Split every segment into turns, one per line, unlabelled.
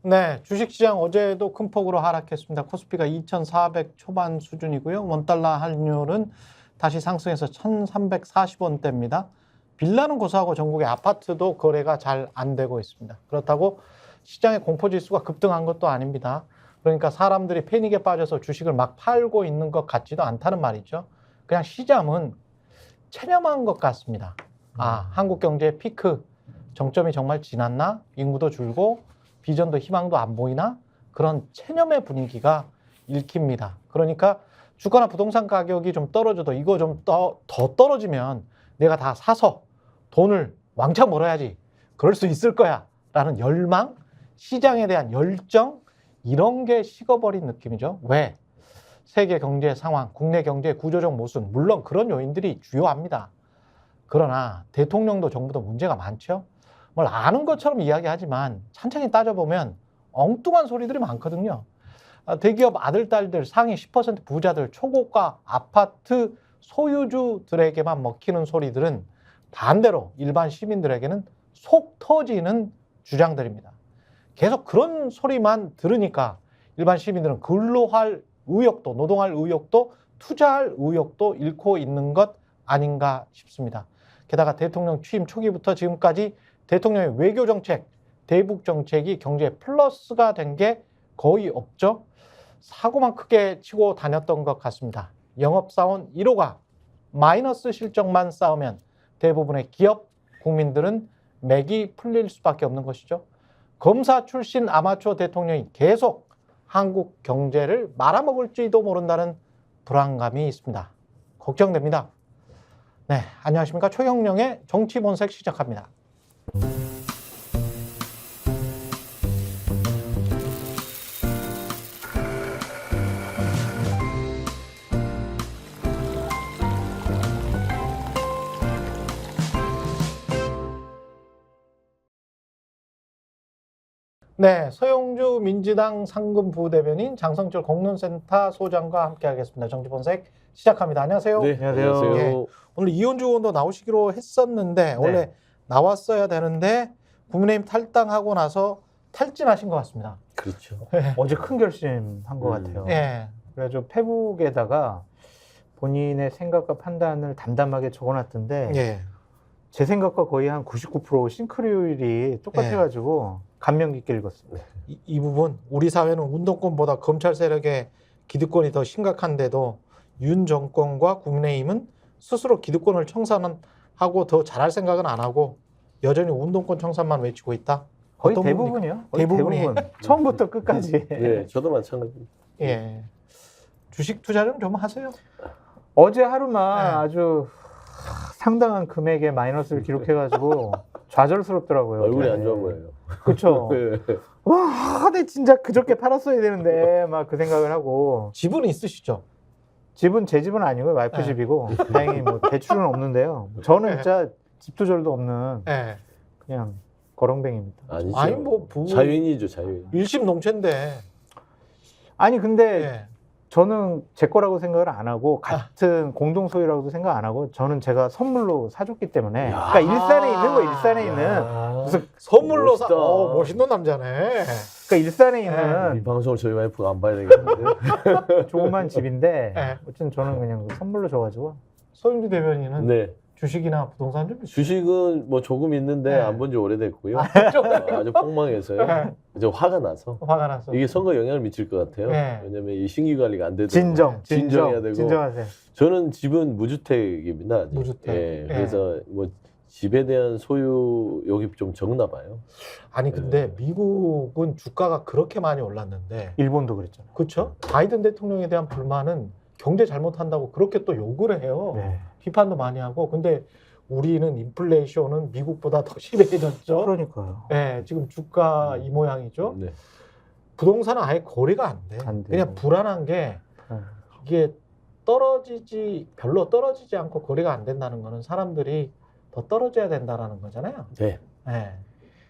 네, 주식시장 어제도 큰 폭으로 하락했습니다. 코스피가 2,400 초반 수준이고요. 원달러 환율은 다시 상승해서 1,340원대입니다. 빌라는 고사하고 전국의 아파트도 거래가 잘 안 되고 있습니다. 그렇다고 시장의 공포지수가 급등한 것도 아닙니다. 그러니까 사람들이 패닉에 빠져서 주식을 막 팔고 있는 것 같지도 않다는 말이죠. 그냥 시장은 체념한 것 같습니다. 아, 한국 경제의 피크 정점이 정말 지났나? 인구도 줄고 비전도 희망도 안 보이나? 그런 체념의 분위기가 읽힙니다. 그러니까 주가나 부동산 가격이 좀 떨어져도 이거 좀 더 떨어지면 내가 다 사서 돈을 왕창 벌어야지. 그럴 수 있을 거야. 라는 열망, 시장에 대한 열정, 이런 게 식어버린 느낌이죠. 왜? 세계 경제 상황, 국내 경제 구조적 모순, 물론 그런 요인들이 주요합니다. 그러나 대통령도 정부도 문제가 많죠. 뭘 아는 것처럼 이야기하지만 천천히 따져보면 엉뚱한 소리들이 많거든요. 대기업 아들, 딸들, 상위 10% 부자들, 초고가 아파트 소유주들에게만 먹히는 소리들은 반대로 일반 시민들에게는 속 터지는 주장들입니다. 계속 그런 소리만 들으니까 일반 시민들은 근로할 의욕도, 노동할 의욕도, 투자할 의욕도 잃고 있는 것 아닌가 싶습니다. 게다가 대통령 취임 초기부터 지금까지 대통령의 외교 정책, 대북 정책이 경제에 플러스가 된 게 거의 없죠. 사고만 크게 치고 다녔던 것 같습니다. 영업사원 1호가 마이너스 실적만 쌓으면 대부분의 기업, 국민들은 맥이 풀릴 수밖에 없는 것이죠. 검사 출신 아마추어 대통령이 계속 한국 경제를 말아먹을지도 모른다는 불안감이 있습니다. 걱정됩니다. 네, 안녕하십니까. 최경영의 정치본색 시작합니다. 네, 서영주 민주당 상근 부대변인 장성철 공론센터 소장과 함께하겠습니다. 정치본색 시작합니다. 안녕하세요.
네, 안녕하세요.
예, 오늘 이현주 의원도 나오시기로 했었는데 원래 나왔어야 되는데 국민의힘 탈당하고 나서 탈진하신 것 같습니다.
그렇죠.
어제 큰 결심한 것 같아요.
예.
그래가지고 페북에다가 본인의 생각과 판단을 담담하게 적어놨던데
예.
제 생각과 거의 한 99% 싱크로율이 똑같아가지고 감명 깊게 읽었습니다.
이 부분 우리 사회는 운동권보다 검찰 세력의 기득권이 더 심각한데도 윤 정권과 국민의힘은 스스로 기득권을 청산하고 더 잘할 생각은 안 하고 여전히 운동권 청산만 외치고 있다.
거의
어떤
대부분이요.
대부분이.
대부분. 처음부터 끝까지.
네, 저도 마찬가지입니다.
예. 주식 투자 좀 하세요.
어제 하루만
네.
아주 상당한 금액의 마이너스를 기록해가지고 좌절스럽더라고요.
얼굴이 안 좋은 거예요.
그렇죠.
네.
와, 내 진짜 그저께 팔았어야 되는데 막 그 생각을 하고.
지분이 있으시죠?
집은 제 집은 아니고요. 와이프
네.
집이고 다행히 뭐 대출은 없는데요. 저는 진짜 집도 절도 없는
예.
그냥 거렁뱅입니다.
아니죠.
아니 뭐 부부
자유인이죠, 자유인.
일심동체인데.
아니 근데
예.
저는 제 거라고 생각을 안 하고 같은 공동 소유라고도 생각 안 하고 저는 제가 선물로 사줬기 때문에
야.
그러니까 일산에 있는 거 일산에 있는
야,
무슨
선물로
멋있다.
멋있는 남자네.
그러니까 일산에
이
있는
방송을 저희 와이프가 안 봐야 되겠는데.
조그만 집인데
네.
어쨌든 저는 그냥 선물로 줘가지고
서윤주 대변인은
네.
주식이나 부동산 좀 있어요?
주식은 뭐 조금 있는데
네.
안 본 지 오래됐고요. 아주 폭망해서요.
네.
이제 화가 나서
화가 나서.
이게 선거에 영향을 미칠 것 같아요.
네.
왜냐면 이 신규 관리가 안 되더라고요. 진정해야 되고.
진정하세요.
저는 집은 무주택입니다. 아직.
무주택.
예, 그래서 뭐 집에 대한 소유욕이 좀 적나 봐요.
아니 근데 미국은 주가가 그렇게 많이 올랐는데,
일본도 그랬잖아요.
그렇죠? 바이든 대통령에 대한 불만은 경제 잘못한다고 그렇게 또 욕을 해요.
네.
비판도 많이 하고. 근데 우리는 인플레이션은 미국보다 더 심해졌죠.
그러니까요.
네, 지금 주가 이 모양이죠.
네.
부동산은 아예 거래가 안 돼.
안 돼요.
그냥 불안한 게 이게 별로 떨어지지 않고 거래가 안 된다는 거는 사람들이 더 떨어져야 된다라는 거잖아요.
네.
네.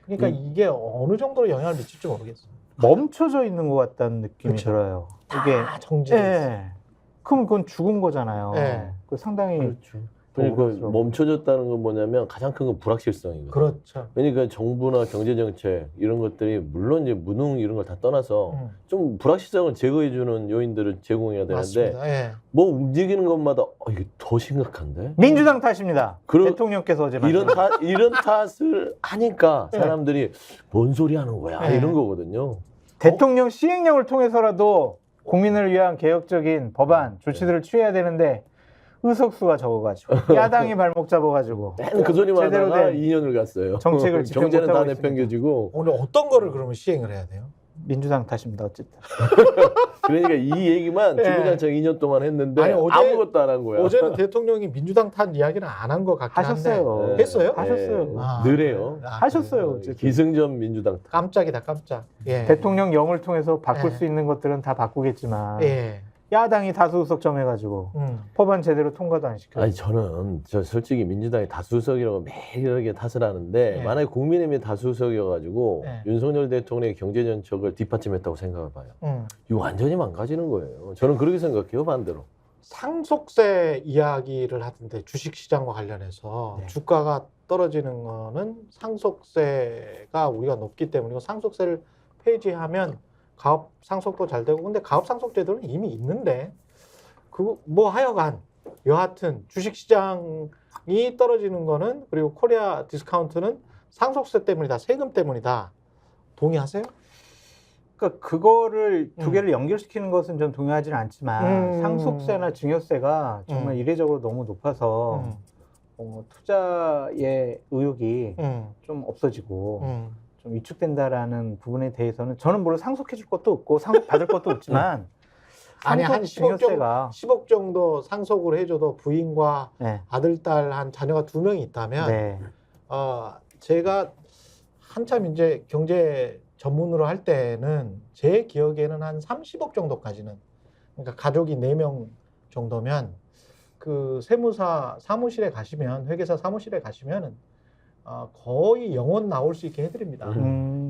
그러니까 이게 어느 정도로 영향을 미칠지 모르겠어요.
멈춰져 있는 것 같다는 느낌이
그쵸.
들어요. 이게
다 정지돼 있어요.
그럼 그건 죽은 거잖아요.
네.
그 상당히
그렇죠. 그러니까
우려스러워.
멈춰졌다는 건 뭐냐면 가장 큰 건 불확실성이거든요.
그렇죠.
그러니까 정부나 경제 정책 이런 것들이 물론 이제 무능 이런 걸 다 떠나서 좀 불확실성을 제거해주는 요인들을 제공해야 되는데
맞습니다. 예.
뭐 움직이는 것마다 이게 더 심각한데
민주당 탓입니다.
그런-
대통령께서 어제
이런 탓을 하니까
네.
사람들이 뭔 소리 하는 거야
네.
이런 거거든요.
대통령 시행령을 통해서라도 국민을 위한 개혁적인 법안 조치들을 취해야 되는데 의석수가 적어가지고 야당이 발목 잡아가지고
맨 그 소리만
제대로
하다가
된
2년을 갔어요.
정책을 집행
경제는 다
못하고
내팽겨지고
오늘 어떤 거를 그러면 시행을 해야 돼요?
민주당 탓입니다. 어쨌든
그러니까 이 얘기만
네.
주구장창 2년 동안 했는데
아니, 어제-
아무것도 안 한 거야.
어제는 대통령이 민주당 탓 이야기는 안 한 것 같긴
하셨어요.
한데.
네.
했어요?
하셨어요.
아,
늘 해요.
아,
하셨어요.
그래요?
어쨌든.
기승전 민주당.
깜짝이다 깜짝. 예.
대통령령을 통해서 바꿀
네.
수 있는 것들은 다 바꾸겠지만
예.
야당이 다수 의석 점해가지고 법안 제대로 통과도 안 시켜요.
아니 저는 솔직히 민주당이 다수석이라고 매일 이렇게 탓을 하는데
네.
만약에 국민의힘이 다수석이어가지고
네.
윤석열 대통령의 경제 정책을 뒷받침했다고 생각을 봐요.
음.
이거 완전히 망가지는 거예요. 저는 그렇게 생각해요. 반대로.
상속세 이야기를 하던데 주식시장과 관련해서
네.
주가가 떨어지는 거는 상속세가 우리가 높기 때문이고 상속세를 폐지하면 가업 상속도 잘 되고 근데 가업 상속 제도는 이미 있는데 그 뭐 하여간 여하튼 주식시장이 떨어지는 거는 그리고 코리아 디스카운트는 상속세 때문이다 세금 때문이다 동의하세요?
그러니까 그거를 두
음.
개를 연결시키는 것은 전 동의하지는 않지만 상속세나 증여세가 정말 이례적으로 너무 높아서 투자의 의욕이 좀 없어지고 좀 위축된다라는 부분에 대해서는 저는 물론 상속해 줄 것도 없고 상속 받을 것도 없지만
아니 한 10억 정도,
증여세가
10억 정도 상속을 해줘도 부인과
네.
아들, 딸 한 자녀가 2명이 있다면
네.
제가 한참 이제 경제 전문으로 할 때는 제 기억에는 한 30억 정도까지는 그러니까 가족이 4명 정도면 그 세무사 사무실에 가시면 회계사 사무실에 가시면은 거의 영원 나올 수 있게 해드립니다.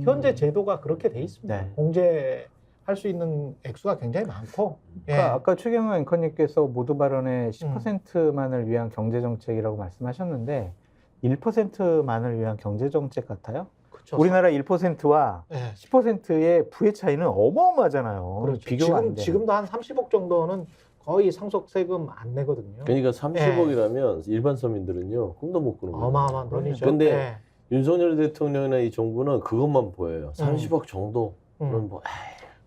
현재 제도가 그렇게 돼 있습니다.
네.
공제할 수 있는 액수가 굉장히 많고 예.
그러니까 아까 최경영 앵커님께서 모두 발언의 10%만을 위한 경제정책이라고 말씀하셨는데 1%만을 위한 경제정책 같아요?
그렇죠.
우리나라 1%와
예.
10%의 부의 차이는 어마어마하잖아요.
그렇죠.
비교가 안 돼.
지금도 한 30억 정도는 거의 상속 세금 안 내거든요.
그러니까 30억이라면 일반 서민들은요 꿈도 못 꾸는 거예요.
어마어마한 돈이죠.
근데
예.
윤석열 대통령이나 이 정부는 그것만 보여요. 30억 정도는 뭐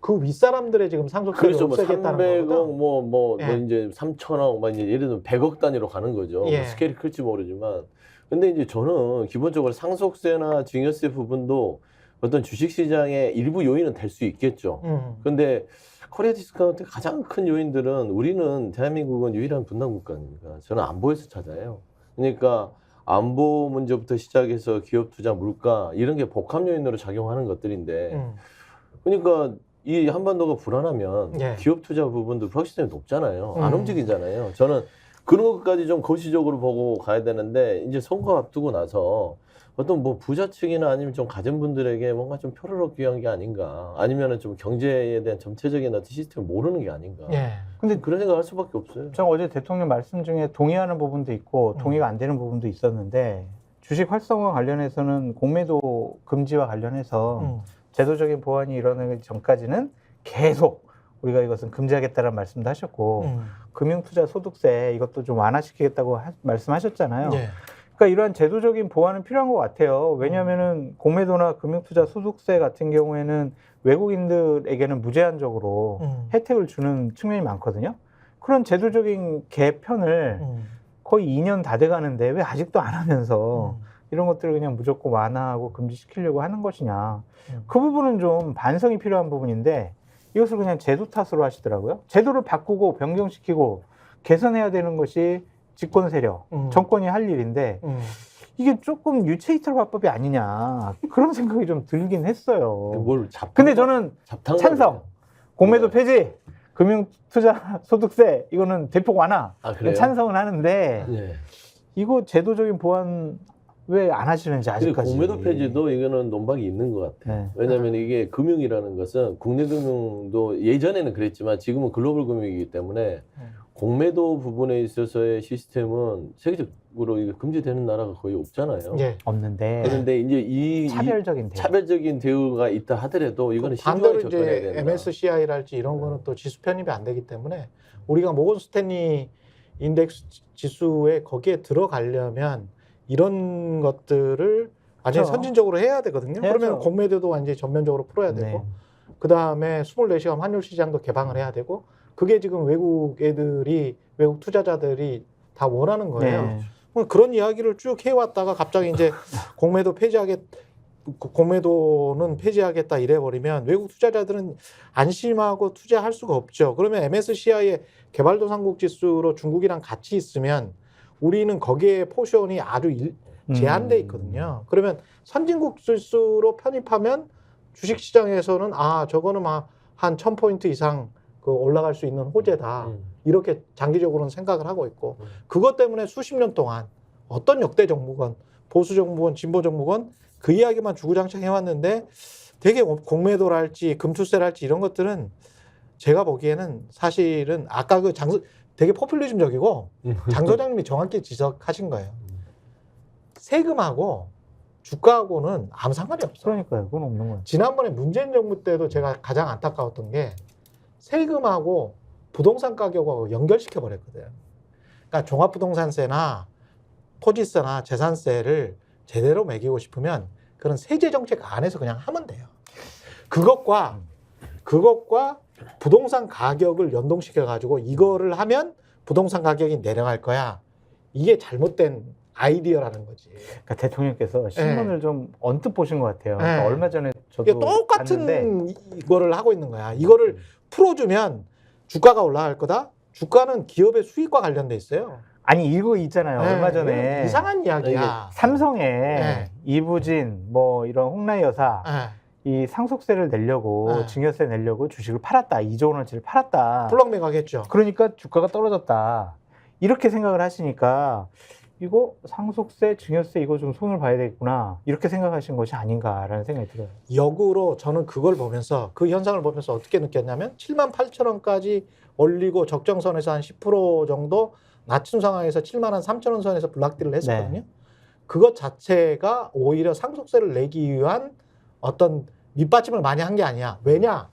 그 윗사람들의 지금 상속세를
그렇죠. 뭐
없애겠다는
300억
거보다
뭐
예.
이제 3천억 막 이제 예를 들면 100억 단위로 가는 거죠.
예.
뭐 스케일이 클지 모르지만 근데 이제 저는 기본적으로 상속세나 증여세 부분도 어떤 주식 시장의 일부 요인은 될 수 있겠죠. 근데 코리아 디스카운트의 가장 큰 요인들은 우리는 대한민국은 유일한 분단 국가입니다. 저는 안보에서 찾아요. 그러니까 안보 문제부터 시작해서 기업 투자 물가 이런 게 복합 요인으로 작용하는 것들인데 그러니까 이 한반도가 불안하면
예.
기업 투자 부분도 불확실성이 높잖아요. 안
음.
움직이잖아요. 저는 그런 것까지 좀 거시적으로 보고 가야 되는데 이제 선거 앞두고 나서 어떤 뭐 부자층이나 아니면 좀 가진 분들에게 뭔가 좀 표를 얻기 위한 게 아닌가 아니면은 좀 경제에 대한 전체적인 어떤 시스템을 모르는 게 아닌가.
예.
근데 그런 생각할 수밖에 없어요.
제가 어제 대통령 말씀 중에 동의하는 부분도 있고 동의가 안 되는 부분도 있었는데 주식 활성화 관련해서는 공매도 금지와 관련해서 제도적인 보완이 일어나기 전까지는 계속 우리가 이것은 금지하겠다는 말씀도 하셨고 금융투자 소득세 이것도 좀 완화시키겠다고 말씀하셨잖아요.
예.
그러니까 이러한 제도적인 보완은 필요한 것 같아요. 왜냐하면은 공매도나 금융투자 소득세 같은 경우에는 외국인들에게는 무제한적으로 혜택을 주는 측면이 많거든요. 그런 제도적인 개편을 거의 2년 다 돼가는데 왜 아직도 안 하면서 이런 것들을 그냥 무조건 완화하고 금지시키려고 하는 것이냐. 그 부분은 좀 반성이 필요한 부분인데 이것을 그냥 제도 탓으로 하시더라고요. 제도를 바꾸고 변경시키고 개선해야 되는 것이 집권 세력, 정권이 할 일인데 이게 조금 유체이탈화법이 아니냐 그런 생각이 좀 들긴 했어요.
뭘
근데 저는 찬성. 공매도 폐지, 금융투자 소득세 이거는 대폭 완화
그래요?
찬성은 하는데
네.
이거 제도적인 보완 왜 안 하시는지
근데
아직까지.
공매도 폐지도 이거는 논박이 있는 것 같아요.
네.
왜냐하면 이게 금융이라는 것은 국내 금융도 예전에는 그랬지만 지금은 글로벌 금융이기 때문에 공매도 부분에 있어서의 시스템은 세계적으로 이게 금지되는 나라가 거의 없잖아요.
예.
없는데
그런데 이제 이
차별적인 대우.
차별적인 대우가 있다 하더라도 이거는
반대로
신중하게 접근해야
이제
된다.
MSCI랄지 이런 거는 또 지수 편입이 안 되기 때문에 우리가 모건 스탠리 인덱스 지수에 거기에 들어가려면 이런 것들을 완전히
그렇죠.
선진적으로 해야 되거든요.
해야죠.
그러면 공매도도 완전히 전면적으로 풀어야 되고
네.
그다음에 24시간 환율 시장도 개방을 해야 되고 그게 지금 외국 투자자들이 다 원하는 거예요.
네.
그런 이야기를 쭉 해왔다가 갑자기 이제 공매도는 폐지하겠다 이래버리면 외국 투자자들은 안심하고 투자할 수가 없죠. 그러면 MSCI의 개발도상국 지수로 중국이랑 같이 있으면 우리는 거기에 포션이 아주 제한돼 있거든요. 그러면 선진국 지수로 편입하면 주식시장에서는 저거는 막 한 1000포인트 이상 그 올라갈 수 있는 호재다. 이렇게 장기적으로는 생각을 하고 있고 그것 때문에 수십 년 동안 어떤 역대 정부건 보수 정부건 진보 정부건 그 이야기만 주구장창 해왔는데 되게 공매도랄지 금투세랄지 이런 것들은 제가 보기에는 사실은 아까 되게 포퓰리즘적이고 장 소장님이 정확히 지적하신 거예요. 세금하고 주가하고는 아무 상관이 없어요.
그러니까요. 그건 없는 거예요.
지난번에 문재인 정부 때도 제가 가장 안타까웠던 게 세금하고 부동산 가격하고 연결시켜 버렸거든요. 그러니까 종합부동산세나 토지세나 재산세를 제대로 매기고 싶으면 그런 세제 정책 안에서 그냥 하면 돼요. 그것과 부동산 가격을 연동시켜 가지고 이거를 하면 부동산 가격이 내려갈 거야. 이게 잘못된 아이디어라는 거지.
그러니까 대통령께서 신문을 좀 언뜻 보신 것 같아요. 그러니까
네.
얼마 전에 저도
이게 똑같은
봤는데
이거를 하고 있는 거야. 이거를 풀어주면 주가가 올라갈 거다. 주가는 기업의 수익과 관련돼 있어요.
아니 이거 있잖아요.
네,
얼마 전에
이상한 이야기야.
삼성에
네.
이부진 뭐 이런 홍라이 여사
네.
이 상속세를 내려고
네.
증여세 내려고 주식을 팔았다. 2조 원어치를 팔았다.
블록 매각했죠.
그러니까 주가가 떨어졌다. 이렇게 생각을 하시니까 이거 상속세, 증여세 이거 좀 손을 봐야 되겠구나. 이렇게 생각하신 것이 아닌가라는 생각이 들어요.
역으로 저는 그걸 보면서 그 현상을 보면서 어떻게 느꼈냐면 78,000원까지 올리고 적정선에서 한 10% 정도 낮춘 상황에서 73,000원 선에서 블락딜을 했었거든요.
네.
그것 자체가 오히려 상속세를 내기 위한 어떤 밑받침을 많이 한 게 아니야. 왜냐?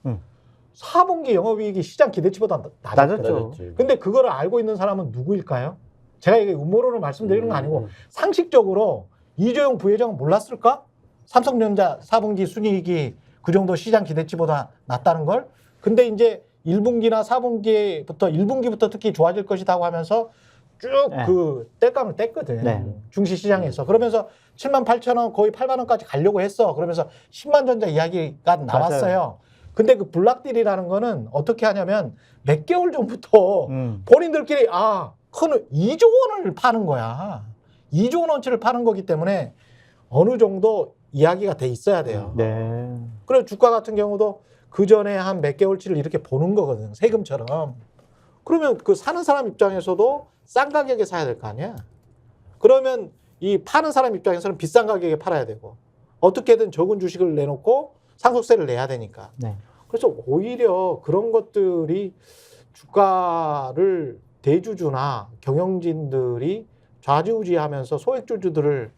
4분기 영업이익이 시장 기대치보다 낮았죠. 근데 그거를 알고 있는 사람은 누구일까요? 제가 이게 음모론을 말씀드리는 건 아니고 상식적으로 이재용 부회장은 몰랐을까? 삼성전자 4분기 순이익이 그 정도 시장 기대치보다 낮다는 걸. 근데 이제 1분기나 1분기부터 특히 좋아질 것이라고 하면서 쭉 그 뗄감을 뗐거든.
네.
중시시장에서. 그러면서 78,000원 거의 8만 원까지 가려고 했어. 그러면서 10만 전자 이야기가 나왔어요.
맞아요.
근데 그 블락딜이라는 거는 어떻게 하냐면 몇 개월 전부터 본인들끼리 큰 2조 원을 파는 거야. 2조 원어치를 파는 거기 때문에 어느 정도 이야기가 돼 있어야 돼요.
네.
그래서 주가 같은 경우도 그 전에 한 몇 개월치를 이렇게 보는 거거든. 세금처럼. 그러면 그 사는 사람 입장에서도 싼 가격에 사야 될 거 아니야. 그러면 이 파는 사람 입장에서는 비싼 가격에 팔아야 되고 어떻게든 적은 주식을 내놓고 상속세를 내야 되니까.
네.
그래서 오히려 그런 것들이 주가를 대주주나 경영진들이 좌지우지하면서 소액주주들을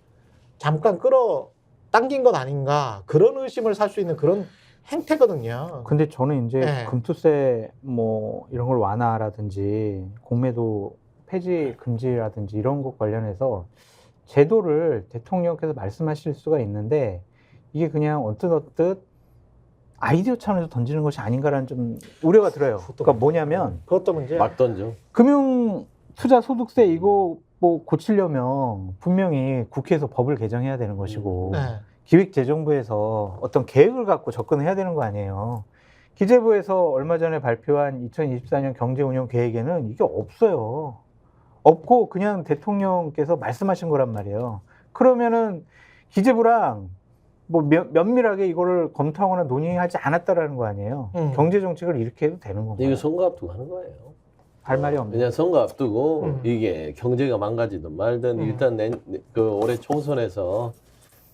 잠깐 끌어당긴 것 아닌가 그런 의심을 살 수 있는 그런 행태거든요.
근데 저는 이제
네.
금투세 뭐 이런 걸 완화라든지 공매도 폐지 금지라든지 이런 것 관련해서 제도를 대통령께서 말씀하실 수가 있는데 이게 그냥 언뜻 아이디어 차원에서 던지는 것이 아닌가라는 좀 우려가 들어요. 그러니까 뭐냐면
그것도 문제야.
막 던져.
금융투자소득세 이거 뭐 고치려면 분명히 국회에서 법을 개정해야 되는 것이고
네.
기획재정부에서 어떤 계획을 갖고 접근해야 되는 거 아니에요. 기재부에서 얼마 전에 발표한 2024년 경제운영 계획에는 이게 없어요. 없고 그냥 대통령께서 말씀하신 거란 말이에요. 그러면은 기재부랑 뭐 면밀하게 이거를 검토하거나 논의하지 않았다라는 거 아니에요. 경제 정책을 이렇게 해도 되는 건가요?
이거 선거 앞두고 하는 거예요.
할 말이 없네.
그냥 선거 앞두고 이게 경제가 망가지든 말든 일단 그 올해 총선에서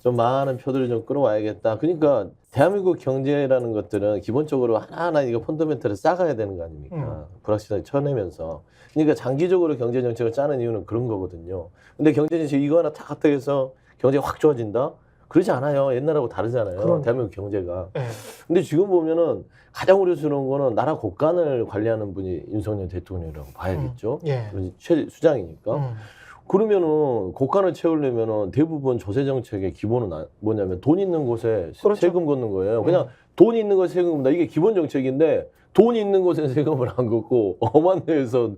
좀 많은 표들을 좀 끌어와야겠다. 그러니까 대한민국 경제라는 것들은 기본적으로 하나하나 이거 펀더멘털을 쌓아야 되는 거 아닙니까? 불확실하게 쳐내면서. 그러니까 장기적으로 경제 정책을 짜는 이유는 그런 거거든요. 근데 경제 정책 이거 하나 탁 갖다 해서 경제가 확 좋아진다? 그러지 않아요. 옛날하고 다르잖아요.
그러니까.
대한민국 경제가.
네.
근데 지금 보면은 가장 우려스러운 거는 나라 곳간을 관리하는 분이 윤석열 대통령이라고 봐야겠죠.
예.
최수장이니까. 그러면은 곳간을 채우려면은 대부분 조세 정책의 기본은 뭐냐면 돈 있는 곳에
그렇죠.
세금 걷는 거예요. 그냥 돈 있는 곳에 세금 걷는다. 이게 기본 정책인데 돈 있는 곳에 세금을 안 걷고 험한 데에서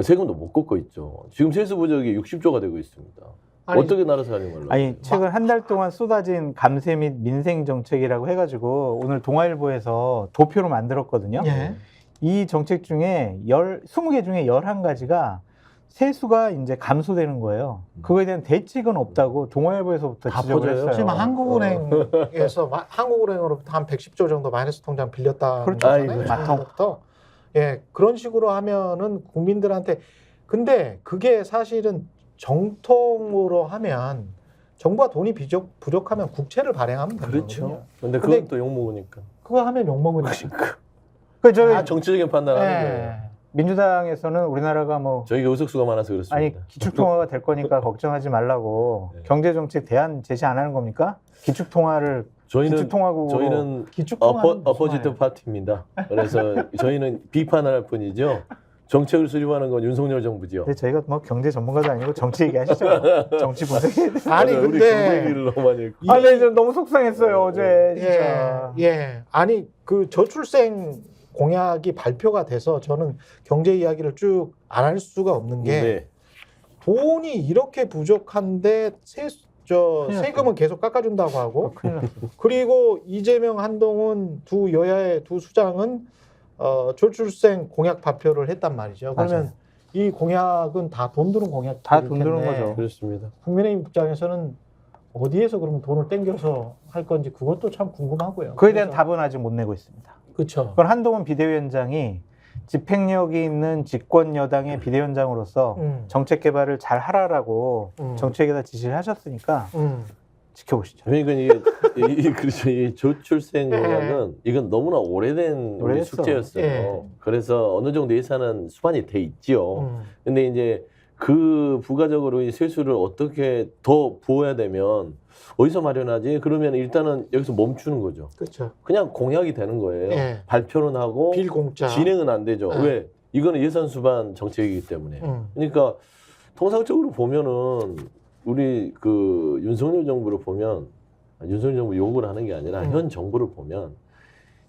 세금도 못 걷고 있죠. 지금 세수 부족이 60조가 되고 있습니다.
아니,
어떻게 나라 살림을?
아니 최근 한 달 동안 쏟아진 감세 및 민생 정책이라고 해가지고 오늘 동아일보에서 도표로 만들었거든요.
예.
이 정책 중에 20개 중에 11가지가 세수가 이제 감소되는 거예요. 그거에 대한 대책은 없다고 동아일보에서부터
다
지적을
퍼져요.
했어요.
지금 한국은행에서 한국은행으로부터 한 110조 정도 마이너스 통장 빌렸다는
그렇죠.
거잖아요.
아이고,
중국부터. 예, 그런 식으로 하면은 국민들한테 근데 그게 사실은 정통으로 하면 정부가 돈이 부족하면 국채를 발행하면 되거든요.
그렇죠. 근데 그건 또 욕먹으니까.
그거 하면 욕먹으니까.
그 저희
다 정치적인 판단하는
예.
거예요.
민주당에서는 우리나라가 뭐
저희가 의석수가 많아서 그렇습니다.
아니 기축통화가 될 거니까 걱정하지 말라고
네.
경제정책 대안 제시 안 하는 겁니까? 기축통화를 기축통화국으로
저희는
기축통화는
어포지트 파티입니다. 그래서 저희는 비판을 할 뿐이죠. 정책을 수립하는 건 윤석열 정부지요.
근데 저희가 뭐 경제 전문가도 아니고 정치 얘기하시죠. 정치 분석해야 돼.
아니
우리
근데
경제 얘기를 너무 많이 했고.
아, 네, 저 너무 속상했어요 어제. 진짜.
예. 아니 그 저출생 공약이 발표가 돼서 저는 경제 이야기를 쭉 안 할 수가 없는 게
네.
돈이 이렇게 부족한데 세금은 계속 깎아준다고 하고
큰일 났어.
그리고 이재명 한동훈 두 여야의 두 수장은 저출생 공약 발표를 했단 말이죠. 그러면
맞아요.
이 공약은 다 돈 드는 공약.
다 돈 드는 거죠.
그렇습니다.
국민의힘 입장에서는 어디에서 그러면 돈을 땡겨서 할 건지 그것도 참 궁금하고요.
그에 대한 답은 아직 못 내고 있습니다.
그렇죠.
그건 한동훈 비대위원장이 집행력이 있는 집권 여당의 비대위원장으로서 정책 개발을 잘 하라라고 정책에다 지시를 하셨으니까 지켜보시죠.
그러니까 그렇죠. 이 저출생 공약은 이건 너무나 오래된 우리
오래됐어.
숙제였어요.
예.
그래서 어느 정도 예산은 수반이 돼 있지요. 근데 이제 그 부가적으로 이 세수를 어떻게 더 부어야 되면 어디서 마련하지? 그러면 일단은 여기서 멈추는 거죠.
그렇죠.
그냥 공약이 되는 거예요.
예.
발표는 하고
빌공짜.
진행은 안 되죠.
예.
왜? 이거는 예산 수반 정책이기 때문에. 그러니까 통상적으로 보면은 우리 그 윤석열 정부를 보면 윤석열 정부 욕을 하는 게 아니라 현 정부를 보면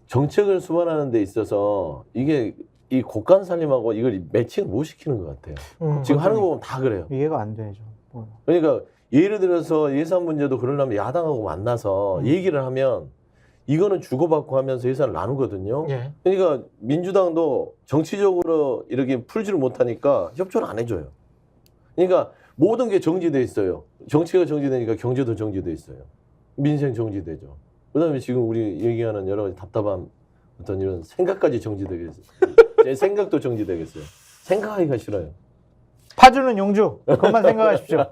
정책을 수반하는 데 있어서 이게 이 곳간 살림하고 이걸 매칭을 못 시키는 것 같아요. 지금 하는 거 보면 다 그래요.
이해가 안 되죠. 뭐.
그러니까 예를 들어서 예산 문제도 그러려면 야당하고 만나서 얘기를 하면 이거는 주고받고 하면서 예산을 나누거든요.
예.
그러니까 민주당도 정치적으로 이렇게 풀지를 못하니까 협조를 안 해줘요. 그러니까 모든 게 정지돼 있어요. 정치가 정지되니까 경제도 정지돼 있어요. 민생 정지되죠. 그다음에 지금 우리 얘기하는 여러 가지 답답한 어떤 이런 생각까지 정지되겠어요. 제 생각도 정지되겠어요. 생각하기가 싫어요.
파주는 용주. 그것만 생각하십시오.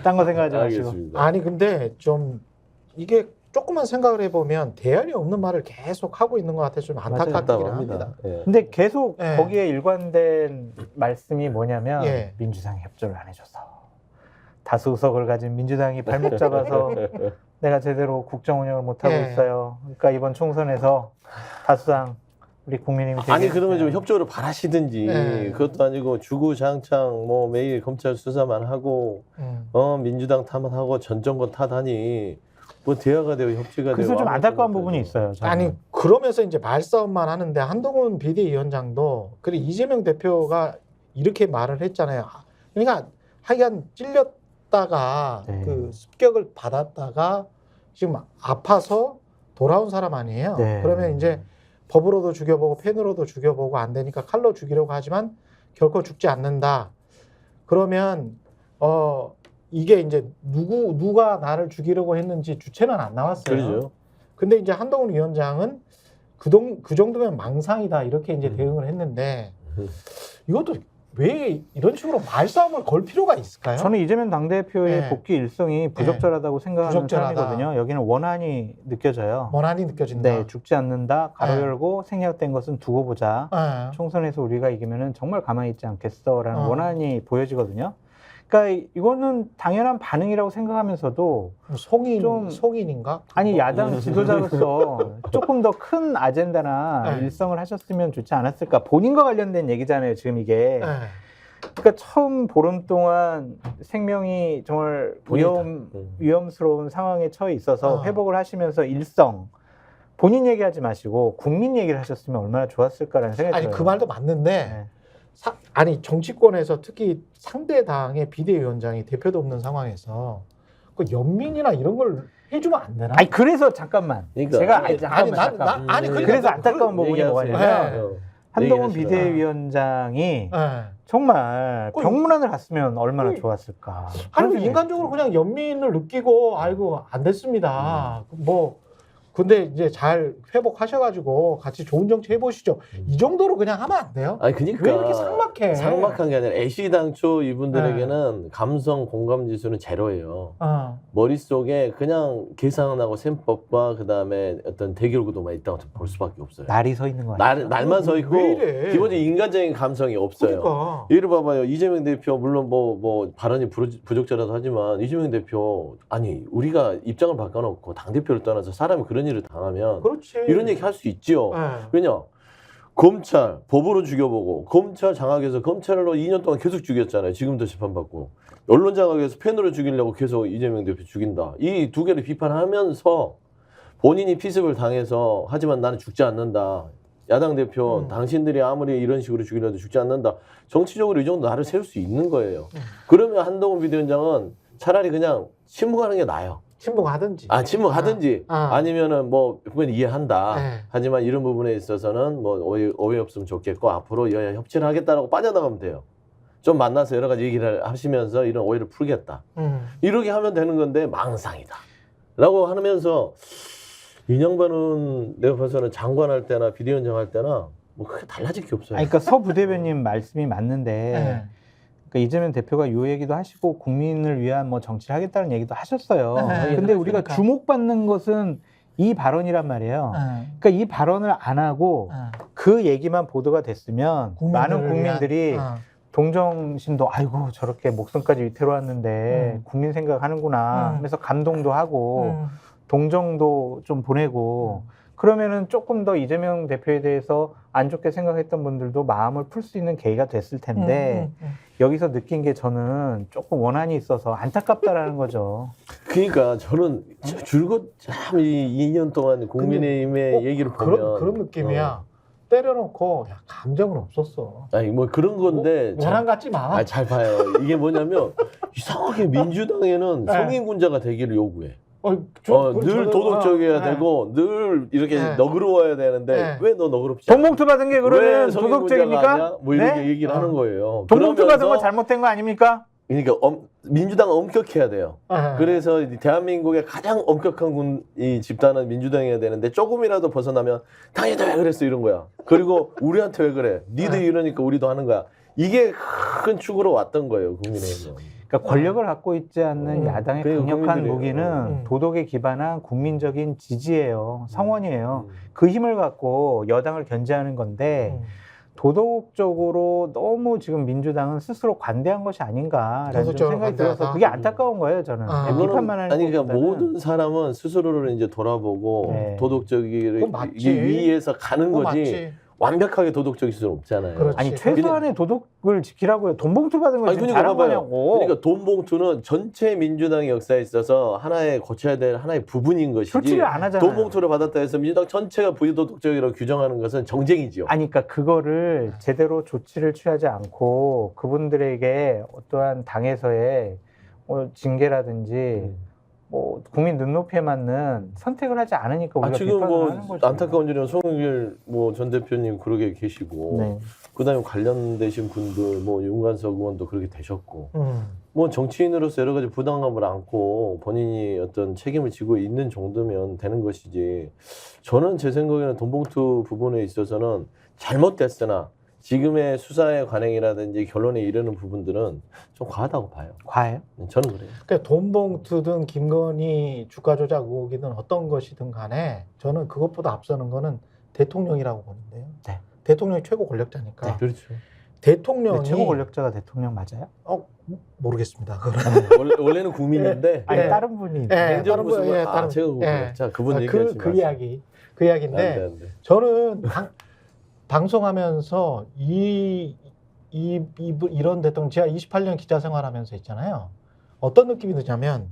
딴 거 생각하지 마시고.
알겠습니다.
아니 근데 좀 이게 조금만 생각을 해보면 대안이 없는 말을 계속 하고 있는 것 같아서 좀 안타깝긴 합니다.
예.
근데 계속
예.
거기에 일관된 말씀이 뭐냐면
예.
민주당이 협조를 안 해줘서 다수 의석을 가진 민주당이 발목 잡아서 내가 제대로 국정 운영을 못하고
예.
있어요. 그러니까 이번 총선에서 다수당 우리 국민의힘이
아니 그러면 좀 협조를 바라시든지
네.
그것도 아니고 주구장창 뭐 매일 검찰 수사만 하고 민주당 탓하고 전 정권 탓하니 뭐 대화가 되고 협치가 되고
그래서 좀 안타까운
아무것도
부분이
못하죠.
있어요. 저는.
아니 그러면서 이제 말싸움만 하는데 한동훈 비대위원장도 그리고 이재명 대표가 이렇게 말을 했잖아요. 그러니까 하여간 찔렸다가
네.
그 습격을 받았다가 지금 아파서 돌아온 사람 아니에요.
네.
그러면 이제 법으로도 죽여보고 펜으로도 죽여보고 안 되니까 칼로 죽이려고 하지만 결코 죽지 않는다. 그러면 이게 이제 누가 나를 죽이려고 했는지 주체는 안 나왔어요.
그렇죠.
근데 이제 한동훈 위원장은 그 정도면 망상이다 이렇게 이제 대응을 했는데 이것도 왜 이런 식으로 말싸움을 걸 필요가 있을까요?
저는 이재명 당대표의
네.
복귀 일성이 부적절하다고 생각하는
부적절하다.
사람이거든요. 여기는 원한이 느껴져요.
원한이 느껴진다.
네, 죽지 않는다. 가로
네.
열고 생략된 것은 두고 보자.
네.
총선에서 우리가 이기면은 정말 가만히 있지 않겠어라는
어.
원한이 보여지거든요. 그러니까 이거는 당연한 반응이라고 생각하면서도
송인인가?
아니 야당 지도자로서 조금 더 큰 아젠다나
네.
일성을 하셨으면 좋지 않았을까. 본인과 관련된 얘기잖아요. 지금 이게.
네.
그러니까 처음 보름 동안 생명이 정말 위험스러운 상황에 처해 있어서 회복을 하시면서 일성 본인 얘기하지 마시고 국민 얘기를 하셨으면 얼마나 좋았을까라는 생각이
아니
들어요.
그 말도 맞는데
네.
아니 정치권에서 특히 상대 당의 비대위원장이 대표도 없는 상황에서 그 연민이나 이런 걸 해주면 안 되나?
아니 그래서 잠깐만.
그러니까,
제가
아니,
잠깐만.
그러니까
그래서 안타까운 부분이 뭐가
얘기하세요.
있냐면 한동훈
얘기하시라.
비대위원장이
네.
정말
그-
병문안을 갔으면 얼마나 좋았을까.
아니
그런
인간적으로 그냥 연민을 느끼고 아이고 안 됐습니다. 뭐 근데 이제 잘 회복하셔가지고 같이 좋은 정치 해보시죠. 이 정도로 그냥 하면 안 돼요?
아니 그러니까
왜 이렇게 삭막해?
삭막한 게 아니라 애시당초 이분들에게는 감성 공감 지수는 제로예요. 머릿속에 그냥 계산하고 셈법과 그다음에 어떤 대결 구도만 있다고 볼 수밖에 없어요.
날이 서 있는 거 아니에요?
날만 서 있고
왜 이래?
기본적인 인간적인 감성이 없어요.
그러니까.
예를 봐봐요. 이재명 대표 물론 뭐 발언이 부적절하다 하지만 이재명 대표 아니 우리가 입장을 바꿔놓고 당 대표를 떠나서 사람이 그런 일을 당하면
그렇지.
이런 얘기 할 수 있죠.
네.
왜냐? 검찰 법으로 죽여보고 검찰 장악해서 검찰로 2년 동안 계속 죽였잖아요. 지금도 재판받고 언론 장악해서 펜으로 죽이려고 계속 이재명 대표 죽인다. 이 두 개를 비판하면서 본인이 피습을 당해서 하지만 나는 죽지 않는다. 야당 대표 당신들이 아무리 이런 식으로 죽이려도 죽지 않는다. 정치적으로 이 정도 나를 세울 수 있는 거예요. 그러면 한동훈 비대위원장은 차라리 그냥 침묵하는 게 나아요.
침묵하든지.
침묵하든지 아니면은 뭐 그건 이해한다.
네.
하지만 이런 부분에 있어서는 뭐 오해 없으면 좋겠고 앞으로 여야 협치를 하겠다라고 빠져나가면 돼요. 좀 만나서 여러 가지 얘기를 하시면서 이런 오해를 풀겠다. 이렇게 하면 되는 건데 망상이다. 라고 하면서 이명박은 내가 봐서는 장관할 때나 비대위원장 할 때나 뭐 크게 달라질 게 없어요.
아니, 그러니까 서 부대변인 말씀이 맞는데
네.
그러니까 이재명 대표가 요 얘기도 하시고 국민을 위한 뭐 정치를 하겠다는 얘기도 하셨어요.
네.
근데 우리가
그러니까.
주목받는 것은 이 발언이란 말이에요. 그러니까 이 발언을 안 하고 그 얘기만 보도가 됐으면 많은 국민들이 동정심도 아이고 저렇게 목숨까지 위태로웠는데 국민 생각하는구나 하면서 감동도 하고 동정도 좀 보내고 그러면은 조금 더 이재명 대표에 대해서 안 좋게 생각했던 분들도 마음을 풀 수 있는 계기가 됐을 텐데 여기서 느낀 게 저는 조금 원한이 있어서 안타깝다라는 거죠.
그러니까 저는 줄곧 참 이 2년 동안 국민의힘의 얘기를 보면
그런 느낌이야. 때려놓고 야, 감정은 없었어.
아니 뭐 그런 건데
원한 같지 마.
잘 봐요. 이게 뭐냐면 이상하게 민주당에는 성인군자가 되기를 요구해. 늘 도덕적이어야 되고 늘 이렇게 너그러워야 되는데 왜 너 너그럽지 않아?
돈봉투 받은 게 그러면 도덕적입니까?
아니야? 뭐 이렇게 얘기를 하는 거예요.
돈봉투 받은 거 잘못된 거 아닙니까?
그러니까 민주당은 엄격해야 돼요. 그래서 대한민국의 가장 엄격한 이 집단은 민주당이어야 되는데 조금이라도 벗어나면 당연히 왜 그랬어 이런 거야. 그리고 우리한테 왜 그래? 니들 이러니까 우리도 하는 거야. 이게 큰 축으로 왔던 거예요. 국민의힘은.
그러니까 권력을 갖고 있지 않는 야당의 강력한
국민들이,
무기는 도덕에 기반한 국민적인 지지예요. 성원이에요. 그 힘을 갖고 여당을 견제하는 건데 도덕적으로 너무 지금 민주당은 스스로 관대한 것이 아닌가라는 좀 생각이 들어서 그게 안타까운 거예요. 저는. 비판만 하는
아니 그러니까
것보다는.
모든 사람은 스스로를 이제 돌아보고 도덕적이기 위해서 가는 거지.
맞지.
완벽하게 도덕적일 수는 없잖아요.
그렇지.
아니 최소한의 도덕을 지키라고요. 돈봉투 받은 걸 지금 잘한 거냐고.
그러니까 돈봉투는 전체 민주당의 역사에 있어서 하나의 고쳐야 될 하나의 부분인 것이지.
조치를 안 하잖아요.
돈봉투를 받았다 해서 민주당 전체가 부도덕적이라고 규정하는 것은 정쟁이지요.
아니 그러니까 그거를 제대로 조치를 취하지 않고 그분들에게 어떠한 당에서의 징계라든지 뭐 국민 눈높이에 맞는 선택을 하지 않으니까 우리가
지금
비판을 하는 거죠.
안타까운 점은 송영길 전 대표님 그러게 계시고 그다음에 관련되신 분들 윤관석 의원도 그렇게 되셨고 정치인으로서 여러 가지 부담감을 안고 본인이 어떤 책임을 지고 있는 정도면 되는 것이지 저는 제 생각에는 돈봉투 부분에 있어서는 잘못됐으나 지금의 수사의 관행이라든지 결론에 이르는 부분들은 좀 과하다고 봐요.
과해요?
저는 그래요.
그러니까 돈봉투든 김건희 주가 조작 의혹이든 어떤 것이든 간에 저는 그것보다 앞서는 거는 대통령이라고 보는데요.
네.
대통령이 최고 권력자니까.
그렇죠.
대통령이
근데 최고 권력자가 대통령 맞아요?
모르겠습니다. 그거는.
원래는 국민인데
아니
예.
다른 분이
예,
네.
다른 분, 예, 다른
최고
분.
권력자 그분
그
얘기하지 마세요.
이야기. 그 이야기인데
안 돼.
저는 방송하면서 이런 대통령 제가 28년 기자 생활하면서 있잖아요. 어떤 느낌이 드냐면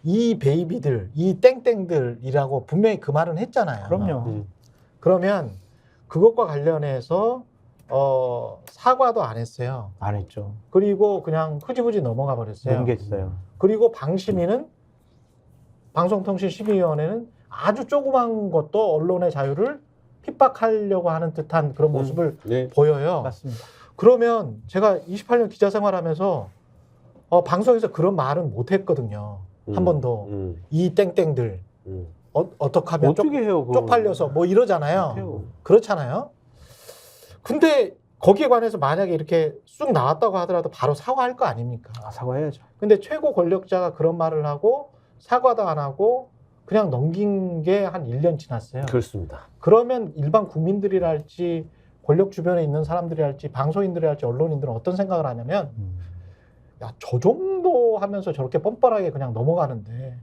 이 베이비들, 이 땡땡들이라고 분명히 그 말은 했잖아요.
그럼요.
그러면 그것과 관련해서 사과도 안 했어요.
안 했죠.
그리고 그냥 흐지부지 넘어가 버렸어요.
넘겼어요.
그리고 방심위는 방송통신심의위원회는 아주 조그만 것도 언론의 자유를 핍박하려고 하는 듯한 그런 모습을
네.
보여요.
맞습니다.
그러면 제가 28년 기자 생활하면서 방송에서 그런 말은 못 했거든요. 한 번도. 이 땡땡들 어떻게 하면
어떻게 해요? 그거?
쪽팔려서 뭐 이러잖아요.
어떡해요?
그렇잖아요. 근데 거기에 관해서 만약에 이렇게 쑥 나왔다고 하더라도 바로 사과할 거 아닙니까?
아, 사과해야죠.
근데 최고 권력자가 그런 말을 하고 사과도 안 하고 그냥 넘긴 게 한 1년 지났어요.
그렇습니다.
그러면 일반 국민들이랄지 권력 주변에 있는 사람들이랄지 방송인들이랄지 언론인들은 어떤 생각을 하냐면 야, 저 정도 하면서 저렇게 뻔뻔하게 그냥 넘어가는데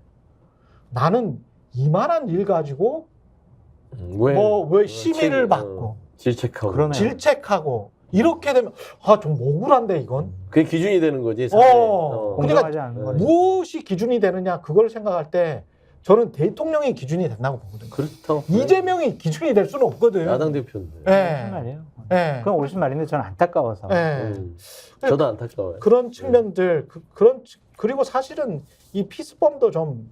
나는 이만한 일 가지고 왜 심의를 받고
질책하고
그러네요.
질책하고 이렇게 되면 좀 억울한데 이건
그게 기준이 되는 거지. 사실.
공정하지 않은 거죠.
무엇이 기준이 되느냐 그걸 생각할 때 저는 대통령이 기준이 된다고 보거든요.
그렇다고.
이재명이 기준이 될 수는 없거든.
야당 대표인데.
옳은 말이에요.
예.
그건 옳은 말인데 저는 안타까워서.
예.
저도 안타까워요.
그런 측면들 그리고 사실은 이 피스범도 좀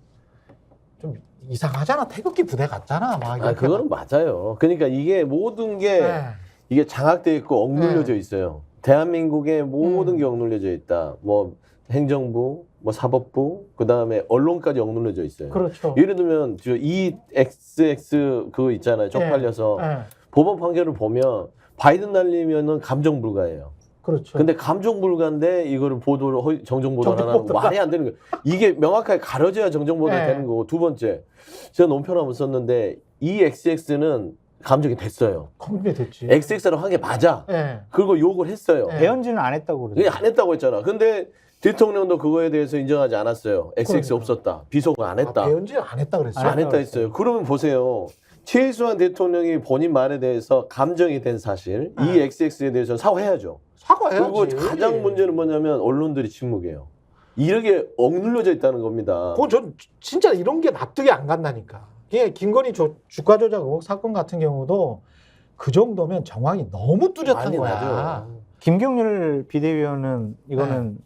이상하잖아. 태극기 부대 같잖아. 막 이렇게
그거는 맞아요. 그러니까 이게 모든 게
예.
이게 장악돼 있고 억눌려져 있어요. 대한민국의 모든 게 억눌려져 있다. 뭐 행정부, 뭐 사법부, 그 다음에 언론까지 억눌려져 있어요.
그렇죠.
예를 들면 이 XX 그거 있잖아요. 쪽팔려서
예.
법원 판결을 보면 바이든 날리면은 감정 불가예요.
그렇죠.
근데 감정 불가인데 이거를 정정 보도를 하는 거
정정보도가.
말이 안 되는 거예요. 이게 명확하게 가려져야 정정 보도가
네.
되는 거고. 두 번째, 제가 논평 한번 썼는데 이 XX는 감정이 됐어요.
컴퓨터 됐지.
XX라고 한 게 맞아.
예.
그리고 욕을 했어요.
네.
배현진은 안 했다고
그게
그러죠.
안 했다고 했잖아. 근데 대통령도 그거에 대해서 인정하지 않았어요. XX
그러니까.
없었다. 비속어 안 했다.
배현진 안 했다 그랬어요.
안 했다 했어요. 그러면 보세요. 최수환 대통령이 본인 말에 대해서 감정이 된 사실, 이 XX에 대해서 사과해야죠.
사과해야지.
그리고 가장 문제는 뭐냐면 언론들이 침묵해요. 이렇게 억눌려져 있다는 겁니다.
전 진짜 이런 게 납득이 안 간다니까. 이게 김건희 주가 조작 의혹 사건 같은 경우도 그 정도면 정황이 너무 뚜렷한
난리
거야.
나죠.
김경률 비대위원은 이거는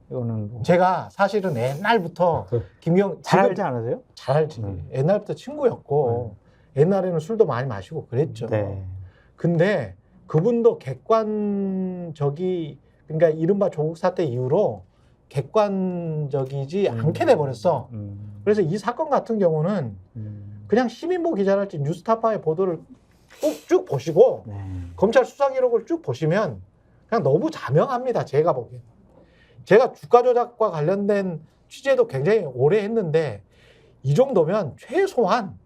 뭐
제가 사실은 옛날부터
잘 알지 않으세요?
잘 알지. 옛날부터 친구였고 옛날에는 술도 많이 마시고 그랬죠.
네.
근데 그분도 그러니까 이른바 조국 사태 이후로 객관적이지 않게 돼버렸어. 그래서 이 사건 같은 경우는 그냥 시민보 기자랄지 뉴스타파의 보도를 꼭 쭉 보시고
네.
검찰 수사 기록을 쭉 보시면 그냥 너무 자명합니다. 제가 보기엔. 제가 주가 조작과 관련된 취재도 굉장히 오래 했는데 이 정도면 최소한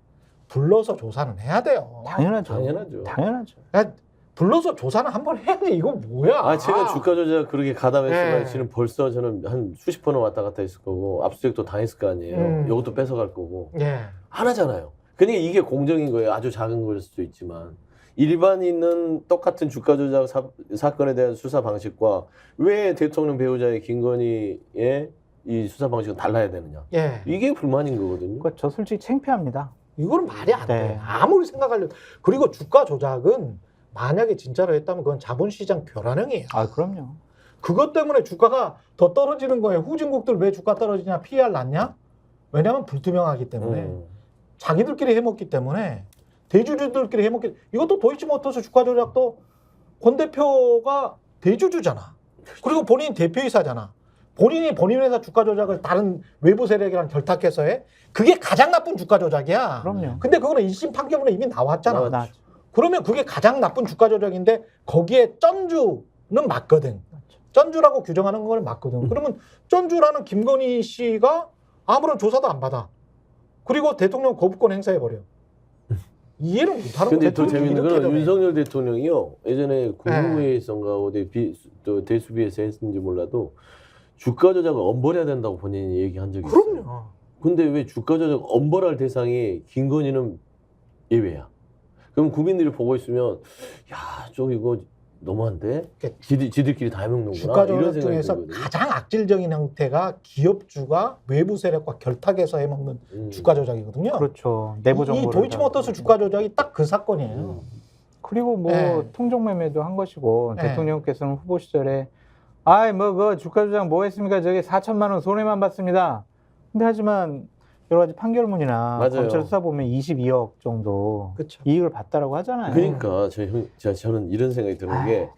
불러서 조사는 해야 돼요.
당연하죠.
당연하죠.
당연하죠.
그러니까 불러서 조사는 한번 해야지. 이거 뭐야?
제가 주가 조작 그렇게 가담했으면
네.
지금 벌써 저는 한 수십 번은 왔다 갔다 했을 거고 압수수색도 당했을 거 아니에요. 이것도 뺏어갈 거고.
예.
안 하잖아요. 그러니까 이게 공정인 거예요. 아주 작은 거일 수도 있지만. 일반인은 똑같은 주가 조작 사건에 대한 수사 방식과 왜 대통령 배우자의 김건희의 이 수사 방식은 달라야 되느냐.
예.
이게 불만인 거거든요.
그러니까 저 솔직히 창피합니다.
이거는 말이 안 돼.
네.
아무리 생각하려도. 그리고 주가 조작은 만약에 진짜로 했다면 그건 자본시장 교란형이에요.
아, 그럼요.
그것 때문에 주가가 더 떨어지는 거예요. 후진국들 왜 주가 떨어지냐? PER 낮냐? 왜냐하면 불투명하기 때문에. 자기들끼리 해먹기 때문에. 대주주들끼리 해먹기. 이것도 도이치모터스 주가 조작도 권 대표가 대주주잖아. 그리고 본인이 대표이사잖아. 본인이 본인 회사 주가 조작을 다른 외부 세력이랑 결탁해서 해. 그게 가장 나쁜 주가 조작이야.
그럼요.
근데 그거는 1심 판결문에 이미 나왔잖아.
나
그러면 그게 가장 나쁜 주가 조작인데 거기에 전주는 맞거든. 전주라고 규정하는 건 맞거든. 그러면 전주라는 김건희 씨가 아무런 조사도 안 받아. 그리고 대통령 거부권 행사해버려. 이해를 못하는
근데
거예요.
더 재밌는 건
대통령이
윤석열 대통령이요. 예전에 국무회의선가 어디 또 대수비에서 했는지 몰라도 주가 조작을 엄벌해야 된다고 본인이 얘기한 적이 있어요.
그럼요.
근데 왜 주가 조작 엄벌할 대상이 김건희는 예외야? 그럼 국민들이 보고 있으면 야, 저 이거 너무한데? 지들끼리 다 해먹는구나.
주가
이런
조작
생각이
중에서
들거든요.
가장 악질적인 형태가 기업주가 외부 세력과 결탁해서 해먹는 주가 조작이거든요.
그렇죠. 내부
이
정보를
도이치모터스 주가 조작이 딱 그 사건이에요.
그리고 뭐
네.
통정매매도 한 것이고
네.
대통령께서는 후보 시절에 아이 뭐 그 주가 조작 뭐 했습니까? 저게 4천만 원 손해만 봤습니다. 근데 하지만 여러 가지 판결문이나
맞아요.
검찰 수사 보면 22억 정도
그렇죠.
이익을 봤다라고 하잖아요.
그러니까 저는 이런 생각이 드는 게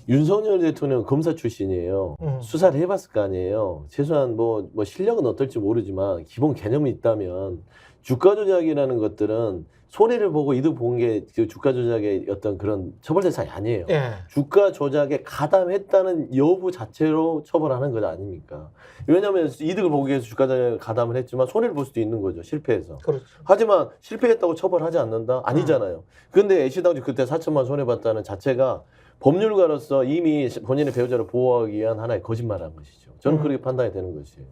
윤석열 대통령 검사 출신이에요. 수사를 해봤을 거 아니에요. 최소한 뭐 실력은 어떨지 모르지만 기본 개념이 있다면 주가 조작이라는 것들은 손해를 보고 이득 본 게 그 주가 조작의 어떤 그런 처벌 대상이 아니에요.
예.
주가 조작에 가담했다는 여부 자체로 처벌하는 것 아닙니까? 왜냐하면 이득을 보기 위해서 주가 조작에 가담을 했지만 손해를 볼 수도 있는 거죠. 실패해서.
그렇죠.
하지만 실패했다고 처벌하지 않는다? 아니잖아요. 근데 애시당초 그때 4천만 손해봤다는 자체가 법률가로서 이미 본인의 배우자를 보호하기 위한 하나의 거짓말한 것이죠. 저는 그렇게 판단이 되는 것이에요.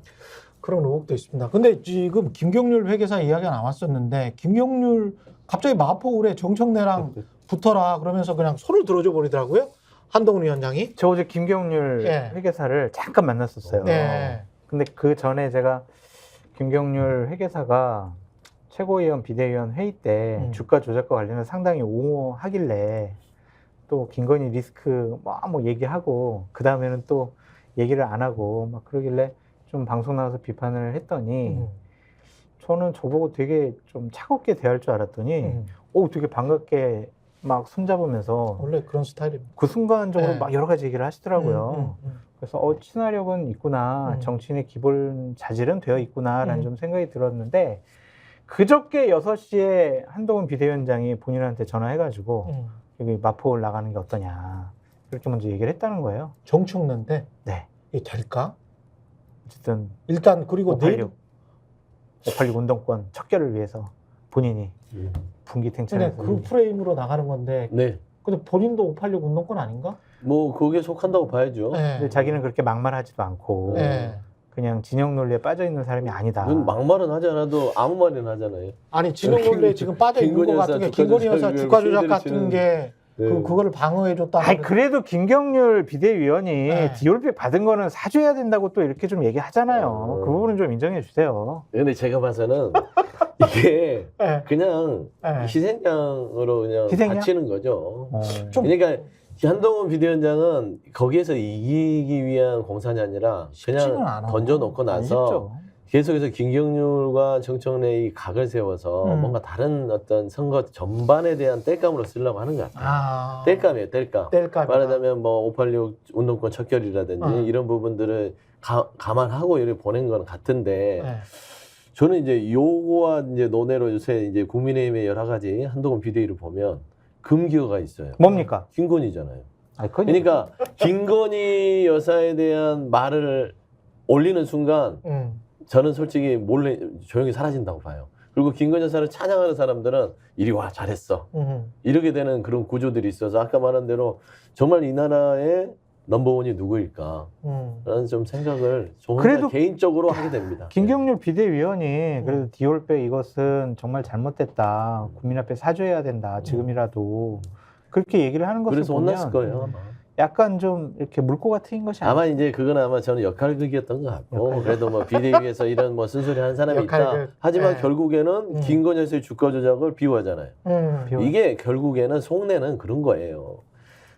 그런 의혹도 있습니다. 근데 지금 김경률 회계사 이야기가 나왔었는데 김경률 갑자기 마포구에 정청래랑 붙어라 그러면서 그냥 손을 들어줘 버리더라고요. 한동훈 위원장이.
저 어제 김경률
예.
회계사를 잠깐 만났었어요.
네.
근데 그 전에 제가 김경률 회계사가 최고위원 비대위원 회의 때 주가 조작과 관련해서 상당히 옹호하길래 또 김건희 리스크 뭐 얘기하고 그 다음에는 또 얘기를 안 하고 막 그러길래 좀 방송 나와서 비판을 했더니 저는 저보고 되게 좀 차갑게 대할 줄 알았더니 되게 반갑게 막 손잡으면서
원래 그런 스타일입니다.
그 순간적으로
네.
막 여러 가지 얘기를 하시더라고요. 그래서 친화력은 있구나. 정치인의 기본 자질은 되어 있구나라는 좀 생각이 들었는데 그저께 6시에 한동훈 비대위원장이 본인한테 전화해가지고 여기 마포를 나가는 게 어떠냐 이렇게 먼저 얘기를 했다는 거예요.
정청래인데
네.
이게 될까?
어쨌든
일단 그리고
586 운동권 척결을 위해서 본인이 분기탱천해서
그 프레임으로 나가는 건데
네.
근데 본인도 586 운동권 아닌가?
뭐 거기에 속한다고 봐야죠.
네.
근데 자기는 그렇게 막말하지도 않고
네.
그냥 진영 논리에 빠져 있는 사람이 아니다.
그건 막말은 하지 않아도 아무 말이나 하잖아요.
아니 진영 논리에 지금 빠져 있는 것 같은 게 김건희 여사 주가 조작 같은 게 그거를 방어해줬다.
아니 그래도 김경률 비대위원이
네.
디올백 받은 거는 사줘야 된다고 또 이렇게 좀 얘기하잖아요. 그 부분은 좀 인정해 주세요.
근데 제가 봐서는 이게
네.
그냥
네.
희생양으로 그냥
희생양?
바치는 거죠.
좀
그러니까 한동훈 비대위원장은 거기에서 이기기 위한 공산이 아니라
쉽지는
그냥
않아.
던져놓고 나서
아쉽죠.
계속해서 김경률과 정청래의 각을 세워서 뭔가 다른 어떤 선거 전반에 대한 땔감으로 쓰려고 하는 것 같아요. 땔감이에요, 땔감.
땔감.
말하자면 뭐 586 운동권 척결이라든지 이런 부분들을 감안하고 이렇게 보낸 건 같은데
네.
저는 이제 요거와 이제 논외로 요새 이제 국민의힘의 여러 가지 한동훈 비대위를 보면 금기어가 있어요.
뭡니까?
김건희잖아요.
그건
그러니까 김건희 여사에 대한 말을 올리는 순간 저는 솔직히 몰래 조용히 사라진다고 봐요. 그리고 김건희 여사를 찬양하는 사람들은 이리 와 잘했어. 이렇게 되는 그런 구조들이 있어서 아까 말한 대로 정말 이 나라의 넘버원이 누구일까? 라는 좀 생각을
그래도
개인적으로 하게 됩니다.
김경률 비대위원이 그래도 디올백 이것은 정말 잘못됐다. 국민 앞에 사죄해야 된다. 지금이라도. 그렇게 얘기를 하는 것을
그래서
보면
혼났을 거예요. 아마.
약간 좀 이렇게 물꼬가 트인 것이 아니에요.
아마 이제 그건 아마 저는 역할극이었던 것 같고 그래도 뭐 비대위에서 이런 뭐 쓴소리 한 사람이 있다.
역할극.
하지만
네.
결국에는 김건희 여사의 주가 조작을 비호하잖아요. 이게 결국에는 속내는 그런 거예요.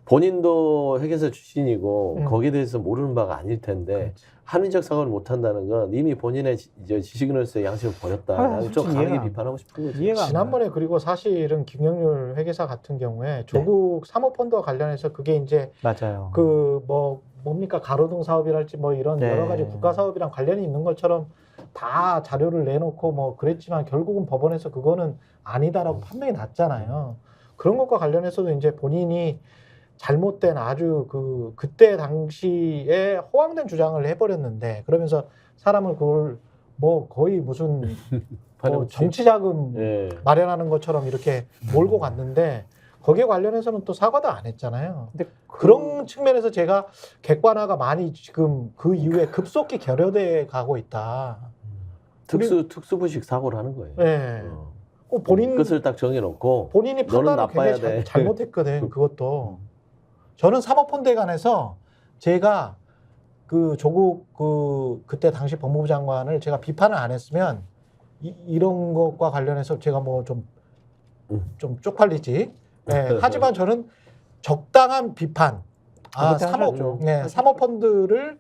본인도 회계사 출신이고 거기에 대해서 모르는 바가 아닐 텐데 합리적 사고를 못 한다는 건 이미 본인의 지식인으로서의 양심을 버렸다. 좀 강하게 비판하고 싶은 거죠.
이해가 안
지난번에 그리고 사실은 김경률 회계사 같은 경우에 조국 사모펀드와 관련해서 그게 이제
맞아요.
그 뭡니까 가로등 사업이랄지 뭐 이런
네.
여러 가지 국가 사업이랑 관련이 있는 것처럼 다 자료를 내놓고 뭐 그랬지만 결국은 법원에서 그거는 아니다라고 판명이 났잖아요. 그런 것과 관련해서도 이제 본인이 잘못된 아주 그때 당시에 허황된 주장을 해버렸는데 그러면서 사람을 그걸 뭐 거의 무슨 뭐 정치 자금
예.
마련하는 것처럼 이렇게 몰고 갔는데 거기에 관련해서는 또 사과도 안 했잖아요.
근데
그런 측면에서 제가 객관화가 많이 지금 그 이후에 급속히 결여돼 가고 있다.
특수부식 사고를 하는 거예요.
네.
어.
꼭 본인
끝을 딱 정해놓고
본인이
너는
판단을
나빠야
굉장히
돼.
잘못했거든. 그것도 저는 사모펀드에 관해서 제가 그 조국 그때 당시 법무부 장관을 제가 비판을 안 했으면 이런 것과 관련해서 제가 뭐 좀 쪽팔리지. 네. 하지만 저는 적당한 비판. 사모펀드를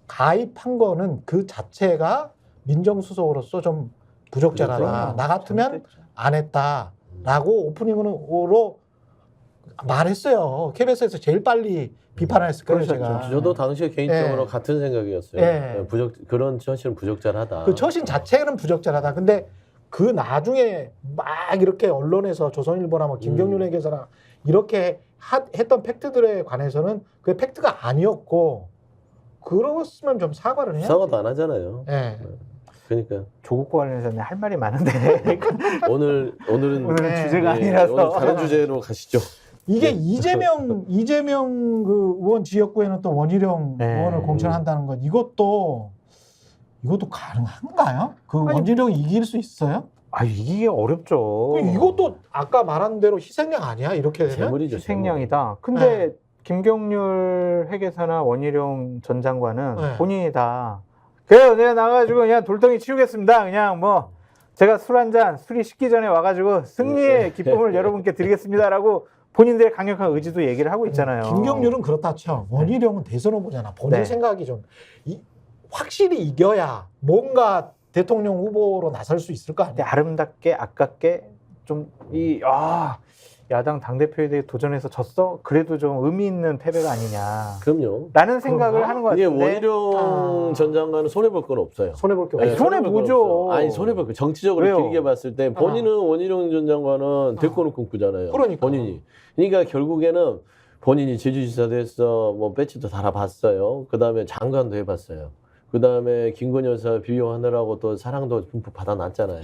가입한 거는 그 자체가 민정수석으로서 좀 부적절하다. 나 같으면 안 했다라고 오프닝으로 말했어요. KBS에서 제일 빨리 비판을 했을 거예요, 제가.
저도 당시에 개인적으로
네.
같은 생각이었어요.
네.
그런 처신은 부적절하다.
그 처신 자체는 부적절하다. 근데 그 나중에 막 이렇게 언론에서 조선일보나 뭐 김경률에게서나 이렇게 했던 팩트들에 관해서는 그게 팩트가 아니었고 그랬으면 좀 사과를 해야지.
사과도 안 하잖아요.
네.
그러니까
조국과 관련해서는 할 말이 많은데
오늘은
네.
주제가
예,
아니라서
오늘 다른 주제로 가시죠.
이게
네.
이재명 그 의원 지역구에는 또 원희룡
네.
의원을 공천한다는 건 이것도 가능한가요? 그
아니,
원희룡이 이길 수 있어요?
이게 어렵죠.
이것도 아까 말한 대로 희생양 아니야? 이렇게 되면?
재물이죠.
희생양이다. 근데 김경률 회계사나 원희룡 전 장관은
네.
본인이 다 그래요. 내가 나가지고 그냥 돌덩이 치우겠습니다. 그냥 뭐 제가 술 한 잔 술이 식기 전에 와가지고 승리의 기쁨을 여러분께 드리겠습니다라고 본인들의 강력한 의지도 얘기를 하고 있잖아요.
김경률은 그렇다 쳐. 원희룡은 대선 후보잖아. 본인
네.
생각이 좀 확실히 이겨야 뭔가 대통령 후보로 나설 수 있을 거
근데
아니야.
아름답게 아깝게 좀 야당 당대표에 대해 도전해서 졌어? 그래도 좀 의미 있는 패배가 아니냐
그럼요.
라는 생각을 하는 것
이게
같은데
원희룡 전 장관은 손해볼 건 없어요.
손해볼 게
아니,
없어.
손해보죠.
아니 손해볼 거 정치적으로
왜요?
길게 봤을 때 본인은 원희룡 전 장관은 대권을 꿈꾸잖아요.
그러니까.
본인이. 그러니까 결국에는 본인이 제주지사도 했어, 뭐 배치도 달아봤어요. 그 다음에 장관도 해봤어요. 그 다음에 김건희 여사 비호하느라고 또 사랑도 듬뿍 받아놨잖아요.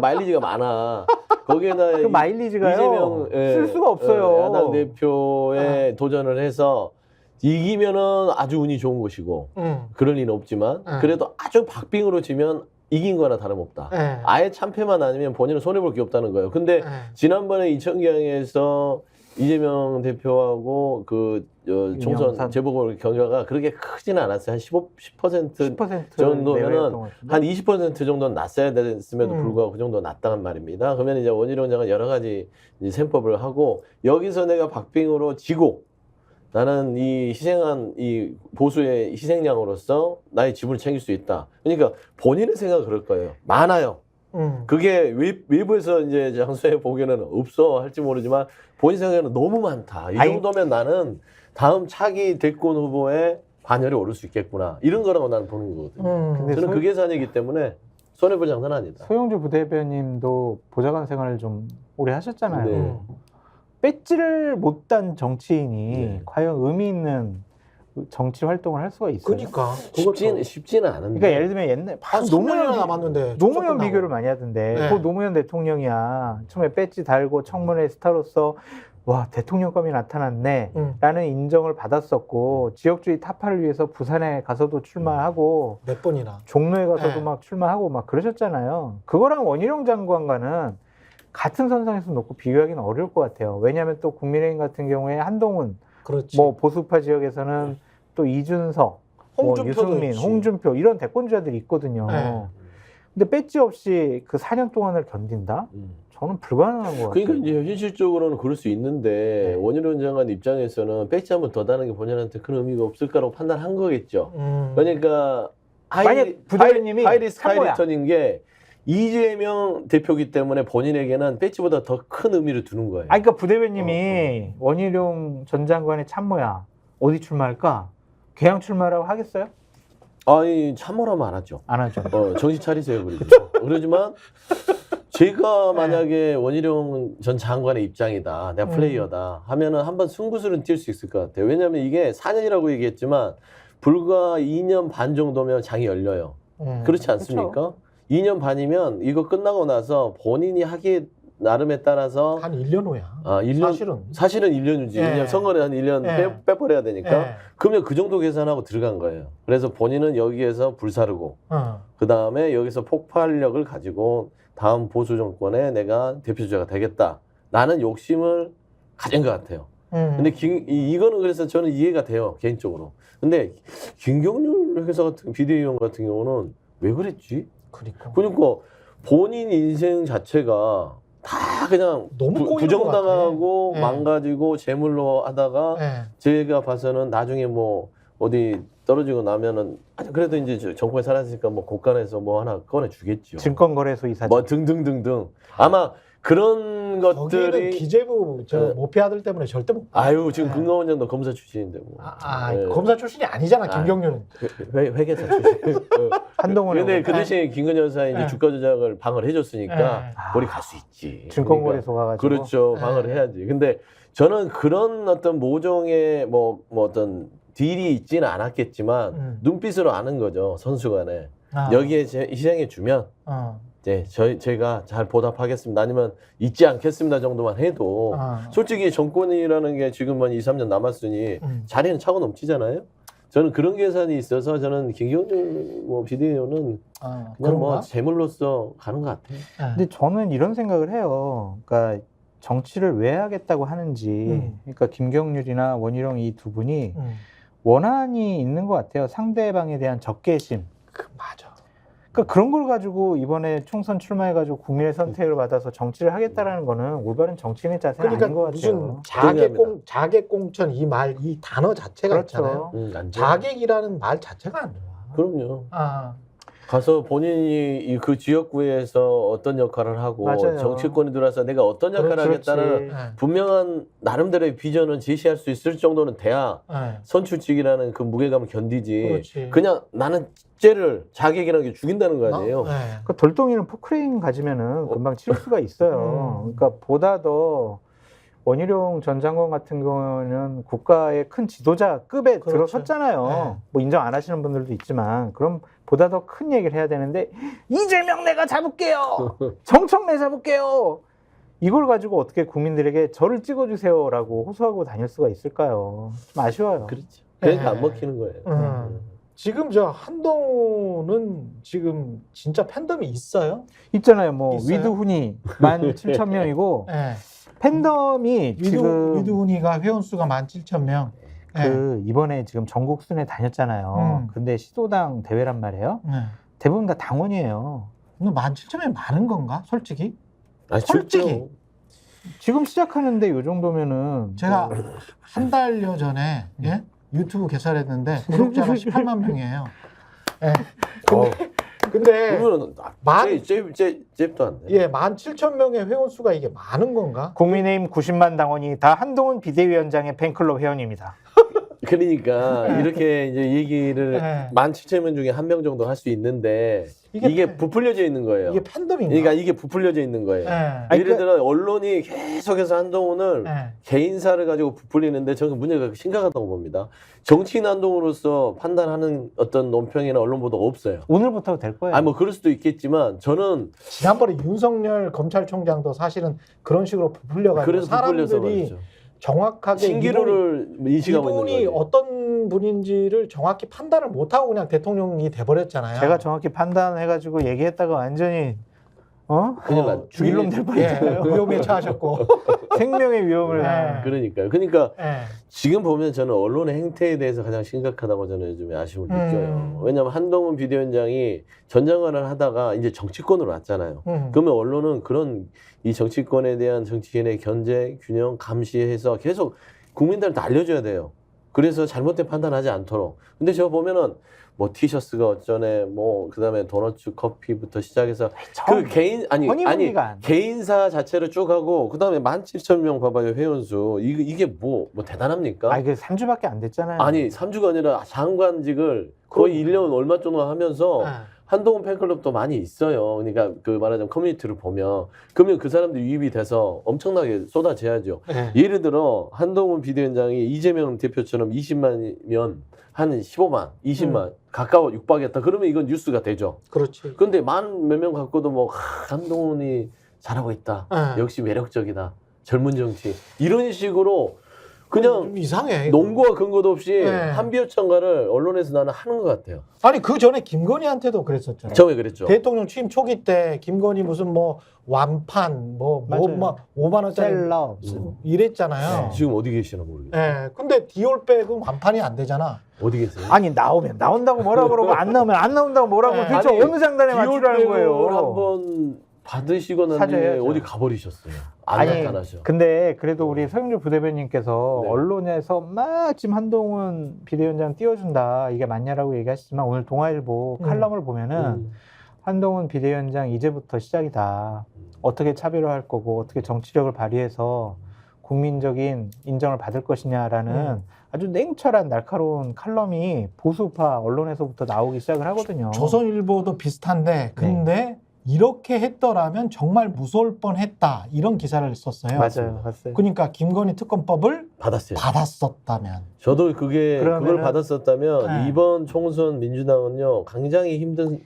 마일리지가 많아. 거기에다
그 마일리지가요
이재명
쓸 수가 없어요.
야당 대표에 도전을 해서 이기면은 아주 운이 좋은 것이고 그럴 리는 없지만 그래도 아주 박빙으로 지면 이긴 거나 다름없다. 아예 참패만 아니면 본인은 손해볼 게 없다는 거예요. 근데 지난번에 이천경에서 이재명 대표하고 총선 재보궐 경과가 그렇게 크지는 않았어요. 한 10% 정도면은 한 20% 정도는 났어야 됐음에도 불구하고 그 정도 났다는 말입니다. 그러면 이제 원희룡 장관 여러 가지 이제 셈법을 하고 여기서 내가 박빙으로 지고 나는 이 희생한 이 보수의 희생양으로서 나의 지분을 챙길 수 있다. 그러니까 본인의 생각은 그럴 거예요. 많아요. 그게 외부에서 이제 장소에 보기에는 없어 할지 모르지만 본인 생각에는 너무 많다. 이 정도면 나는 다음 차기 대권 후보에 반열에 오를 수 있겠구나. 이런 거라고 나는 보는 거거든요.
근데
저는 그 계산이기 때문에 손해볼 장사는 아니다.
소영주 부대변님도 보좌관 생활을 좀 오래 하셨잖아요.
네.
배지를 못 단 정치인이
네.
과연 의미 있는 정치 활동을 할 수가 있어요.
그러니까
쉽지는 않은데.
그러니까 예를 들면 옛날
노무현 남았는데
노무현 비교를 많이 하던데
네.
그 노무현 대통령이야 처음에 배지 달고 청문회 스타로서 와 대통령감이 나타났네 라는 인정을 받았었고 지역주의 타파를 위해서 부산에 가서도 출마하고
몇 번이나
종로에 가서도
네.
막 출마하고 막 그러셨잖아요. 그거랑 원희룡 장관과는 같은 선상에서 놓고 비교하기는 어려울 것 같아요. 왜냐하면 또 국민의힘 같은 경우에 한동훈
그렇지.
뭐 보수파 지역에서는 또 이준석, 뭐 유승민,
있지.
홍준표 이런 대권주자들이 있거든요.
네.
근데 배지 없이 그 4년 동안을 견딘다? 저는 불가능한 것 같아요.
그러니까 이제 현실적으로는 그럴 수 있는데 원희룡 장관 입장에서는 배지 한번 더 다는 게 본인한테 큰 의미가 없을까라고 판단한 거겠죠. 그러니까
만약 부대변님이
하이리스크
참모야.
하이리턴인 게 이재명 대표기 때문에 본인에게는 배지보다 더 큰 의미를 두는 거예요.
그러니까 부대변님이 원희룡 전 장관의 참모야. 어디 출마할까? 개항 출마라고 하겠어요?
아니 참모라면 안 하죠.
안 하죠.
정신 차리세요 그러죠. 그러지만 제가 만약에 원희룡 전 장관의 입장이다, 내가 플레이어다 하면은 한번 승부수는 뛸 수 있을 것 같아요. 왜냐하면 이게 4년이라고 얘기했지만 불과 2년 반 정도면 장이 열려요. 그렇지 않습니까?
그렇죠.
2년 반이면 이거 끝나고 나서 본인이 하기 나름에 따라서
한 1년 후야.
1년, 사실은 1년이지.
예.
왜냐면 선거를 한 1년
예.
빼버려야 되니까.
예.
그러면 그 정도 계산하고 들어간 거예요. 그래서 본인은 여기에서 불사르고 그 다음에 여기서 폭발력을 가지고 다음 보수 정권에 내가 대표주자가 되겠다라는 욕심을 가진 것 같아요. 근데 이거는 그래서 저는 이해가 돼요, 개인적으로. 근데 김경률 회사 같은 비대위원 같은 경우는 왜 그랬지?
그러니까
본인 인생 자체가 다 그냥
너무 꼬이는 것
부정당하고
같아. 예.
망가지고 재물로 하다가
예.
제가 봐서는 나중에 뭐 어디 떨어지고 나면은 그래도 이제 정권에 살았으니까 뭐 곳간에서 뭐 하나 꺼내 주겠죠.
증권거래소 이사장.
뭐 등등등등. 아마 그런
거기는
것들이
기재부 저
네.
모피 아들 때문에 절대 못.
아유 지금
네.
금감원장도 검사 출신인데 뭐. 네.
검사 출신이 아니잖아 김경률은.
회계사 출신.
한동훈의
근데 그
오늘
대신에 김건희 여사가 이제
네.
주가 조작을 방어를 해줬으니까
네.
거리 갈 수 있지.
증권거래소 가가지고.
그렇죠.
네.
방어를 해야지. 근데 저는 그런 어떤 모종의 뭐 어떤 딜이 있지는 않았겠지만 눈빛으로 아는 거죠. 선수 간에. 여기에 시장에 주면 이제 제가 잘 보답하겠습니다. 아니면 잊지 않겠습니다 정도만 해도 솔직히 정권이라는 게 지금 한 2, 3년 남았으니 자리는 차고 넘치잖아요. 저는 그런 계산이 있어서 저는 김경률 뭐 비대위원은 그냥 뭐 재물로서 가는 것 같아요.
근데 저는 이런 생각을 해요. 그러니까 정치를 왜 하겠다고 하는지, 그러니까 김경률이나 원희룡 이 두 분이 원한이 있는 것 같아요. 상대방에 대한 적개심.
맞아.
그러니까 그런 걸 가지고 이번에 총선 출마해가지고 국민의 선택을 받아서 정치를 하겠다라는 거는 올바른 정치인의 자세는
그러니까
아닌 것
무슨
같아요.
자객공천 이 말 이 단어 자체가
그렇죠.
있잖아요.
안 좋아.
자객이라는 말 자체가 안 좋아.
그럼요.
아.
가서 본인이 그 지역구에서 어떤 역할을 하고
맞아요.
정치권에 들어와서 내가 어떤 역할을
그렇지.
하겠다는 분명한 나름대로의 비전을 제시할 수 있을 정도는 돼야 선출직이라는 그 무게감을 견디지.
그렇지.
그냥 나는 쟤를 자객이라는 게 죽인다는 거 아니에요.
그러니까 돌덩이는 포크레인 가지면은 금방 칠 수가 있어요. 그러니까 보다 더 원희룡 전 장관 같은 경우는 국가의 큰 지도자급에
그렇죠.
들어섰잖아요.
네.
뭐 인정 안 하시는 분들도 있지만 그럼 보다 더 큰 얘기를 해야 되는데 이재명 내가 잡을게요. 정청래 잡을게요. 이걸 가지고 어떻게 국민들에게 저를 찍어주세요라고 호소하고 다닐 수가 있을까요? 좀 아쉬워요.
그렇죠. 그러니까
네.
안 먹히는 거예요.
지금 저 한동훈은 지금 진짜 팬덤이 있어요?
있잖아요. 뭐
있어요?
위드훈이 17,000명이고
네.
팬덤이 지금
위드훈이가 회원수가 17,000명.
그 이번에 지금 전국 순회 다녔잖아요. 근데 시도당 대회란 말이에요. 대부분 다 당원이에요.
근데 17,000명이 많은 건가? 솔직히?
아니,
솔직히.
실제로.
지금 시작하는데 이 정도면은
제가 한 달여 전에 예? 유튜브 개설했는데 구독자가 18만 명이에요. 예. 근데
그러면 잽도 안 돼.
예, 17,000명의 회원수가 이게 많은 건가?
국민의힘 90만 당원이 다 한동훈 비대위원장의 팬클럽 회원입니다.
그러니까 이렇게 이제 얘기를
네.
17,000명 중에 한 명 정도 할 수 있는데 이게 부풀려져 있는 거예요.
이게 팬덤인가?
그러니까 이게 부풀려져 있는 거예요.
예.
예를 들어 언론이 계속해서 한동훈을
예.
개인사를 가지고 부풀리는데 저는 문제가 심각하다고 봅니다. 정치인 한동훈으로서 판단하는 어떤 논평이나 언론 보도가 없어요.
오늘부터 될 거예요.
아니 뭐 그럴 수도 있겠지만 저는
지난번에 윤석열 검찰총장도 사실은 그런 식으로 부풀려가지고
그래서 부풀려서
사람들이
말이죠.
정확하게
신기루를 인식하고 있는
이분이
거죠.
어떤 분인지를 정확히 판단을 못하고 그냥 대통령이 돼버렸잖아요.
제가 정확히 판단해가지고 얘기했다가 완전히
큰일 났죠.
죽일 놈 될 뻔했잖아요.
위험에 처하셨고.
생명의 위험을.
네.
그러니까요. 그러니까
예.
지금 보면 저는 언론의 행태에 대해서 가장 심각하다고 저는 요즘에 아쉬움을 느껴요. 왜냐하면 한동훈 비대위원장이 전 장관을 하다가 이제 정치권으로 왔잖아요. 그러면 언론은 그런 이 정치권에 대한 정치인의 견제, 균형, 감시해서 계속 국민들한테 알려줘야 돼요. 그래서 잘못된 판단하지 않도록. 근데 제가 보면은 뭐 티셔츠가 어쩌네, 뭐 그다음에 도너츠 커피부터 시작해서 그 개인 아니 개인사 자체를 쭉 하고 그다음에 17,000명 봐봐요 회원수 이게 뭐 대단합니까?
아니 그 3주밖에 안 됐잖아요.
아니 3주가 아니라 장관직을 거의 1년 얼마 정도 하면서 한동훈 팬클럽도 많이 있어요. 그러니까 그 말하자면 커뮤니티를 보면 그러면 그 사람들이 유입이 돼서 엄청나게 쏟아져야죠.
네.
예를 들어 한동훈 비대위원장이 이재명 대표처럼 20만이면 한 15만, 20만 가까워 육박했다. 그러면 이건 뉴스가 되죠.
그렇지.
근데 만 몇 명 갖고도 뭐 한동훈이 잘하고 있다.
네.
역시 매력적이다. 젊은 정치. 이런 식으로 그냥
좀 이상해. 이거.
논거와 근거도 없이
네.
한비호천가를 언론에서 나는 하는 것 같아요.
아니 그 전에 김건희한테도 그랬었잖아요.
처음에 그랬죠.
대통령 취임 초기 때 김건희 무슨 뭐 완판
맞아요.
뭐 5만 원짜리
셀럽.
이랬잖아요.
네.
지금 어디 계시나 모르겠어요.
예. 근데 디올백은 완판이 안 되잖아.
어디 계세요?
아니 나오면 나온다고 뭐라 그러고 안 나오면 안 나온다고 뭐라고
네.
도대체
아니,
어느 장단에 맞추라는 거예요.
한번 받으시고 난 뒤에
사죄해야죠.
어디 가버리셨어요. 안
아니,
나타나셔.
근데 그래도 우리 서영주 부대변인께서
네.
언론에서 막 지금 한동훈 비대위원장 띄워준다 이게 맞냐라고 얘기하시지만 오늘 동아일보 칼럼을 보면은 한동훈 비대위원장 이제부터 시작이다. 어떻게 차별화할 거고 어떻게 정치력을 발휘해서 국민적인 인정을 받을 것이냐라는 아주 냉철한 날카로운 칼럼이 보수파 언론에서부터 나오기 시작을 하거든요.
조선일보도 비슷한데 근데 이렇게 했더라면 정말 무서울 뻔했다 이런 기사를 썼어요.
맞아요, 봤어요.
그러니까 김건희 특검법을
받았어요.
받았었다면.
저도 그걸
그러면은-
받았었다면
네.
이번 총선 민주당은요 굉장히 힘든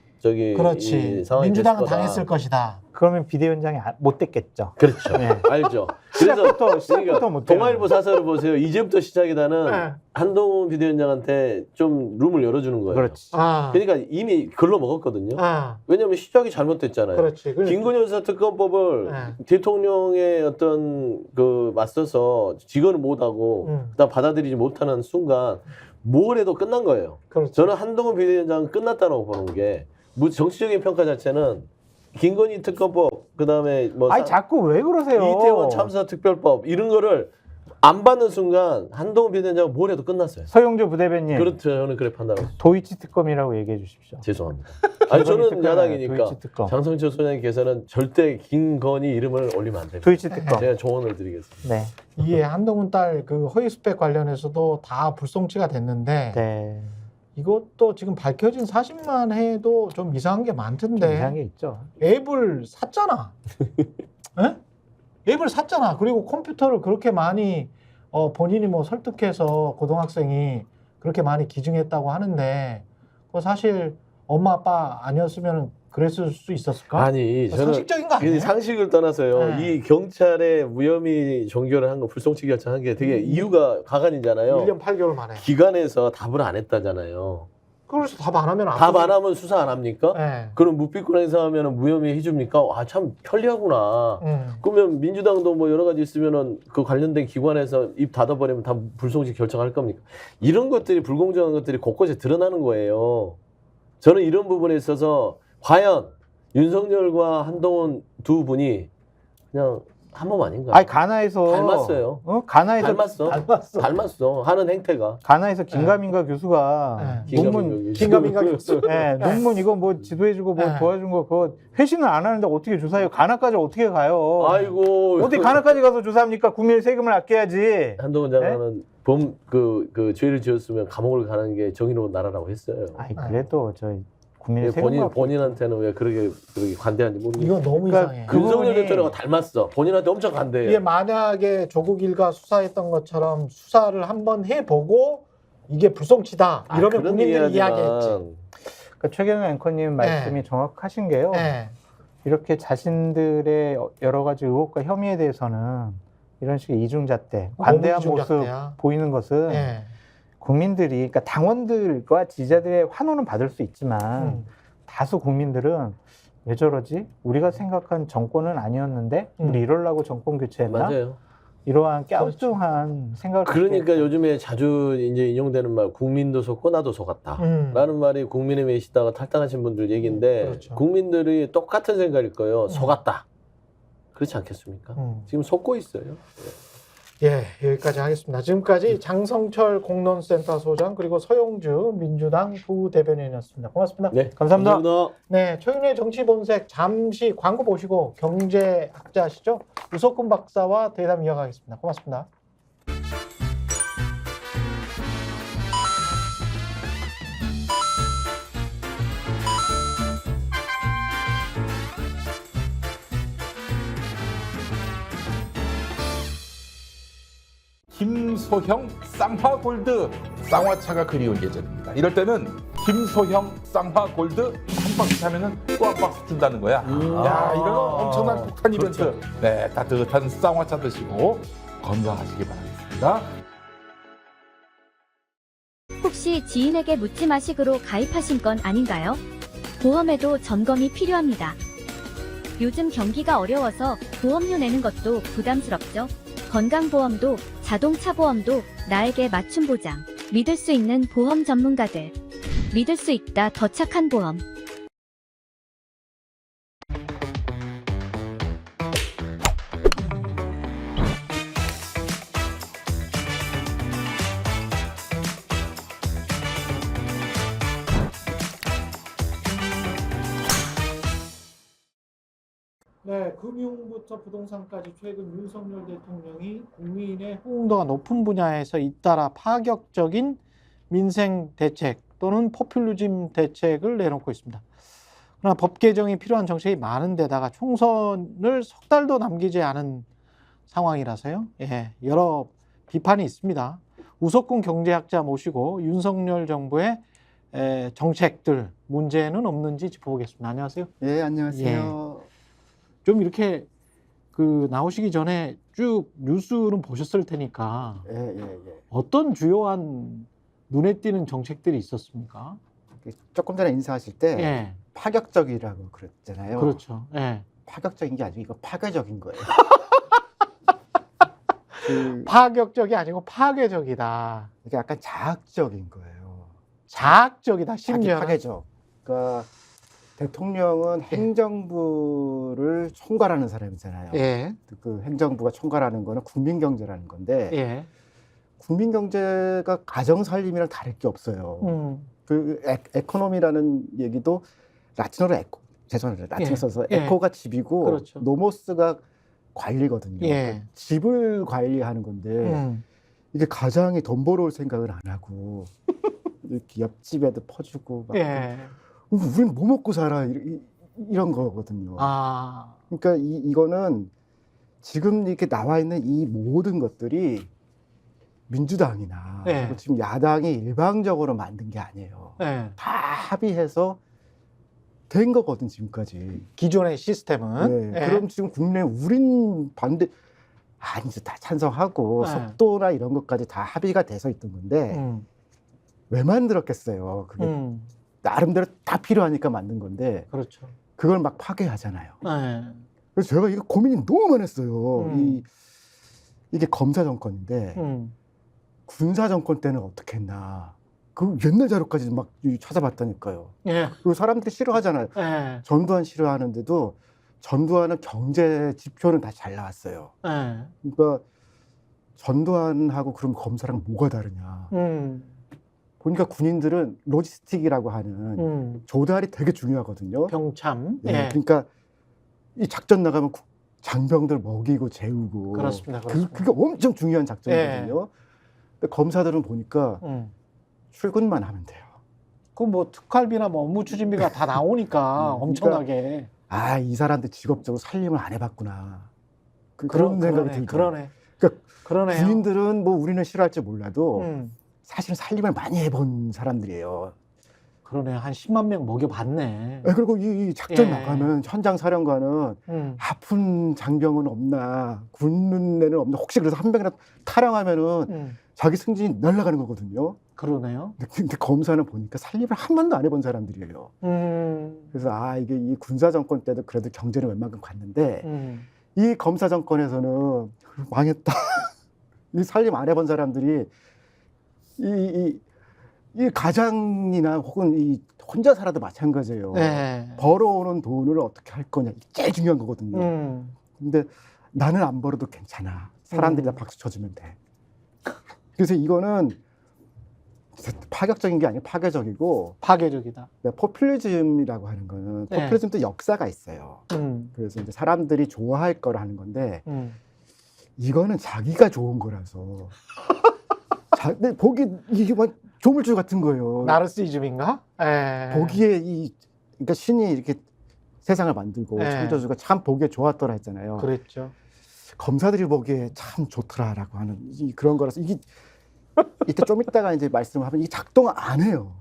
그렇지.
이 상황이
민주당은
됐을 거다.
당했을 것이다.
그러면 비대위원장이 못 됐겠죠.
그렇죠.
네.
알죠.
시작부터
그러니까
못 돼요.
동아일보 사설을 보세요. 이제부터 시작이다는
네.
한동훈 비대위원장한테 좀 룸을 열어주는 거예요.
그렇지.
아,
그러니까 이미 글로 먹었거든요.
아,
왜냐하면 시작이 잘못됐잖아요.
그렇지.
김건희 여사 특검법을
네.
대통령의 어떤 그 맞서서 직언을 못하고 그다음 받아들이지 못하는 순간 뭘 해도 끝난 거예요.
그렇지.
저는 한동훈 비대위원장은 끝났다고 보는 게 정치적인 평가 자체는 김건희 특검법 그다음에 뭐
아니 자꾸 왜 그러세요?
이태원 참사 특별법 이런 거를 안 받는 순간 한동훈 비대위원장은 뭘 해도 끝났어요.
서영주 부대변인
그렇죠. 저는 그래 판단하고 있습니다.
도이치 특검이라고 얘기해 주십시오.
죄송합니다. 아니 저는
특검이에요,
야당이니까
도이치 특검.
장성철 소장님께서는 절대 김건희 이름을 올리면 안 됩니다.
도이치 특검.
제가 조언을 드리겠습니다.
네.
이게 한동훈 딸 그 허위 스펙 관련해서도 다 불송치가 됐는데
네.
이것도 지금 밝혀진 사실만 해도 좀 이상한 게 많던데.
이상한 게 있죠.
앱을 샀잖아. 에? 앱을 샀잖아. 그리고 컴퓨터를 그렇게 많이 본인이 뭐 설득해서 고등학생이 그렇게 많이 기증했다고 하는데 그거 사실 엄마 아빠 아니었으면 그랬을 수 있었을까?
아니 저는
상식적인 거 아니에요?
상식을 떠나서요.
네.
이 경찰의 무혐의 종결을 한 거 불송치 결정한 게 되게 이유가 가관이잖아요.
1년 8개월 만에.
기관에서 답을 안 했다잖아요.
그래서 답 안 하면
답 안 하면 수사 안 합니까?
네.
그럼 묵비권 행사하면 무혐의 해줍니까? 아 참 편리하구나. 그러면 민주당도 뭐 여러 가지 있으면은 그 관련된 기관에서 입 닫아버리면 다 불송치 결정할 겁니까? 이런 것들이 불공정한 것들이 곳곳에 드러나는 거예요. 저는 이런 부분에 있어서 과연 윤석열과 한동훈 두 분이 그냥 한 몸 아닌가?
아니 가나에서
닮았어요.
가나에서
닮았어. 하는 행태가.
가나에서 김가민가 교수가 논문
긴가민가 교수.
네, 논문 이거 뭐 지도해주고 뭐
네.
도와준 거 그거 회신을 안 하는데 어떻게 조사해요? 가나까지 어떻게 가요?
아이고.
어떻게 가나까지 가서 조사합니까? 국민의 세금을 아껴야지.
한동훈 장관은 그 죄를 지었으면 감옥을 가는 게 정의로운 나라라고 했어요.
아니 그래도 저 국민의 세금
본인한테는 왜 그렇게 관대한지 모르겠어요.
이건 너무
그러니까
이상해.
윤석열
그분이-
대통령과 닮았어. 본인한테 엄청 관대해요.
이게 만약에 조국 일가 수사했던 것처럼 수사를 한번 해보고 이게 불송치다 이러면
그런
국민들이
이야기만
이야기했지.
그러니까 최경영 앵커님 말씀이 정확하신 게요.
네.
이렇게 자신들의 여러 가지 의혹과 혐의에 대해서는 이런 식의 이중잣대, 관대한
너무
모습
이중잣대야.
보이는 것은
네.
국민들이, 그러니까 당원들과 지지자들의 환호는 받을 수 있지만 다수 국민들은 왜 저러지? 우리가 생각한 정권은 아니었는데 우리 이러려고 정권 교체했나?
맞아요.
이러한 갸우뚱한 생각을
그러니까
갖게
요즘에 자주 이제 인용되는 말, 국민도 속고 나도 속았다. 라는 말이 국민의힘에 계시다가 탈당하신 분들 얘기인데
그렇죠.
국민들이 똑같은 생각일 거예요. 속았다. 그렇지 않겠습니까? 지금 속고 있어요.
예, 여기까지 하겠습니다. 지금까지 장성철 공론센터 소장 그리고 서용주 민주당 부대변인이었습니다. 고맙습니다.
네,
감사합니다.
네, 최윤의 정치본색 잠시 광고 보시고 경제학자시죠? 유석훈 박사와 대담 이어가겠습니다. 고맙습니다.
김소형 쌍화골드 쌍화차가 그리운 예전입니다. 이럴 때는 김소형 쌍화골드 한 박스 사면은 또 한 박스 준다는 거야. 야, 이런 엄청난 폭탄 이벤트.
그렇죠.
네, 따뜻한 쌍화차 드시고 건강하시기 바라겠습니다.
혹시 지인에게 묻지마식으로 가입하신 건 아닌가요? 보험에도 점검이 필요합니다. 요즘 경기가 어려워서 보험료 내는 것도 부담스럽죠. 건강보험도 자동차 보험도 나에게 맞춤 보장. 믿을 수 있는 보험 전문가들. 믿을 수 있다 더 착한 보험.
네, 금융부터 부동산까지 최근 윤석열 대통령이 국민의 호응도가 높은 분야에서 잇따라 파격적인 민생 대책 또는 포퓰리즘 대책을 내놓고 있습니다. 그러나 법 개정이 필요한 정책이 많은 데다가 총선을 석 달도 남기지 않은 상황이라서요. 예, 여러 비판이 있습니다. 우석군 경제학자 모시고 윤석열 정부의 정책들 문제는 없는지 짚어보겠습니다. 안녕하세요.
예, 안녕하세요.
좀 이렇게 그 나오시기 전에 쭉 뉴스는 보셨을 테니까
예.
어떤 주요한 눈에 띄는 정책들이 있었습니까?
조금 전에 인사하실 때
예,
파격적이라고 그랬잖아요.
그렇죠. 예.
파격적인 게 아니고 이거 파괴적인 거예요. 그,
파격적이 아니고 파괴적이다.
이게 약간 자학적인 거예요.
자학적이다.
자기
심지어.
파괴적. 그러니까 대통령은 행정부를 총괄하는 사람이잖아요.
예,
그 행정부가 총괄하는 거는 국민 경제라는 건데
예.
국민 경제가 가정 살림이랑 다를 게 없어요. 그 에코노미라는 얘기도 라틴어로 에코, 죄송합니다. 라틴어
예,
써서
예.
에코가 집이고
그렇죠.
노모스가 관리거든요.
예.
집을 관리하는 건데 이게 가장이 돈 벌어올 생각을 안 하고 이렇게 옆집에도 퍼주고 막
예.
우리는 뭐 먹고 살아 이런 거거든요.
아,
그러니까 이거는 지금 이렇게 나와 있는 이 모든 것들이 민주당이나
예.
그리고 지금 야당이 일방적으로 만든 게 아니에요.
예.
다 합의해서 된 거거든 지금까지.
기존의 시스템은.
네.
예.
그럼 지금 국내 우린 반대 아니죠. 다 찬성하고
네.
속도나 이런 것까지 다 합의가 돼서 있던 건데 왜 만들었겠어요. 그게 나름대로 다 필요하니까 만든 건데
그렇죠.
그걸 막 파괴하잖아요.
예.
그래서 제가 이거 고민이 너무 많았어요. 이게 검사 정권인데 군사 정권 때는 어떻게 했나. 그 옛날 자료까지 막 찾아봤다니까요.
예.
그리고 사람들이 싫어하잖아요.
예.
전두환 싫어하는데도 전두환은 경제 지표는 다 잘 나왔어요.
예.
그러니까 전두환하고 그럼 검사랑 뭐가 다르냐. 보니까 군인들은 로지스틱이라고 하는 조달이 되게 중요하거든요.
병참.
네,
예.
그러니까 이 작전 나가면 장병들 먹이고 재우고
그렇습니다. 그렇습니다.
그게 엄청 중요한 작전이거든요. 근데 검사들은 보니까 출근만 하면 돼요.
그 뭐 특활비나 뭐 업무 추진비가 다 나오니까 엄청나게.
아, 이 사람들 직업적으로 살림을 안 해봤구나. 그런 생각이 들죠.
그러네.
그러니까
그러네요.
군인들은 뭐 우리는 싫어할지 몰라도 사실은 살림을 많이 해본 사람들이에요.
그러네. 한 10만 명 먹여봤네.
네, 그리고 이 작전
예.
나가면 현장 사령관은 아픈 장병은 없나, 굶는 애는 없나, 혹시 그래서 한 명이라도 타령하면은 자기 승진이 날아가는 거거든요.
그러네요.
근데 검사는 보니까 살림을 한 번도 안 해본 사람들이에요. 그래서 아, 이게 이 군사 정권 때도 그래도 경제는 웬만큼 갔는데 이 검사 정권에서는 망했다. 이 살림 안 해본 사람들이 이 가장이나 혹은 이 혼자 살아도 마찬가지예요.
네.
벌어오는 돈을 어떻게 할 거냐. 이게 제일 중요한 거거든요. 근데 나는 안 벌어도 괜찮아. 사람들이 다 박수 쳐주면 돼. 그래서 이거는 파격적인 게 아니고 파괴적이고
파괴적이다.
포퓰리즘이라고 하는 거는
네.
포퓰리즘도 역사가 있어요. 그래서 이제 사람들이 좋아할 거라 하는 건데 이거는 자기가 좋은 거라서 근데 보기 이게 막 조물주 같은 거예요.
나르시즘인가? 예.
보기에 그러니까 신이 이렇게 세상을 만들고
네.
창조주가 참 보기에 좋았더라 했잖아요.
그랬죠.
검사들이 보기에 참 좋더라라고 하는 그런 거라서 이게 이때 좀 이따가 이제 말씀을 하면 이게 작동 안 해요.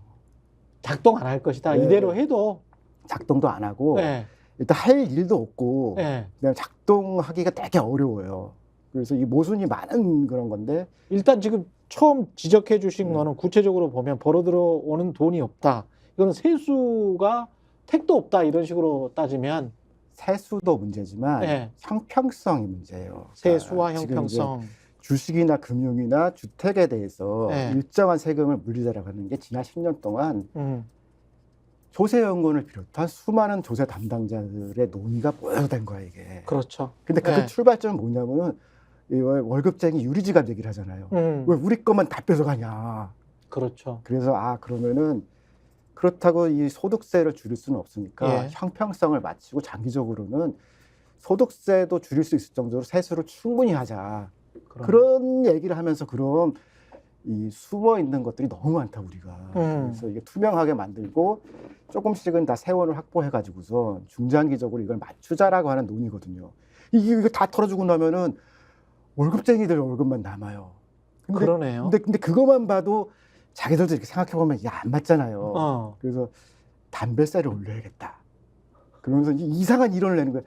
작동 안 할 것이다.
네.
이대로 해도.
작동도 안 하고
네.
일단 할 일도 없고
네.
그다음에 작동하기가 되게 어려워요. 그래서 이 모순이 많은 그런 건데
일단 지금 처음 지적해 주신 거는 구체적으로 보면 벌어 들어오는 돈이 없다. 이거는 세수가 택도 없다. 이런 식으로 따지면
세수도 문제지만
네.
형평성이 문제예요.
세수와
그러니까 지금 이제
형평성.
주식이나 금융이나 주택에 대해서
네.
일정한 세금을 물리자라고 하는 게 지난 10년 동안 조세연구원을 비롯한 수많은 조세 담당자들의 논의가 모여된 거야 이게.
그렇죠.
근데 그
네.
출발점은 뭐냐면은 이 월급쟁이 유리지갑 얘기를 하잖아요. 왜 우리 것만 다 뺏어가냐.
그렇죠.
그래서 그러면은 그렇다고 이 소득세를 줄일 수는 없으니까
예.
형평성을 맞추고 장기적으로는 소득세도 줄일 수 있을 정도로 세수를 충분히 하자. 그런 얘기를 하면서 그럼 이 숨어 있는 것들이 너무 많다 우리가. 그래서 이게 투명하게 만들고 조금씩은 다 세원을 확보해 가지고서 중장기적으로 이걸 맞추자라고 하는 논의거든요. 이거 다 털어주고 나면은 월급쟁이들 월급만 남아요.
그러네요.
근데 그것만 봐도 자기들도 이렇게 생각해 보면 이게 안 맞잖아요. 그래서 담배세를 올려야겠다. 그러면서 이상한 이론을 내는 거예요.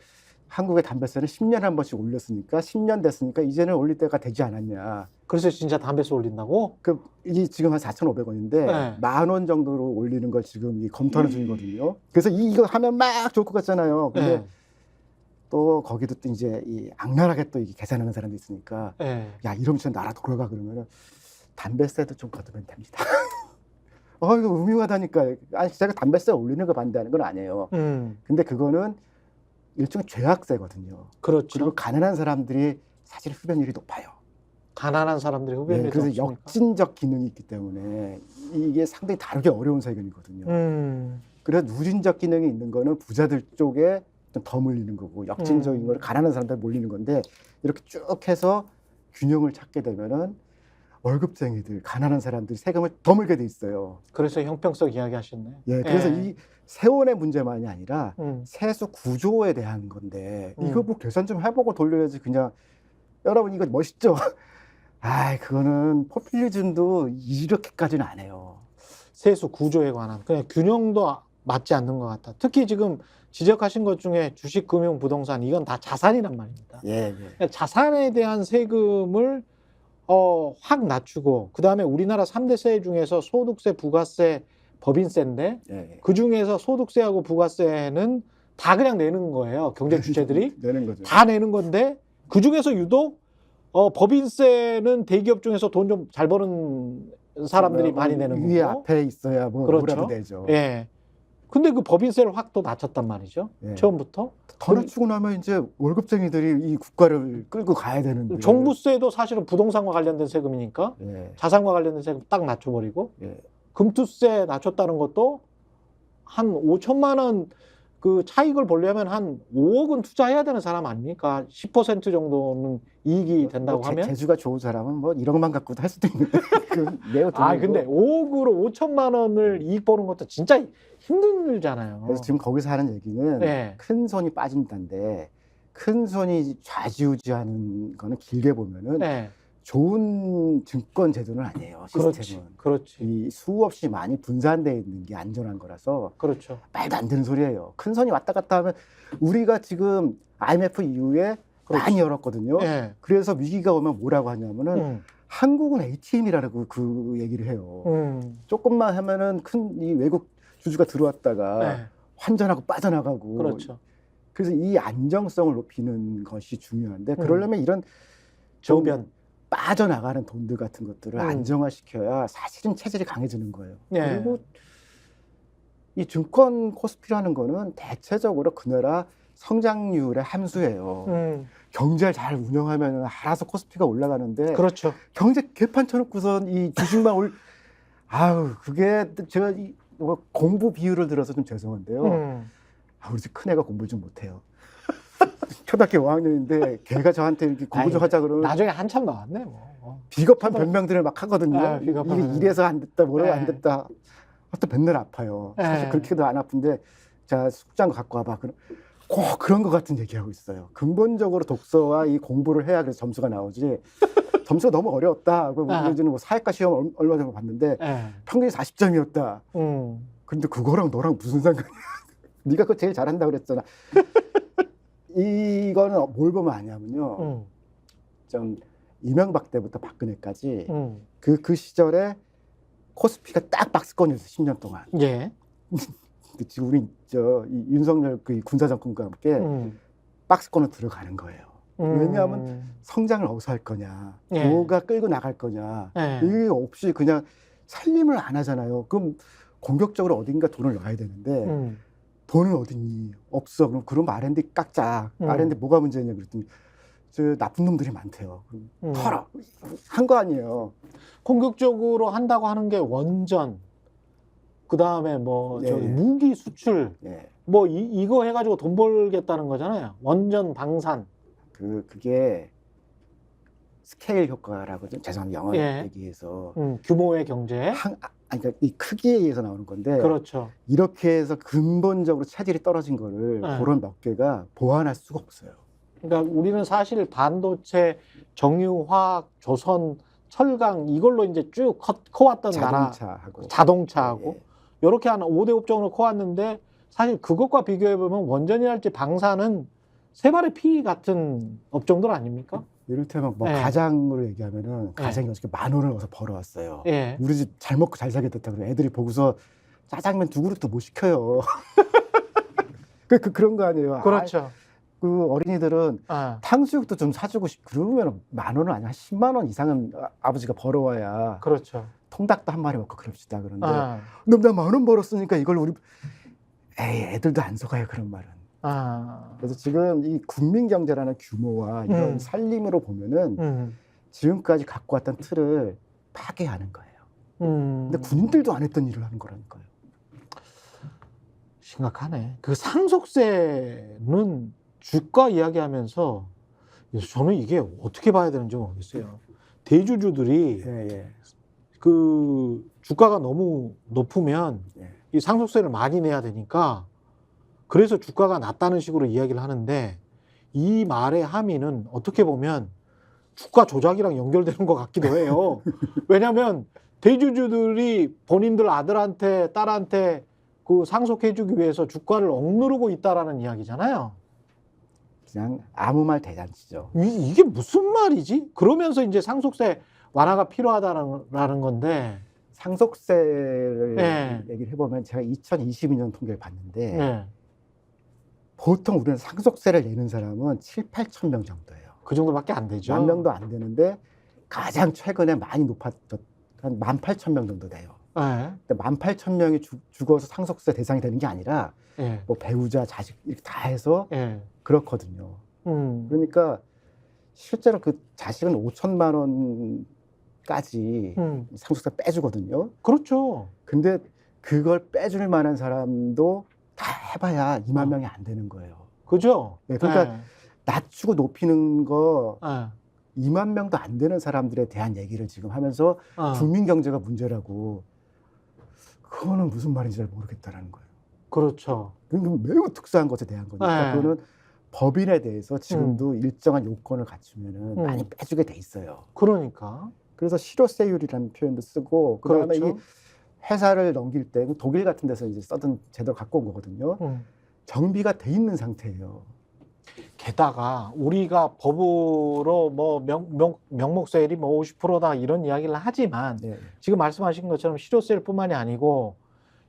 한국의 담배세를 10년에 한 번씩 올렸으니까 10년 됐으니까 이제는 올릴 때가 되지 않았냐.
그래서 진짜 담배세 올린다고?
이게 지금 한 4,500원인데
네.
10,000원 정도로 올리는 걸 지금 검토하는 중이거든요. 그래서 이거 하면 막 좋을 것 같잖아요. 근데
네.
또 거기도 또 이제 이 악랄하게 또 이게 계산하는 사람도 있으니까
네.
야 이러면 진짜 나라 돌아가 그러면은 담배세도 좀 걷으면 됩니다. 이거 음흉하다니까. 아니 제가 담배세 올리는 거 반대하는 건 아니에요. 근데 그거는 일종의 죄악세거든요.
그렇죠.
그리고 가난한 사람들이 사실 흡연율이 높아요.
가난한 사람들이 흡연율이
그래서
높으니까.
역진적 기능이 있기 때문에 이게 상당히 다루기 어려운 세금이거든요. 그래서 누진적 기능이 있는 거는 부자들 쪽에 좀 더 몰리는 거고 역진적인 걸 가난한 사람들 몰리는 건데 이렇게 쭉 해서 균형을 찾게 되면은 월급쟁이들, 가난한 사람들이 세금을 더 물게 돼 있어요.
그래서 형평성 이야기 하셨네.
예, 그래서
예.
이 세원의 문제만이 아니라 세수 구조에 대한 건데 이거 뭐 계산 좀 해보고 돌려야지 그냥 여러분 이거 멋있죠? 그거는 포퓰리즘도 이렇게까지는 안 해요.
세수 구조에 관한 그냥 균형도 맞지 않는 것 같다. 특히 지금 지적하신 것 중에 주식, 금융, 부동산 이건 다 자산이란 말입니다.
예.
그러니까 자산에 대한 세금을 확 낮추고 그다음에 우리나라 3대 세 중에서 소득세, 부가세, 법인세인데
예.
그 중에서 소득세하고 부가세는 다 그냥 내는 거예요. 경제 주체들이
내는 거죠.
다 내는 건데 그 중에서 유독 법인세는 대기업 중에서 돈 좀 잘 버는 사람들이 많이 내는
위에
거고.
앞에 있어야
그렇죠.
뭐라도 되죠.
예. 근데 그 법인세를 확 또 낮췄단 말이죠.
예.
처음부터.
더 낮추고 나면 이제 월급쟁이들이 이 국가를 끌고 가야 되는데.
종부세도 사실은 부동산과 관련된 세금이니까
예.
자산과 관련된 세금 딱 낮춰버리고
예.
금투세 낮췄다는 것도 한 5천만 원 그 차익을 보려면 한 5억은 투자해야 되는 사람 아닙니까? 10% 정도는 이익이 된다고 하면.
재주가 좋은 사람은 뭐 1억만 갖고도 할 수도 있는데. 매우
근데 5억으로 5천만 원을 이익 보는 것도 진짜 힘들잖아요.
그래서 지금 거기서 하는 얘기는
네.
큰 손이 빠진다는데 큰 손이 좌지우지하는 거는 길게 보면은
네.
좋은 증권 제도는 아니에요. 시스템은.
그렇지.
이 수없이 많이 분산되어 있는 게 안전한 거라서
그렇죠.
말도 안 되는 소리예요. 큰 손이 왔다 갔다 하면 우리가 지금 IMF 이후에 많이 열었거든요.
네.
그래서 위기가 오면 뭐라고 하냐면은 한국은 ATM이라고 그 얘기를 해요. 조금만 하면은 큰 이 외국 주주가 들어왔다가
네.
환전하고 빠져나가고.
그렇죠.
그래서 이 안정성을 높이는 것이 중요한데 그러려면 이런 좀
저변.
빠져나가는 돈들 같은 것들을 안정화시켜야 사실은 체질이 강해지는 거예요.
네.
그리고 이 증권 코스피라는 거는 대체적으로 그 나라 성장률의 함수예요. 경제를 잘 운영하면 알아서 코스피가 올라가는데
그렇죠.
경제 개판 쳐놓고선 이 주식만 그게 제가 뭐 공부 비율을 들어서 좀 죄송한데요. 우리 집 큰애가 공부를 좀 못해요. 초등학교 5학년인데 걔가 저한테 이렇게 공부 좀 하자 그러면
나중에 한참 나왔네 뭐.
비겁한 변명들을 막 하거든요.
비겁한
이게 이래서 안 됐다 뭐라고
네.
안 됐다. 또 맨날 아파요. 사실
네.
그렇게도 안 아픈데 자 숙제한 거 갖고 와봐. 그럼 꼭 그런 것 같은 얘기하고 있어요. 근본적으로 독서와 이 공부를 해야 그래서 점수가 나오지. 점수가 너무 어려웠다. 예전에 뭐 사회과 시험 얼마 전에 봤는데
예.
평균이 40점이었다. 근데 그거랑 너랑 무슨 상관이야? 네가 그거 제일 잘한다 그랬잖아. 이거는 뭘 보면 아냐면요. 좀 이명박 때부터 박근혜까지 그 시절에 코스피가 딱 박스권이었어 10년 동안.
예.
근데 지금 우리 이 윤석열 그 군사 정권과 함께 박스권으로 들어가는 거예요. 왜냐하면 성장을 어디서 할 거냐,
예.
뭐가 끌고 나갈 거냐,
예.
이게 없이 그냥 살림을 안 하잖아요. 그럼 공격적으로 어딘가 돈을 넣어야 되는데 돈은 어딨니? 없어. 그럼 R&D 깎자. R&D 뭐가 문제냐 그랬더니 저 나쁜 놈들이 많대요. 털어. 한 거 아니에요.
공격적으로 한다고 하는 게 원전, 그 다음에 뭐
예,
저기
예.
무기 수출,
예.
뭐 이거 해가지고 돈 벌겠다는 거잖아요. 원전, 방산.
그게 스케일 효과라고 죄송합니다. 영어
예.
얘기해서
규모의 경제.
그러니까 이 크기에 의해서 나오는 건데
그렇죠.
이렇게 해서 근본적으로 차질이 떨어진 거를
예.
그런 몇 개가 보완할 수가 없어요.
그러니까 우리는 사실 반도체, 정유, 화학, 조선, 철강 이걸로 이제 쭉 커왔던 나라. 자동차하고
예, 예.
이렇게 한 5대 업종으로 커왔는데 사실 그것과 비교해보면 원전이랄지 방산은 세 발의 피 같은 업종들 아닙니까?
이를테면 뭐
예.
가장으로 얘기하면은
예.
가장이 어저께 10,000원을 얻어서 벌어왔어요.
예.
우리 집 잘 먹고 잘 살겠다 그러면 애들이 보고서 짜장면 2그릇도 못 시켜요. 그런 거 아니에요.
그렇죠.
그 어린이들은
아,
탕수육도 좀 사주고 그러면 10,000원은 아니야. 한 10만 원 이상은 아버지가 벌어와야
그렇죠.
통닭도 한 마리 먹고 그럽시다. 그런데
아,
너 나 10,000원 벌었으니까 이걸 우리 애들도 안 속아요. 그런 말은.
아,
그래서 지금 이 국민 경제라는 규모와 이런 살림으로 보면은 지금까지 갖고 왔던 틀을 파괴하는 거예요. 근데 군인들도 안 했던 일을 하는 거라니까요.
심각하네. 그 상속세는 주가 이야기하면서 저는 이게 어떻게 봐야 되는지 모르겠어요. 대주주들이
예, 예.
그 주가가 너무 높으면
예.
이 상속세를 많이 내야 되니까 그래서 주가가 낮다는 식으로 이야기를 하는데 이 말의 함의는 어떻게 보면 주가 조작이랑 연결되는 것 같기도 해요. 왜냐하면 대주주들이 본인들 아들한테 딸한테 그 상속해주기 위해서 주가를 억누르고 있다라는 이야기잖아요.
그냥 아무 말 대잔치죠.
이게 무슨 말이지? 그러면서 이제 상속세 완화가 필요하다라는 건데.
상속세를
네.
얘기를 해보면 제가 2022년 통계를 봤는데
네. 보통
우리는 상속세를 내는 사람은 7,8천 명 정도예요.
그 정도밖에 안 되죠.
10,000명도 안 되는데 가장 최근에 많이 높았던 한 18,000명 정도 돼요.
네.
근데 18,000명이 죽어서 상속세 대상이 되는 게 아니라
네.
뭐 배우자, 자식 이렇게 다 해서
네.
그렇거든요. 그러니까 실제로 그 자식은 5천만 원까지 상속세 빼주거든요.
그렇죠.
근데 그걸 빼줄 만한 사람도 다 해봐야 2만 명이 안 되는 거예요.
그죠?
네, 그러니까 낮추고 높이는 거
네.
2만 명도 안 되는 사람들에 대한 얘기를 지금 하면서 국민 경제가 문제라고 그거는 무슨 말인지 잘 모르겠다라는 거예요.
그렇죠.
그건 매우 특수한 것에 대한 거니까
네.
그거는 법인에 대해서 지금도 일정한 요건을 갖추면은 많이 빼주게 돼 있어요.
그러니까.
그래서 실효세율이라는 표현도 쓰고 그다음에
그렇죠.
이 회사를 넘길 때 독일 같은 데서 이제 써든 제도를 갖고 온 거거든요. 정비가 돼 있는 상태예요.
게다가 우리가 법으로 뭐 명목세율이 뭐 50%다 이런 이야기를 하지만
네.
지금 말씀하신 것처럼 실효세율뿐만이 아니고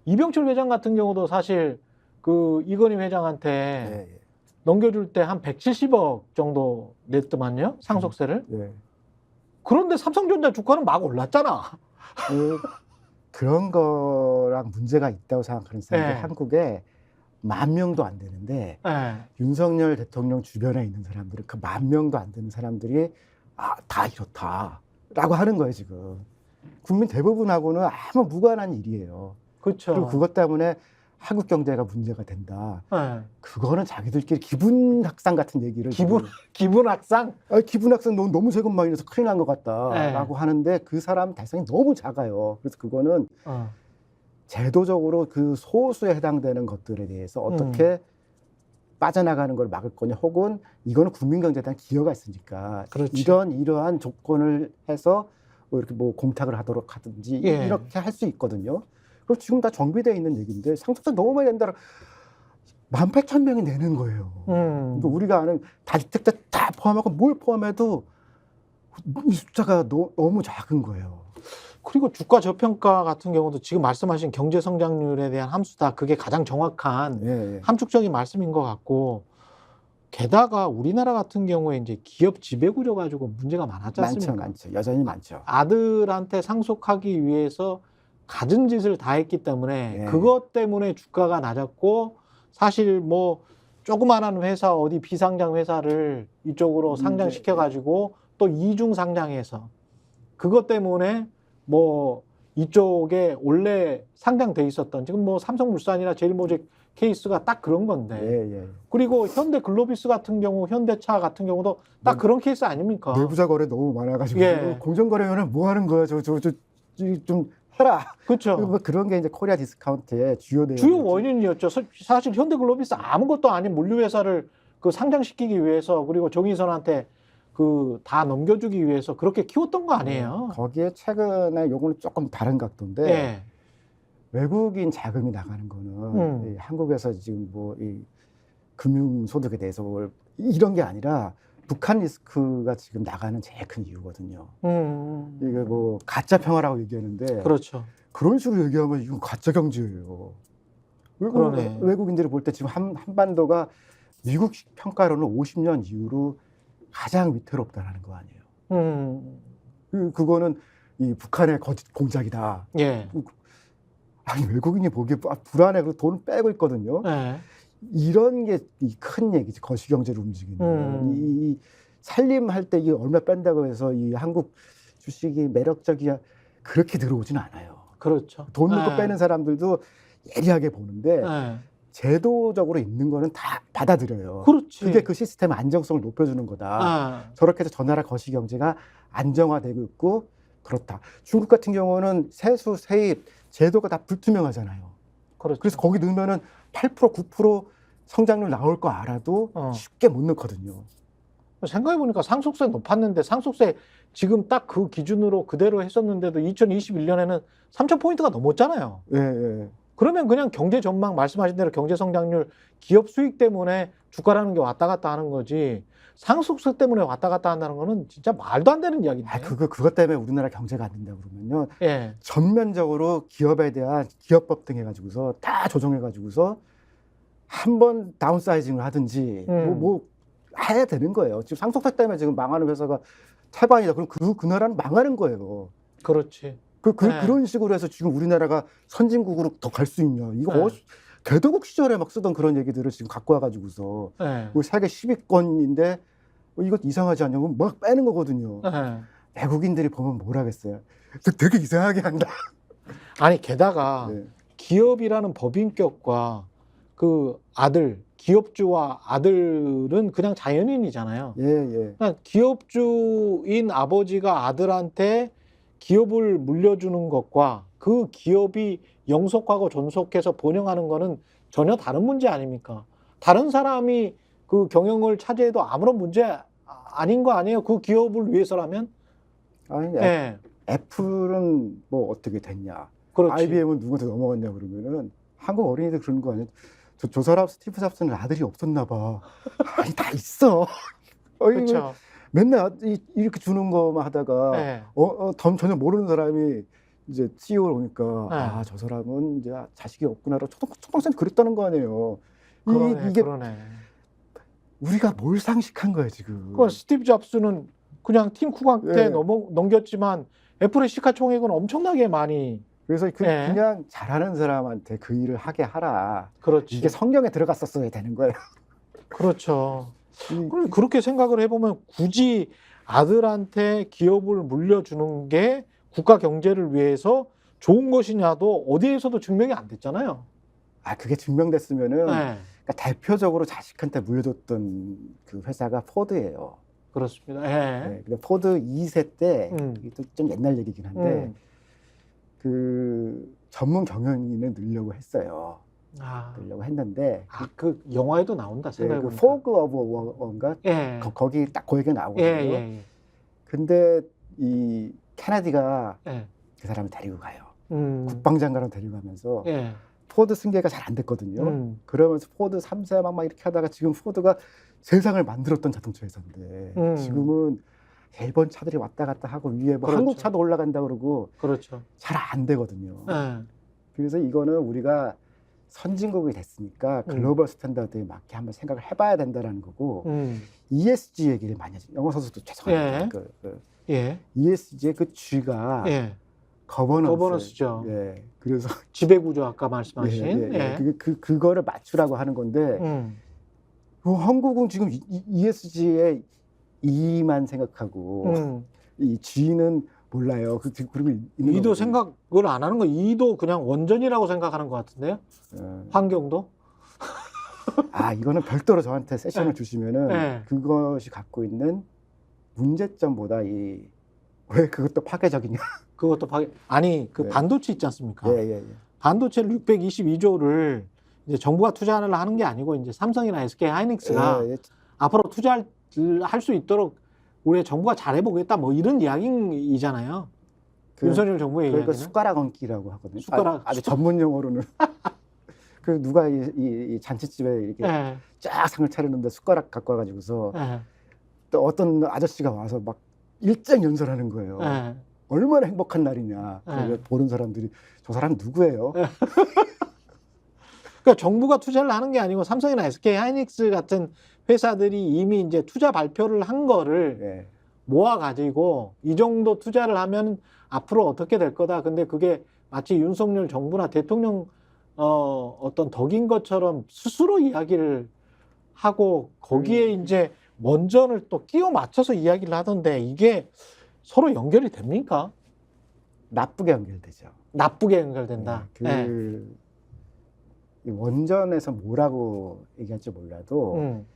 이병철 회장 같은 경우도 사실 그 이건희 회장한테
네.
넘겨줄 때 한 170억 정도 냈더만요, 상속세를.
네.
그런데 삼성전자 주가는 막 올랐잖아.
그런 거랑 문제가 있다고 생각하는 사람들이
네.
한국에 10,000명도 안 되는데
네.
윤석열 대통령 주변에 있는 사람들은 그 10,000명도 안 되는 사람들이 다 이렇다라고 하는 거예요 지금. 국민 대부분하고는 아무 무관한 일이에요.
그렇죠.
그리고 그것 때문에 한국 경제가 문제가 된다.
네.
그거는 자기들끼리 기분 학상 같은 얘기를
기분 학상?
기분 학상 너무 세금 많이 내서 큰일 난 것 같다라고
네.
하는데 그 사람 달성이 너무 작아요. 그래서 그거는 제도적으로 그 소수에 해당되는 것들에 대해서 어떻게 빠져나가는 걸 막을 거냐, 혹은 이거는 국민경제에 대한 기여가 있으니까
그렇지.
이러한 조건을 해서 뭐 이렇게 뭐 공탁을 하도록 하든지
예.
이렇게 할 수 있거든요. 그럼 지금 다 정비되어 있는 얘기인데 상속세 너무 많이 낸다. 18,000명이 내는 거예요. 그러니까 우리가 아는 다주택자 다 포함하고 뭘 포함해도 이 숫자가 너무 작은 거예요.
그리고 주가 저평가 같은 경우도 지금 말씀하신 경제 성장률에 대한 함수다. 그게 가장 정확한
예.
함축적인 말씀인 것 같고, 게다가 우리나라 같은 경우에 이제 기업 지배 구조 가지고 문제가 많았지 않습니까?
많죠. 여전히 많죠.
아들한테 상속하기 위해서 갖은 짓을 다 했기 때문에
예.
그것 때문에 주가가 낮았고, 사실 뭐 조그마한 회사 어디 비상장 회사를 이쪽으로 상장시켜 가지고 또 이중 상장해서 그것 때문에 뭐 이쪽에 원래 상장돼 있었던, 지금 뭐 삼성물산이나 제일모직 케이스가 딱 그런 건데.
예.
그리고 현대글로비스 같은 경우, 현대차 같은 경우도 딱 그런 케이스 아닙니까?
내부자 거래 너무 많아가지고
예.
공정거래위원회는 뭐 하는 거야? 좀 해라.
그렇죠.
뭐 그런 게 이제 코리아 디스카운트의 주요 내용.
주요 원인이었죠. 사실 현대글로비스 아무것도 아닌 물류회사를 그 상장시키기 위해서, 그리고 정의선한테 그 다 넘겨주기 위해서 그렇게 키웠던 거 아니에요?
거기에 최근에 요거는 조금 다른 각도인데
예.
외국인 자금이 나가는 거는 이 한국에서 지금 뭐 이 금융 소득에 대해서 이런 게 아니라 북한 리스크가 지금 나가는 제일 큰 이유거든요. 이게 뭐 가짜 평화라고 얘기하는데
그렇죠.
그런 식으로 얘기하면 이건 가짜 경제예요.
그러네.
외국인들이 볼 때 지금 한반도가 미국 평가로는 50년 이후로 가장 위태롭다라는 거 아니에요. 그거는 이 북한의 거짓 공작이다.
예.
아니 외국인이 보기에 불안해. 그리고 돈을 빼고 있거든요.
예.
이런 게 큰 얘기지. 거시경제를 움직이는. 이 살림할 때 이게 얼마 뺀다고 해서 이 한국 주식이 매력적이야 그렇게 들어오지는 않아요.
그렇죠.
돈 넣고
예.
빼는 사람들도 예리하게 보는데
예.
제도적으로 있는 거는 다 받아들여요.
그렇지.
그게 그 시스템의 안정성을 높여주는 거다.
아.
저렇게 해서 저 나라 거시경제가 안정화되고 있고 그렇다. 중국 같은 경우는 세수, 세입, 제도가 다 불투명하잖아요.
그렇죠.
그래서 거기 넣으면은 8%, 9% 성장률 나올 거 알아도 쉽게 못 넣거든요.
생각해보니까 상속세 높았는데, 상속세 지금 딱 그 기준으로 그대로 했었는데도 2021년에는 3,000포인트가 넘었잖아요.
예.
그러면 그냥 경제 전망, 말씀하신 대로 경제 성장률, 기업 수익 때문에 주가라는 게 왔다 갔다 하는 거지, 상속세 때문에 왔다 갔다 한다는 거는 진짜 말도 안 되는 이야기인데.
그것 때문에 우리나라 경제가 안 된다고 그러면요.
예.
전면적으로 기업에 대한 기업법 등 해가지고서 다 조정해가지고서 한번 다운사이징을 하든지 뭐 해야 되는 거예요. 지금 상속세 때문에 지금 망하는 회사가 태반이다. 그럼 그 나라는 망하는 거예요.
그렇지. 네.
그런 식으로 해서 지금 우리나라가 선진국으로 더 갈 수 있냐. 이거
네.
개도국 시절에 막 쓰던 그런 얘기들을 지금 갖고 와가지고서
예.
우리 세계 10위권인데 이거 이상하지 않냐고 막 빼는 거거든요.
예.
외국인들이 보면 뭘 하겠어요. 되게 이상하게 한다.
아니, 게다가
네.
기업이라는 법인격과 그 아들, 기업주와 아들은 그냥 자연인이잖아요.
예.
그러니까 기업주인 아버지가 아들한테 기업을 물려주는 것과 그 기업이 영속하고 존속해서 번영하는 거는 전혀 다른 문제 아닙니까? 다른 사람이 그 경영을 차지해도 아무런 문제 아닌 거 아니에요? 그 기업을 위해서라면?
아니,
예.
애플은 뭐 어떻게 됐냐.
그렇지.
IBM은 누구한테 넘어갔냐 그러면은 한국 어린이들 그런 거 아니에요. 저 사람 스티브 잡스는 아들이 없었나 봐. 아니 다 있어.
그렇죠.
맨날 이렇게 주는 거만 하다가
예.
전혀 모르는 사람이 이제 CEO를 오니까
네.
아, 저 사람은 이제 자식이 없구나라고 초등학생 그랬다는 거 아니에요.
그러네,
이게
그러네.
우리가 뭘 상식한 거예요 지금.
그 스티브 잡스는 그냥 팀 쿡한테
예.
넘겼지만 애플의 시가총액은 엄청나게 많이.
그래서
예.
그냥 잘하는 사람한테 그 일을 하게 하라.
그렇지.
이게 성경에 들어갔었어야 되는 거예요.
그렇죠. 그럼 그렇게 생각을 해보면 굳이 아들한테 기업을 물려주는 게 국가 경제를 위해서 좋은 것이냐도 어디에서도 증명이 안 됐잖아요.
아 그게 증명됐으면은
네.
그러니까 대표적으로 자식한테 물려줬던 그 회사가 포드예요.
그렇습니다. 예.
네, 근데 포드 2세 때 이게 또 좀 옛날 얘기긴 한데 그 전문 경영인을 늘려고 했어요. 들려고 했는데
그 영화에도 나온다
그
생각해보니까.
포그 오브 워인가
예.
거기 딱 그 얘기 나오거든요.
예.
근데 이 케네디가
예.
그 사람을 데리고 가요.
음.
국방장관을 데리고 가면서
예.
포드 승계가 잘 안 됐거든요. 그러면서 포드 3세 막 이렇게 하다가 지금 포드가 세상을 만들었던 자동차 회사인데 지금은 일본 차들이 왔다 갔다 하고 위에 뭐
그렇죠.
한국 차도 올라간다 그러고
그렇죠.
잘 안 되거든요.
예.
그래서 이거는 우리가 선진국이 됐으니까 글로벌 스탠다드에 맞게 한번 생각을 해봐야 된다라는 거고 ESG 얘기를 많이 하죠. 영어 선수도 죄송합니다.
예. 예.
ESG의 그 G가
예.
거버넌스.
거버넌스죠.
예. 그래서
지배구조 아까 말씀하신. 예.
그거를 맞추라고 하는 건데 한국은 지금 ESG의 E만 생각하고 이 G는 몰라요. 그리고 있는
이도
거거든요.
생각을 안 하는 거. 이도 그냥 원전이라고 생각하는 것 같은데요. 환경도.
아 이거는 별도로 저한테 세션을
네.
주시면은
네.
그것이 갖고 있는 문제점보다 왜 그것도 파괴적이냐.
그것도 아니 그
네.
반도체 있지 않습니까?
예.
반도체를 622조를 이제 정부가 투자를 하는 게 아니고 이제 삼성이나 SK 하이닉스가
예.
앞으로 투자를 할 수 있도록 우리 정부가 잘해보겠다 뭐 이런 이야기잖아요. 윤석열 정부의
그러니까
이야기는.
숟가락 얹기라고 하거든요. 아주
숟가락.
전문 용어로는. 그 누가 이 잔치집에 이렇게
예.
쫙 상을 차리는데 숟가락 갖고 와가지고서
예.
또 어떤 아저씨가 와서 막 일장 연설하는 거예요.
예.
얼마나 행복한 날이냐. 그래서 보는 사람들이 저 사람 누구예요?
그러니까 정부가 투자를 하는 게 아니고 삼성이나 SK 하이닉스 같은 회사들이 이미 이제 투자 발표를 한 거를
예.
모아가지고 이 정도 투자를 하면 앞으로 어떻게 될 거다. 근데 그게 마치 윤석열 정부나 대통령 어떤 덕인 것처럼 스스로 이야기를 하고 거기에 이제 원전을 또 끼워 맞춰서 이야기를 하던데 이게 서로 연결이 됩니까?
나쁘게 연결되죠.
나쁘게 연결된다.
이 원전에서 뭐라고 얘기할지 몰라도
음.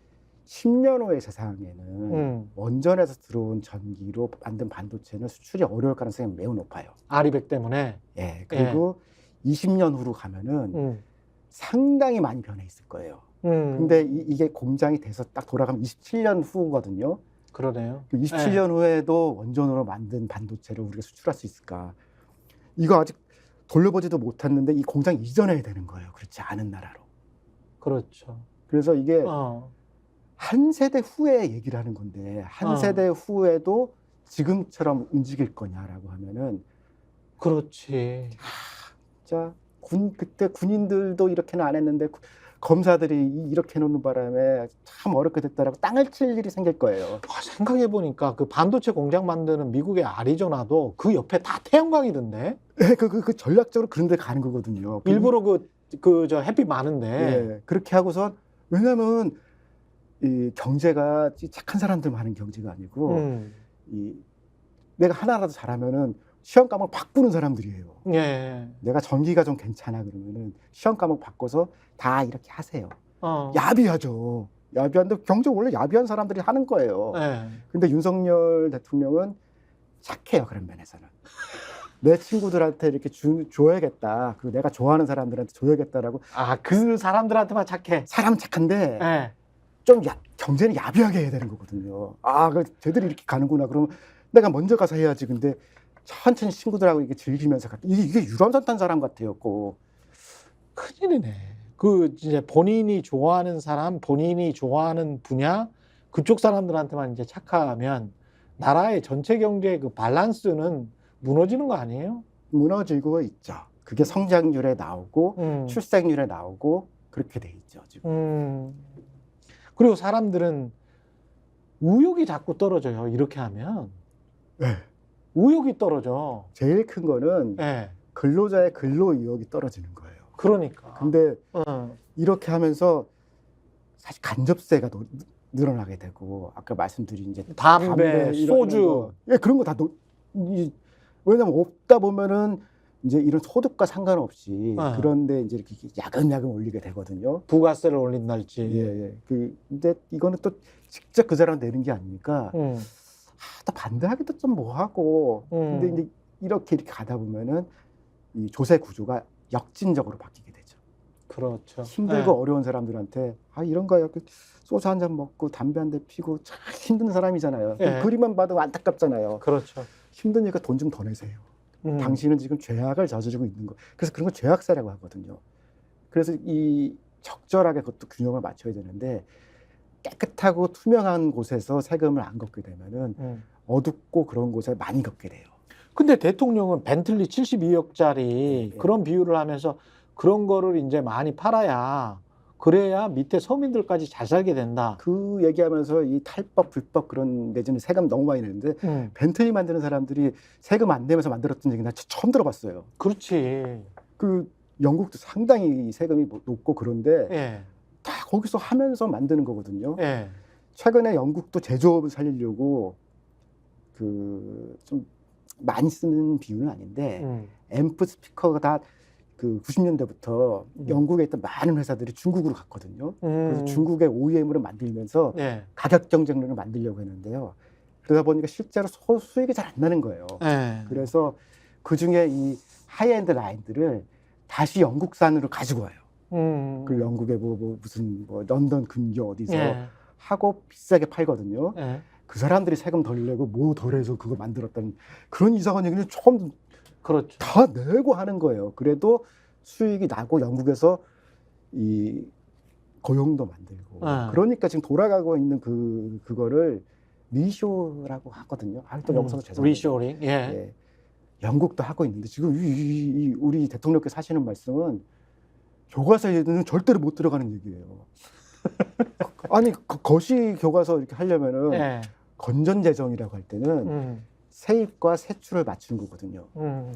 10년 후의 세상에는 원전에서 들어온 전기로 만든 반도체는 수출이 어려울 가능성이 매우 높아요.
아리백 때문에.
예. 그리고 20년 후로 가면은 상당히 많이 변해 있을 거예요. 근데 이게 공장이 돼서 딱 돌아가면 27년 후거든요.
그러네요.
27년 후에도 원전으로 만든 반도체를 우리가 수출할 수 있을까? 이거 아직 돌려보지도 못했는데 이 공장 이전해야 되는 거예요. 그렇지 않은 나라로.
그렇죠.
그래서 이게 한 세대 후에 얘기를 하는 건데 한 세대 후에도 지금처럼 움직일 거냐라고 하면은
그렇지.
진짜 그때 군인들도 이렇게는 안 했는데 검사들이 이렇게 해놓는 바람에 참 어렵게 됐다라고 땅을 칠 일이 생길 거예요.
생각해보니까 그 반도체 공장 만드는 미국의 아리조나도 그 옆에 다 태양광이던데.
네, 그 전략적으로 그런 데 가는 거거든요.
일부러 저 햇빛 많은데.
네, 그렇게 하고선 왜냐면 이 경제가 착한 사람들만 하는 경제가 아니고 내가 하나라도 잘하면은 시험 과목 바꾸는 사람들이에요.
예.
내가 전기가 좀 괜찮아 그러면은 시험 과목 바꿔서 다 이렇게 하세요.
어.
야비하죠. 야비한데 경제 원래 야비한 사람들이 하는 거예요.
예.
근데 윤석열 대통령은 착해요. 그런 면에서는. 내 친구들한테 이렇게 줘야겠다. 그리고 내가 좋아하는 사람들한테 줘야겠다라고.
그 사람들한테만 착해.
사람 착한데
예.
좀 경제는 야비하게 해야 되는 거거든요. 쟤들이 이렇게 가는구나. 그러면 내가 먼저 가서 해야지. 근데 천천히 친구들하고 이게 즐기면서 이게 유람선 탄 사람 같아요.
큰일이네. 이제 본인이 좋아하는 사람, 본인이 좋아하는 분야 그쪽 사람들한테만 이제 착하면 나라의 전체 경제의 그 밸런스는 무너지는 거 아니에요?
무너지고 있죠. 그게 성장률에 나오고 출생률에 나오고 그렇게 돼 있죠. 지금.
그리고 사람들은 의욕이 자꾸 떨어져요. 이렇게 하면.
네.
의욕이 떨어져.
제일 큰 거는
네.
근로자의 근로 의욕이 떨어지는 거예요.
그러니까.
근데 이렇게 하면서 사실 간접세가 늘어나게 되고 아까 말씀드린 이제
담배, 소주.
예, 그런 거 다 왜냐면 없다 보면은 이제 이런 소득과 상관없이 그런데 이제 이렇게 야금야금 올리게 되거든요.
부가세를 올린달지.
예. 근데 이거는 또 직접 그 사람 내는 게 아니니까 또 반대하기도 좀 뭐하고. 근데 이제 이렇게 가다 보면은 이 조세 구조가 역진적으로 바뀌게 되죠.
그렇죠.
힘들고
예.
어려운 사람들한테 아 이런 거 이렇게 소주 한 잔 먹고 담배 한 대 피고 참 힘든 사람이잖아요.
예.
그림만 봐도 안타깝잖아요.
그렇죠.
힘드니까 돈 좀 더 내세요. 당신은 지금 죄악을 저지르고 있는 거. 그래서 그런 걸 죄악사라고 하거든요. 그래서 이 적절하게 그것도 균형을 맞춰야 되는데 깨끗하고 투명한 곳에서 세금을 안 걷게 되면은 어둡고 그런 곳에 많이 걷게 돼요.
근데 대통령은 벤틀리 72억짜리 그런 비유를 하면서 그런 거를 이제 많이 팔아야 그래야 밑에 서민들까지 잘 살게 된다.
그 얘기하면서 이 탈법, 불법 그런 내지는 세금 너무 많이 내는데 벤틀리 만드는 사람들이 세금 안 내면서 만들었던 얘기 나 처음 들어봤어요.
그렇지.
그 영국도 상당히 세금이 높고 그런데
예.
다 거기서 하면서 만드는 거거든요.
예.
최근에 영국도 제조업을 살리려고 그 좀 많이 쓰는 비유는 아닌데 앰프 스피커가 다 그 90년대부터 영국에 있던 많은 회사들이 중국으로 갔거든요. 그래서 중국의 OEM으로 만들면서
예.
가격 경쟁력을 만들려고 했는데요. 그러다 보니까 실제로 수익이 잘 안 나는 거예요.
예.
그래서 그 중에 이 하이엔드 라인들을 다시 영국산으로 가지고 와요. 그 영국의 무슨 런던 근교 어디서
예.
하고 비싸게 팔거든요.
예.
그 사람들이 세금 덜 내고 뭐 덜해서 그거 만들었다는 그런 이상한 얘기는 처음
그렇죠.
다 내고 하는 거예요. 그래도 수익이 나고 영국에서 이 고용도 만들고 그러니까 지금 돌아가고 있는 그거를 리쇼라고 하거든요. 또 여기서도 죄송합니다.
리쇼링. 예.
예. 영국도 하고 있는데 지금 우리 대통령께서 하시는 말씀은 교과서에는 절대로 못 들어가는 얘기예요. 아니 거시 교과서 이렇게 하려면은
예.
건전재정이라고 할 때는 세입과 세출을 맞추는 거거든요.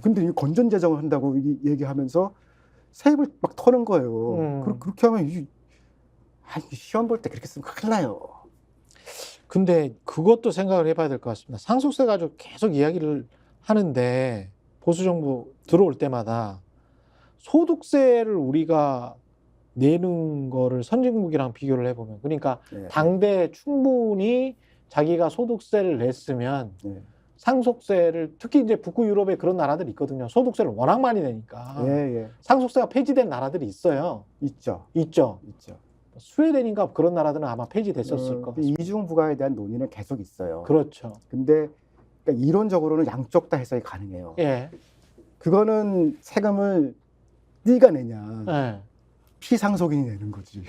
근데 이 건전재정을 한다고 얘기하면서 세입을 막 터는 거예요. 그렇게 하면 시험 볼 때 그렇게 쓰면 큰일 나요.
근데 그것도 생각을 해봐야 될 것 같습니다. 상속세 가지고 계속 이야기를 하는데 보수 정부 들어올 때마다 소득세를 우리가 내는 거를 선진국이랑 비교를 해보면 그러니까
네.
당대 충분히 자기가 소득세를 냈으면
네.
상속세를 특히 이제 북구 유럽에 그런 나라들이 있거든요. 소득세를 워낙 많이 내니까
예.
상속세가 폐지된 나라들이 있어요.
있죠.
있죠.
있죠.
스웨덴인가 그런 나라들은 아마 폐지됐었을 것 같습니다.
이중 부가에 대한 논의는 계속 있어요.
그렇죠. 근데
그러니까 이론적으로는 양쪽 다 해석이 가능해요.
예.
그거는 세금을 네가 내냐,
예.
피상속인이 내는 거지.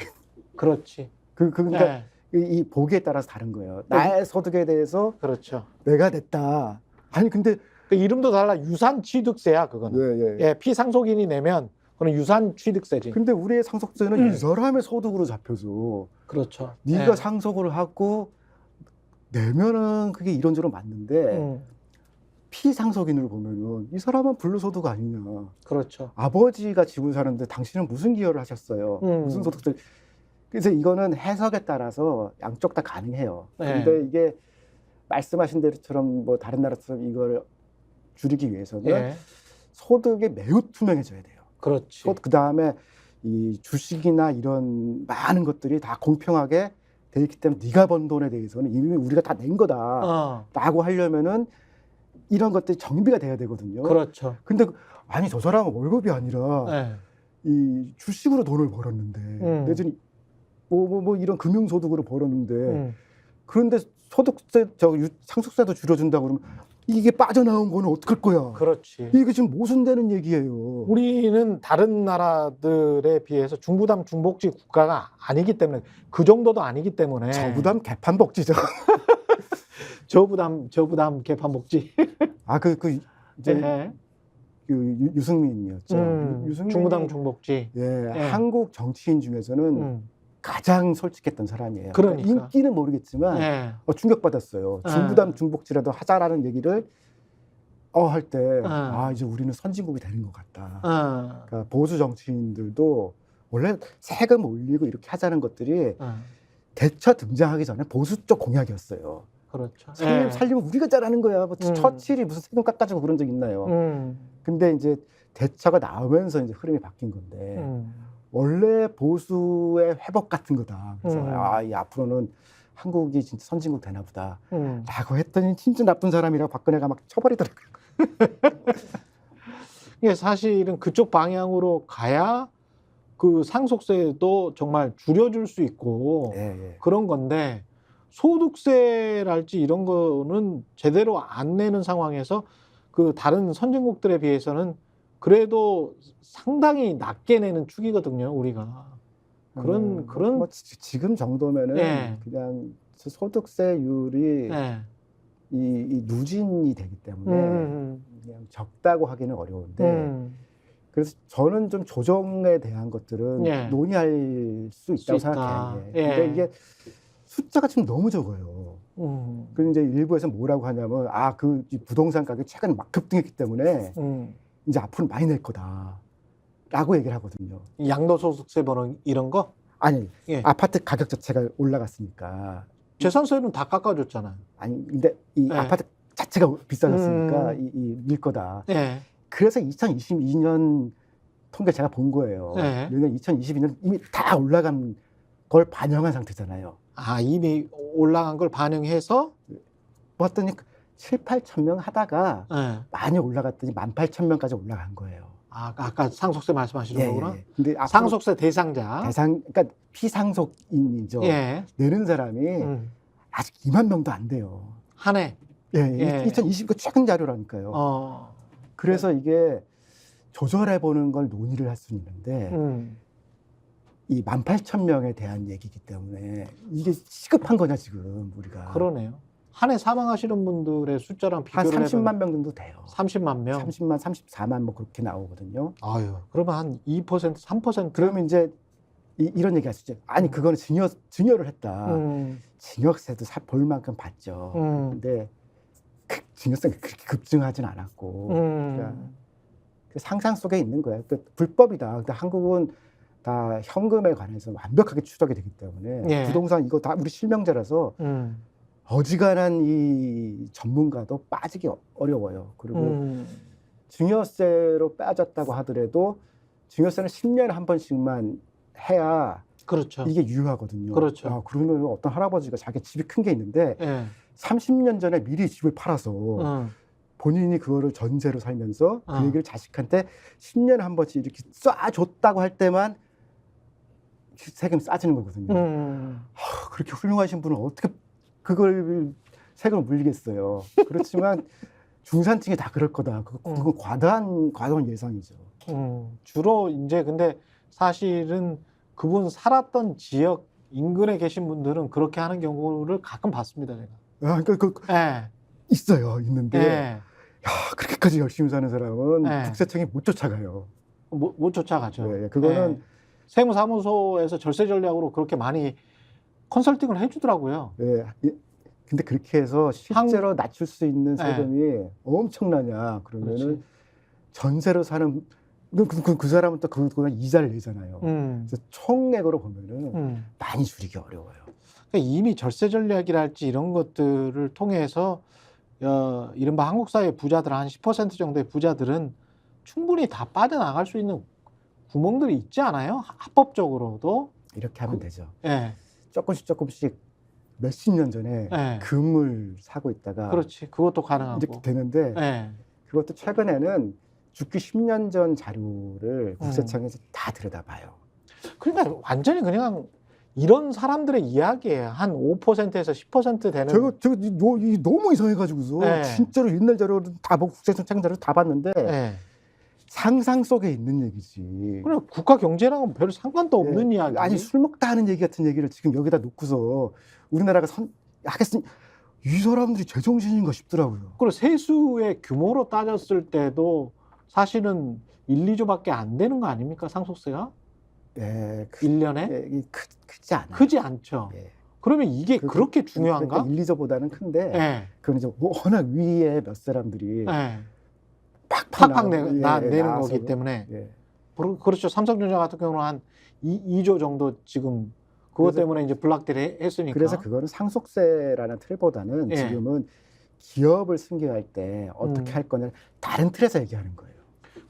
그렇지.
그러니까
예.
이 보기에 따라서 다른 거예요. 나의 소득에 대해서
그렇죠.
내가 냈다. 아니 근데
그 이름도 달라 유산취득세야 그거는. 예, 피상속인이 내면 그건 유산취득세지.
근데 우리의 상속세는 이 사람의 소득으로 잡혀서
그렇죠.
네가
예.
상속을 하고 내면은 그게 이론적으로 맞는데 피상속인으로 보면은 이 사람은 불로소득 아니냐.
그렇죠.
아버지가 집을 사는데 당신은 무슨 기여를 하셨어요? 무슨 소득세? 그래서 이거는 해석에 따라서 양쪽 다 가능해요.
네.
근데 이게 말씀하신 대로처럼 뭐 다른 나라처럼 이걸 줄이기 위해서는
예.
소득이 매우 투명해져야 돼요.
그렇지.
그 다음에 이 주식이나 이런 많은 것들이 다 공평하게 돼 있기 때문에 네가 번 돈에 대해서는 이미 우리가 다 낸 거다라고 하려면은 이런 것들이 정비가 돼야 되거든요.
그렇죠.
근데 아니 저 사람은 월급이 아니라
예.
이 주식으로 돈을 벌었는데 내지는 뭐 이런 금융소득으로 벌었는데 그런데 소득세 상속세도 줄여준다고 그러면 이게 빠져나온 거는 어떡할 거야?
그렇지.
이게 지금 모순되는 얘기예요.
우리는 다른 나라들에 비해서 중부담 중복지 국가가 아니기 때문에 그 정도도 아니기 때문에
저부담 개판복지죠.
저부담 개판복지.
이제
예.
그 유승민이었죠. 유승민이
중부담 중복지.
예,
예.
한국 정치인 중에서는 가장 솔직했던 사람이에요.
그러니까.
인기는 모르겠지만
예.
충격받았어요. 중부담 중복지라도 하자라는 얘기를 할 때 이제 우리는 선진국이 되는 것 같다. 그러니까 보수 정치인들도 원래 세금 올리고 이렇게 하자는 것들이 대처 등장하기 전에 보수 쪽 공약이었어요.
그렇죠.
살리면 우리가 잘하는 거야. 뭐 처칠이 무슨 세금 깎아주고 그런 적 있나요? 근데 이제 대처가 나오면서 이제 흐름이 바뀐 건데 원래 보수의 회복 같은 거다. 그래서 이 앞으로는 한국이 진짜 선진국 되나 보다. 라고 했더니 진짜 나쁜 사람이라고 박근혜가 막 쳐버리더라고요.
이게 사실은 그쪽 방향으로 가야 그 상속세도 정말 줄여줄 수 있고
예, 예.
그런 건데 소득세랄지 이런 거는 제대로 안 내는 상황에서 그 다른 선진국들에 비해서는 그래도 상당히 낮게 내는 축이거든요, 우리가. 그런
뭐 지금 정도면은
예.
그냥 소득세율이
예.
이 누진이 되기 때문에 그냥 적다고 하기는 어려운데
음.
그래서 저는 좀 조정에 대한 것들은
예.
논의할 수 있다고
있다.
생각해요. 예.
예.
근데 이게 숫자가 지금 너무 적어요. 그리고 이제 일부에서 뭐라고 하냐면 그 부동산 가격이 최근에 막 급등했기 때문에 이제 앞으로 많이 낼 거다라고 얘기를 하거든요.
양도소득세 번호 이런 거?
아니
예.
아파트 가격 자체가 올라갔으니까
재산세는 다 깎아줬잖아요.
아니 근데 이
예.
아파트 자체가 비싸졌으니까 밀 거다.
예.
그래서 2022년 통계 제가 본 거예요.
네.
왜냐면 2022년 이미 다 올라간 걸 반영한 상태잖아요.
이미 올라간 걸 반영해서
봤더니 7, 8천 명 하다가
예.
많이 올라갔더니 18,000명까지 올라간 거예요.
아까 상속세 말씀하시는 거구나.
예. 근데 앞으로
상속세 대상자.
그러니까 피상속인이죠.
예.
내는 사람이 아직 2만 명도 안 돼요.
한 해.
예,
예.
2020 최근 자료라니까요. 그래서 이게 조절해 보는 걸 논의를 할 수는 있는데 이 18,000명에 대한 얘기이기 때문에 이게 시급한 거냐 지금 우리가.
그러네요. 한 해 사망하시는 분들의 숫자랑
한
비교를
30만 명 정도 돼요.
30만 명.
30만, 34만 뭐 그렇게 나오거든요.
아유, 그러면 한 2%, 3%?
그러면 이제 이런 얘기 하시죠. 아니 그거는 증여를 했다. 증여세도 볼 만큼 받죠. 근데 증여세가 그렇게 급증하진 않았고 그러니까 그 상상 속에 있는 거예요. 불법이다. 근데 한국은 다 현금에 관해서 완벽하게 추적이 되기 때문에
예.
부동산 이거 다 우리 실명제라서 어지간한 이 전문가도 빠지기 어려워요. 그리고 증여세로 빠졌다고 하더라도 증여세는 10년에 한 번씩만 해야
그렇죠.
이게 유효하거든요.
그렇죠.
그러면 어떤 할아버지가 자기 집이 큰 게 있는데
예.
30년 전에 미리 집을 팔아서 본인이 그거를 전세로 살면서 그 얘기를 자식한테 10년에 한 번씩 이렇게 쏴줬다고 할 때만 세금 싸지는 거거든요. 그렇게 훌륭하신 분은 어떻게 그걸 세금을 물리겠어요. 그렇지만 중산층이 다 그럴 거다. 그건 과도한 예상이죠.
주로 이제 근데 사실은 그분 살았던 지역 인근에 계신 분들은 그렇게 하는 경우를 가끔 봤습니다, 제가.
그러니까
예.
있어요. 있는데
예.
그렇게까지 열심히 사는 사람은
네.
국세청이 못 쫓아가요.
못 쫓아가죠.
예, 그거는
예. 세무사무소에서 절세 전략으로 그렇게 많이 컨설팅을 해주더라고요.
예, 근데 그렇게 해서 실제로 낮출 수 있는 세금이 엄청나냐 그러면은
그렇지.
전세로 사는 그 사람은 또 그거는 이자를 내잖아요. 그래서 총액으로 보면은 많이 줄이기 어려워요.
그러니까 이미 절세 전략이랄지 이런 것들을 통해서 이른바 한국 사회 부자들 한 10% 정도의 부자들은 충분히 다 빠져나갈 수 있는 구멍들이 있지 않아요? 합법적으로도.
이렇게 하면 되죠.
예.
조금씩 몇십 년 전에
예.
금을 사고 있다가
그렇지. 그것도 가능하고.
이렇게 되는데
예.
그것도 최근에는 죽기 10년 전 자료를 국세청에서 다 들여다봐요.
그러니까 완전히 그냥 이런 사람들의 이야기예요. 한 5%에서 10% 되는.
이 너무 이상해가지고서
네.
진짜로 옛날 자료를 다 보고 국세청 자료 다 봤는데
예.
상상 속에 있는 얘기지.
그냥 국가 경제랑은 별 상관도 없는 이야기.
아니 술 먹다 하는 얘기 같은 얘기를 지금 여기다 놓고서 우리나라가 하겠으니 이 사람들이 제정신인가 싶더라고요.
그리고 세수의 규모로 따졌을 때도 사실은 1, 2조밖에 안 되는 거 아닙니까? 상속세가?
예,
1년에?
크지 않아요.
크지 않죠.
예.
그러면 이게 그렇게 중요한가?
그러니까 1, 2조보다는 큰데
예.
그건 이제 워낙 위에 몇 사람들이
예.
팍팍
내는
나와서
거기 때문에.
예.
그렇죠. 삼성전자 같은 경우는 한 2조 정도 지금 그것
그래서-
때문에 이제 블락들이 했으니까.
그래서 그거는 상속세라는 틀보다는
예.
지금은 기업을 승계할 때 어떻게 할 거냐 다른 틀에서 얘기하는 거예요.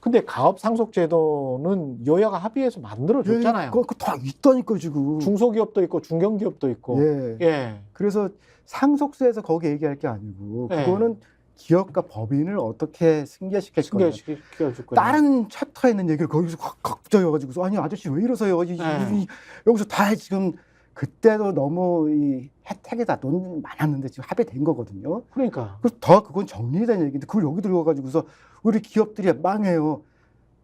근데 가업 상속 제도는 여야가 합의해서 만들어 줬잖아요.
그거 다 있다니까 지금.
중소기업도 있고 중견기업도 있고.
예.
예.
그래서 상속세에서 거기 얘기할 게 아니고
예.
그거는 기업과 법인을 어떻게 승계시킬 거냐.
승계시켜줄 거냐.
다른 챕터에 있는 얘기를 거기서 갑자기 와가지고서 아니 아저씨 왜 이러세요? 여기서 다 지금 그때도 너무 이 혜택이 다 논 많았는데 지금 합의된 거거든요.
그러니까.
그래서 더 그건 정리된 얘기인데 그걸 여기 들어가가지고서 우리 기업들이 망해요.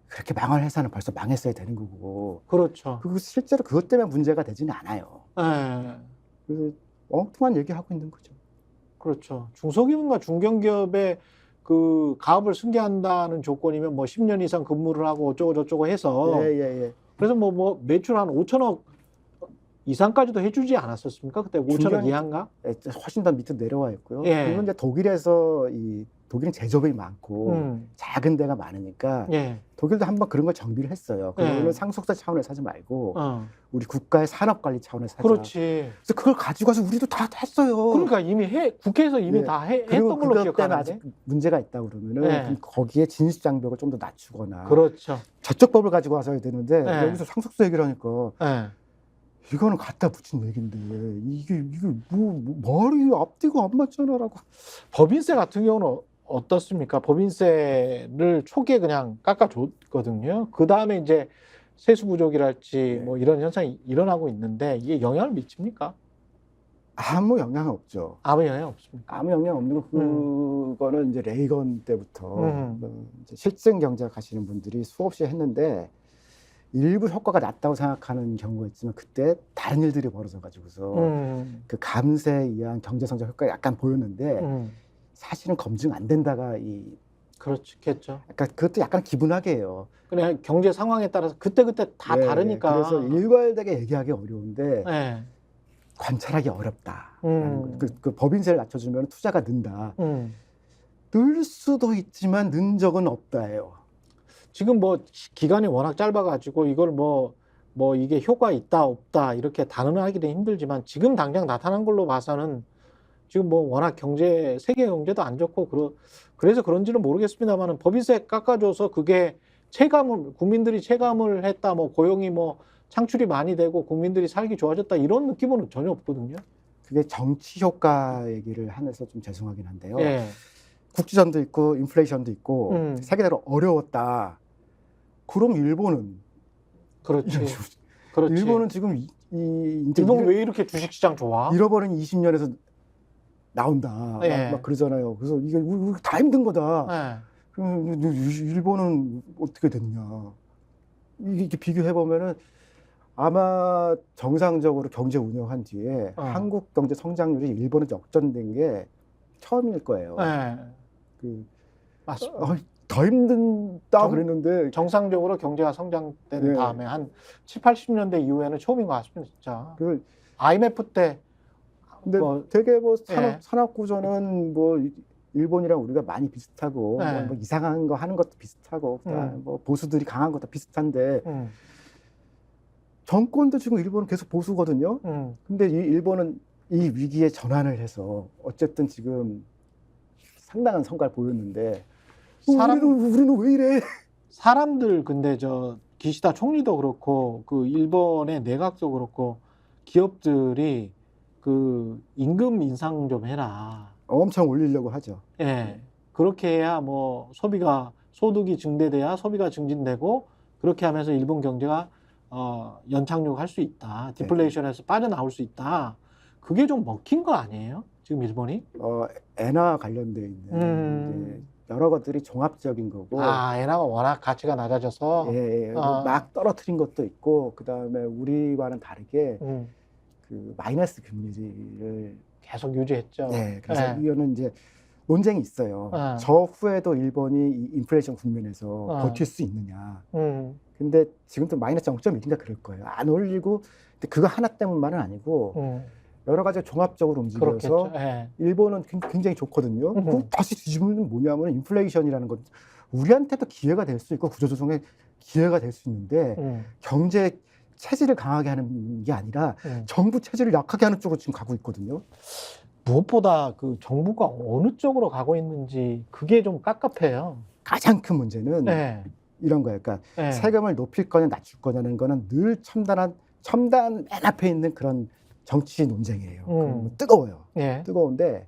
그렇게 망할 회사는 벌써 망했어야 되는 거고.
그렇죠.
그리고 실제로 그것 때문에 문제가 되지는 않아요.
예.
그래서 엉뚱한 얘기하고 있는 거죠.
그렇죠. 중소기업과 중견기업의 그 가업을 승계한다는 조건이면 뭐 10년 이상 근무를 하고 어쩌고 저쩌고 해서
예.
그래서 뭐 매출 한 5천억 이상까지도 해주지 않았었습니까? 그때 5천억 이하인가?
훨씬 더 밑으로 내려와 있고요.
예.
그리고 이제 독일에서 독일은 제조업이 많고 작은 데가 많으니까
예.
독일도 한번 그런 걸 정비를 했어요. 그거는
예.
상속세 차원에서 하지 말고 우리 국가의 산업관리 차원에서 하자.
그렇지.
그래서 그걸 가지고 와서 우리도 다 했어요.
그러니까 이미 국회에서 이미
예.
다 했던
그리고
걸로
그것 때문에
기억하는데.
아직 문제가 있다 그러면은
예.
그럼 거기에 진수장벽을 좀 더 낮추거나
그렇죠.
저쪽 법을 가지고 와서 해야 되는데
예.
여기서 상속세 얘기를 하니까
예.
이거는 갖다 붙인 얘기인데 이게 뭐 말이 앞뒤가 안 맞잖아라고.
법인세 같은 경우는 어떻습니까? 법인세를 초기에 그냥 깎아줬거든요. 그 다음에 이제 세수 부족이랄지
네.
뭐 이런 현상이 일어나고 있는데 이게 영향을 미칩니까?
아무 영향 없죠.
아무 영향 없습니까?
아무 영향 없는 거 그거는 이제 레이건 때부터 이제 실증 경제학 하시는 분들이 수없이 했는데 일부 효과가 낮다고 생각하는 경우가 있지만 그때 다른 일들이 벌어져 가지고서 그 감세에 의한 경제 성장 효과가 약간 보였는데 사실은 검증 안 된다가
그렇겠죠.
약간 그것도 약간 기분하게 해요.
그냥 경제 상황에 따라서 그때그때 다
네,
다르니까.
그래서 일괄되게 얘기하기 어려운데
네.
관찰하기 어렵다.
그
법인세를 낮춰주면 투자가 는다. 늘 수도 있지만 는 적은 없다예요.
지금 뭐 기간이 워낙 짧아가지고 이걸 뭐 이게 효과 있다 없다 이렇게 단언하기는 힘들지만 지금 당장 나타난 걸로 봐서는 지금 뭐 워낙 세계 경제도 안 좋고 그래서 그런지는 모르겠습니다만은 법인세 깎아줘서 그게 국민들이 체감을 했다, 뭐 고용이 뭐 창출이 많이 되고 국민들이 살기 좋아졌다 이런 느낌은 전혀 없거든요.
그게 정치 효과 얘기를 하면서 좀 죄송하긴 한데요.
예.
국지전도 있고 인플레이션도 있고 세계적으로 어려웠다. 그럼 일본은
그렇지. 그렇지.
일본은 지금 이제
일본 왜 이렇게 주식시장 좋아?
잃어버린 20년에서 나온다.
예.
막 그러잖아요. 그래서 이게 우리 다 힘든 거다.
예.
그럼 일본은 어떻게 됐냐? 이게 비교해 보면은 아마 정상적으로 경제 운영한 뒤에 한국 경제 성장률이 일본은 역전된 게 처음일 거예요.
예.
맞습니다. 더 힘든다 그랬는데
정상적으로 경제가 성장된
네.
다음에 한 7, 80년대 이후에는 처음인 것 같습니다, 진짜.
그
IMF 때
근데
뭐,
되게 뭐
예.
산업 구조는 뭐 일본이랑 우리가 많이 비슷하고
예.
뭐 이상한 거 하는 것도 비슷하고 그다음에 뭐 보수들이 강한 것도 비슷한데 정권도 지금 일본은 계속 보수거든요. 근데 이 일본은 이 위기에 전환을 해서 어쨌든 지금 상당한 성과를 보였는데 우리는 왜 이래?
사람들 근데 기시다 총리도 그렇고 그 일본의 내각도 그렇고 기업들이 그 임금 인상 좀 해라.
엄청 올리려고 하죠.
예. 그렇게 해야 뭐 소득이 증대돼야 소비가 증진되고 그렇게 하면서 일본 경제가 연착륙할 수 있다. 디플레이션에서 빠져나올 수 있다. 그게 좀 먹힌 거 아니에요? 지금 일본이?
엔화 관련돼 있는 이제 여러 것들이 종합적인 거고.
엔화가 워낙 가치가 낮아져서.
예. 막 떨어뜨린 것도 있고 그다음에 우리와는 다르게 그 마이너스 금리를
계속 유지했죠.
네, 그래서 이거는 이제 논쟁이 있어요. 저 후에도 일본이 이 인플레이션 국면에서 버틸 수 있느냐. 근데 지금도 마이너스 0.1인가 그럴 거예요. 안 올리고 근데 그거 하나 때문만은 아니고 여러 가지 종합적으로 움직여서 일본은 굉장히 좋거든요. 그럼 다시 뒤집으면 뭐냐면 인플레이션이라는 건 우리한테도 기회가 될 수 있고 구조조정에 기회가 될 수 있는데 경제 체질을 강하게 하는 게 아니라 정부 체질을 약하게 하는 쪽으로 지금 가고 있거든요.
무엇보다 그 정부가 어느 쪽으로 가고 있는지 그게 좀 깝깝해요.
가장 큰 문제는 이런 거예요. 그러니까 세금을 높일 거냐 낮출 거냐는 거는 늘 첨단 맨 앞에 있는 그런 정치 논쟁이에요. 뜨거워요. 뜨거운데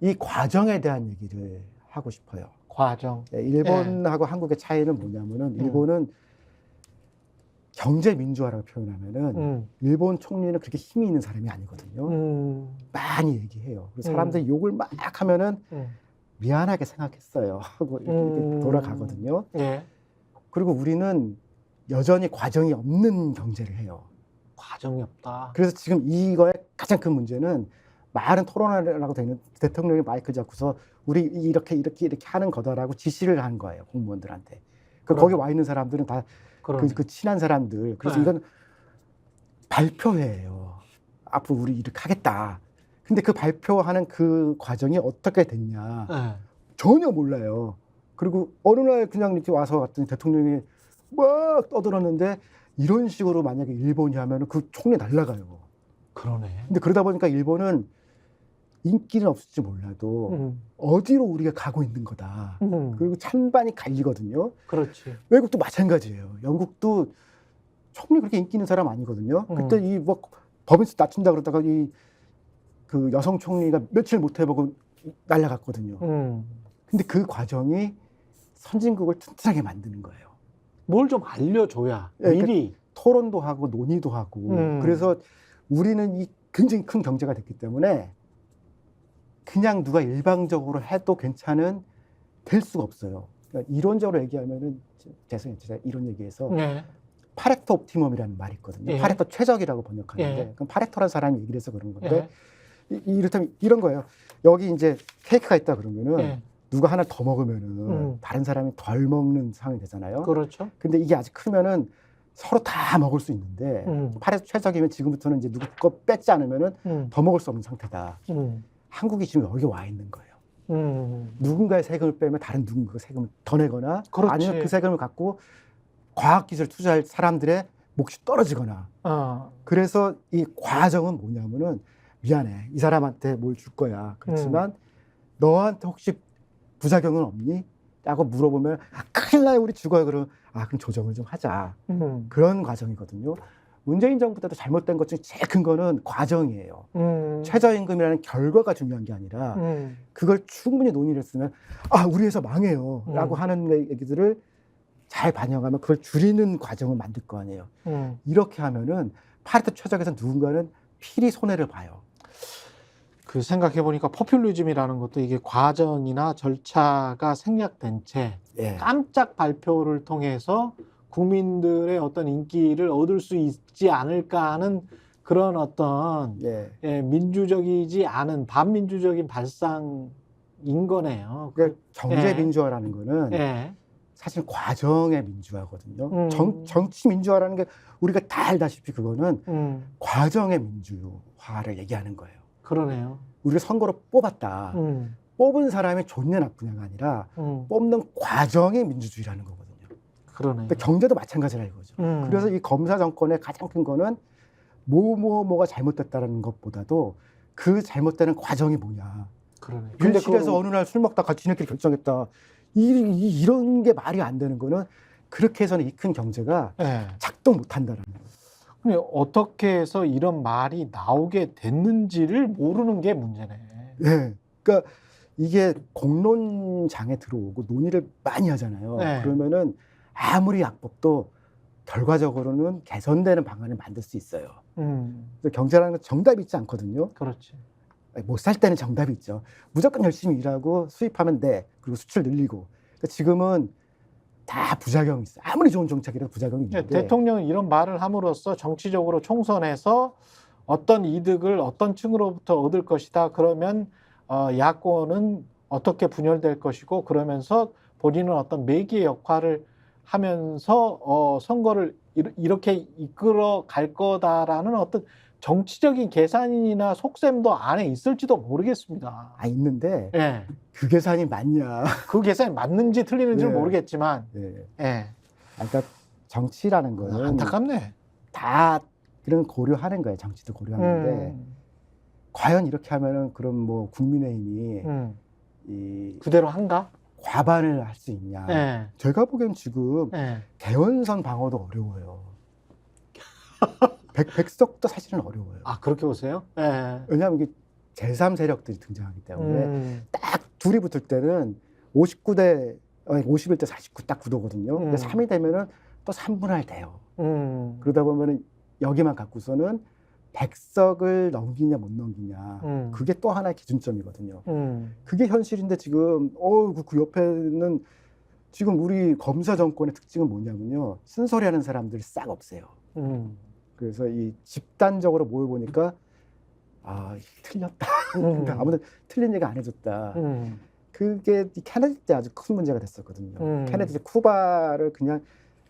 이 과정에 대한 얘기를 하고 싶어요.
과정.
네, 일본하고 한국의 차이는 뭐냐면은 일본은 경제 민주화라고 표현하면은 일본 총리는 그렇게 힘이 있는 사람이 아니거든요. 많이 얘기해요. 그래서 사람들이 욕을 막 하면은 미안하게 생각했어요 하고 이렇게 돌아가거든요.
예.
그리고 우리는 여전히 과정이 없는 경제를 해요.
과정이 없다.
그래서 지금 이거의 가장 큰 문제는 말은 토론하라고 되는 대통령이 마이크 잡고서 우리 이렇게 하는 거다라고 지시를 한 거예요, 공무원들한테. 거기 와 있는 사람들은 다 그 친한 사람들. 그래서
네.
이건 발표회예요. 앞으로 우리 이렇게 하겠다. 근데 그 발표하는 그 과정이 어떻게 됐냐
네.
전혀 몰라요. 그리고 어느 날 그냥 이렇게 와서 갔더니 대통령이 막 떠들었는데 이런 식으로 만약에 일본이 하면 그 총리 날아가요.
그러네.
근데 그러다 보니까 일본은 인기는 없을지 몰라도 어디로 우리가 가고 있는 거다. 그리고 찬반이 갈리거든요.
그렇지.
외국도 마찬가지예요. 영국도 총리 그렇게 인기 있는 사람 아니거든요. 그때 이 뭐 법인세 낮춘다 그러다가 이 그 여성 총리가 며칠 못 해보고 날아갔거든요. 근데 그 과정이 선진국을 튼튼하게 만드는 거예요.
뭘 좀 알려줘야
예,
미리.
토론도 하고 논의도 하고. 그래서 우리는 이 굉장히 큰 경제가 됐기 때문에 그냥 누가 일방적으로 해도 괜찮은 될 수가 없어요. 그러니까 이론적으로 얘기하면은 죄송해요. 제가 이런 얘기해서
네.
파레토 옵티멈이라는 말이 있거든요.
예.
파레토 최적이라고 번역하는데
예.
그럼 파레토라는 사람이 얘기를 해서 그런 건데
예.
이렇다면 이런 거예요. 여기 이제 케이크가 있다 그러면은
예.
누가 하나 더 먹으면은 다른 사람이 덜 먹는 상황이 되잖아요.
그렇죠.
근데 이게 아직 크면은 서로 다 먹을 수 있는데 파레토 최적이면 지금부터는 이제 누구 거 뺏지 않으면은 더 먹을 수 없는 상태다. 한국이 지금 여기 와 있는 거예요. 누군가의 세금을 빼면 다른 누군가가 세금을 더 내거나
그렇지.
아니면 그 세금을 갖고 과학기술 투자할 사람들의 몫이 떨어지거나 그래서 이 과정은 뭐냐면은 미안해 이 사람한테 뭘 줄 거야 그렇지만 너한테 혹시 부작용은 없니? 라고 물어보면 큰일 나요 우리 죽어요 그럼 그럼 조정을 좀 하자 그런 과정이거든요. 문재인 정부 때도 잘못된 것 중에 제일 큰 거는 과정이에요. 최저임금이라는 결과가 중요한 게 아니라 그걸 충분히 논의를 했으면 우리 회사 망해요 라고 하는 얘기들을 잘 반영하면 그걸 줄이는 과정을 만들 거 아니에요. 이렇게 하면은 파레토 최적에서 누군가는 필히 손해를 봐요.
그 생각해 보니까 포퓰리즘이라는 것도 이게 과정이나 절차가 생략된 채
예.
깜짝 발표를 통해서 국민들의 어떤 인기를 얻을 수 있지 않을까 하는 그런 어떤
예.
민주적이지 않은 반민주적인 발상인 거네요.
그러니까 경제
예.
민주화라는 거는
예.
사실 과정의 민주화거든요. 정치 민주화라는 게 우리가 다 알다시피 그거는 과정의 민주화를 얘기하는 거예요.
그러네요.
우리가 선거로 뽑았다. 뽑은 사람이 좋냐 나쁘냐가 아니라 뽑는 과정의 민주주의라는 거거든요.
그러네요.
근데 경제도 마찬가지라 이거죠. 그래서 이 검사 정권의 가장 큰 거는 뭐가 잘못됐다는 것보다도 그 잘못되는 과정이 뭐냐.
그러네요.
밀실에서 어느 날 술 먹다 같이 지네끼리 결정했다. 이런 게 말이 안 되는 거는 그렇게 해서는 이 큰 경제가
예.
작동 못 한다는 거예요.
근데 어떻게 해서 이런 말이 나오게 됐는지를 모르는 게 문제네.
네. 그러니까 이게 공론장에 들어오고 논의를 많이 하잖아요.
네.
그러면은 아무리 약법도 결과적으로는 개선되는 방안을 만들 수 있어요. 그래서 경제라는 건 정답이 있지 않거든요.
그렇지.
못 살 때는 정답이 있죠. 무조건 열심히 일하고 수입하면 돼. 그리고 수출 늘리고. 그러니까 지금은 다 부작용이 있어요. 아무리 좋은 정책이라도 부작용이 있는데.
대통령이 이런 말을 함으로써 정치적으로 총선에서 어떤 이득을 어떤 층으로부터 얻을 것이다. 그러면 야권은 어떻게 분열될 것이고 그러면서 본인은 어떤 매개의 역할을 하면서 선거를 이렇게 이끌어 갈 거다라는 어떤 정치적인 계산이나 속셈도 안에 있을지도 모르겠습니다.
있는데
예.
그 계산이 맞냐.
그 계산이 맞는지 틀리는지는
네.
모르겠지만
네.
예.
그러니까 정치라는 거는
안타깝네.
다 그런 고려하는 거예요. 정치도 고려하는데 과연 이렇게 하면은 그럼 뭐 국민의힘이 이
그대로 한가?
과반을 할 수 있냐.
예.
제가 보기엔 지금
예.
대원선 방어도 어려워요. 백석도 사실은 어려워요.
그렇게 보세요? 예.
왜냐하면 이게 제3 세력들이 등장하기 때문에 딱 둘이 붙을 때는 51대 49 딱 구도거든요. 근데 3이 되면은 또 3분할 돼요. 그러다 보면은 여기만 갖고서는 100석을 넘기냐 못 넘기냐 그게 또 하나의 기준점이거든요. 그게 현실인데 지금 그 옆에는 지금 우리 검사 정권의 특징은 뭐냐면요. 쓴소리하는 사람들이 싹 없어요. 그래서 이 집단적으로 모여보니까 틀렸다. 근데 아무도 틀린 얘기 안 해줬다. 그게 이 케네디 때 아주 큰 문제가 됐었거든요. 케네디 때 쿠바를 그냥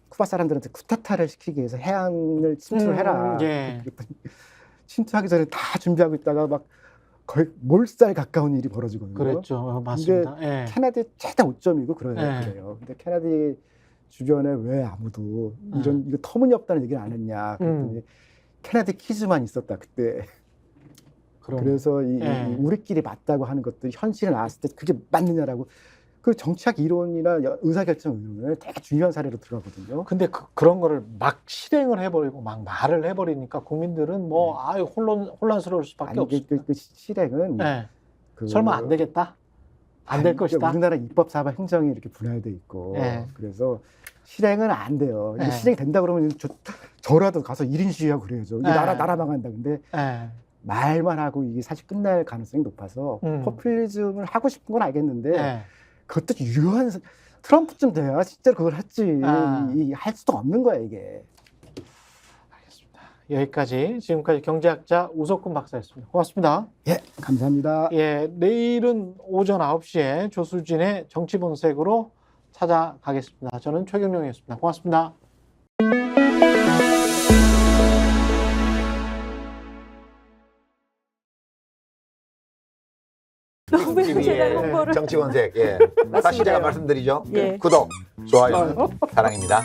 쿠바 사람들한테 쿠데타를 시키기 위해서 해안을 침투를 해라.
예.
침투하기 전에 다 준비하고 있다가 막 거의 몰살 가까운 일이 벌어지거든요.
그랬죠. 맞습니다. 예.
케네디 최대 오점이고 그래요.
네.
그래요. 근데 케네디 주변에 왜 아무도 이거 터무니없다는 얘기를 안 했냐. 그랬더니 케네디 퀴즈만 있었다 그때. 그래서 이 우리끼리 맞다고 하는 것들이 현실에 나왔을 때 그게 맞느냐라고 그 정치학 이론이나 의사결정 이론을 되게 중요한 사례로 들어가거든요.
근데 그런 거를 막 실행을 해버리고 막 말을 해버리니까 국민들은 뭐 혼란스러울 수밖에 없습니다.
그 실행은
설마 안 되겠다? 안 될 것이다?
우리나라 입법, 사법, 행정이 이렇게 분할돼 있고 그래서 실행은 안 돼요. 이게 실행이 된다 그러면 저라도 가서 1인 시위하고 그래야죠. 이게 나라 망한다. 근데 말만 하고 이게 사실 끝날 가능성이 높아서 포퓰리즘을 하고 싶은 건 알겠는데 그것도 유효한 트럼프쯤 돼야 실제로 그걸 했지. 할 수도 없는 거야 이게.
알겠습니다. 여기까지 지금까지 경제학자 우석훈 박사였습니다. 고맙습니다.
예, 감사합니다.
예, 내일은 오전 9시에 조수진의 정치본색으로 찾아가겠습니다. 저는 최경영이었습니다. 고맙습니다.
너무 제가 홍보를
정치본색. 다시 제가 말씀드리죠. 구독, 좋아요, 사랑입니다.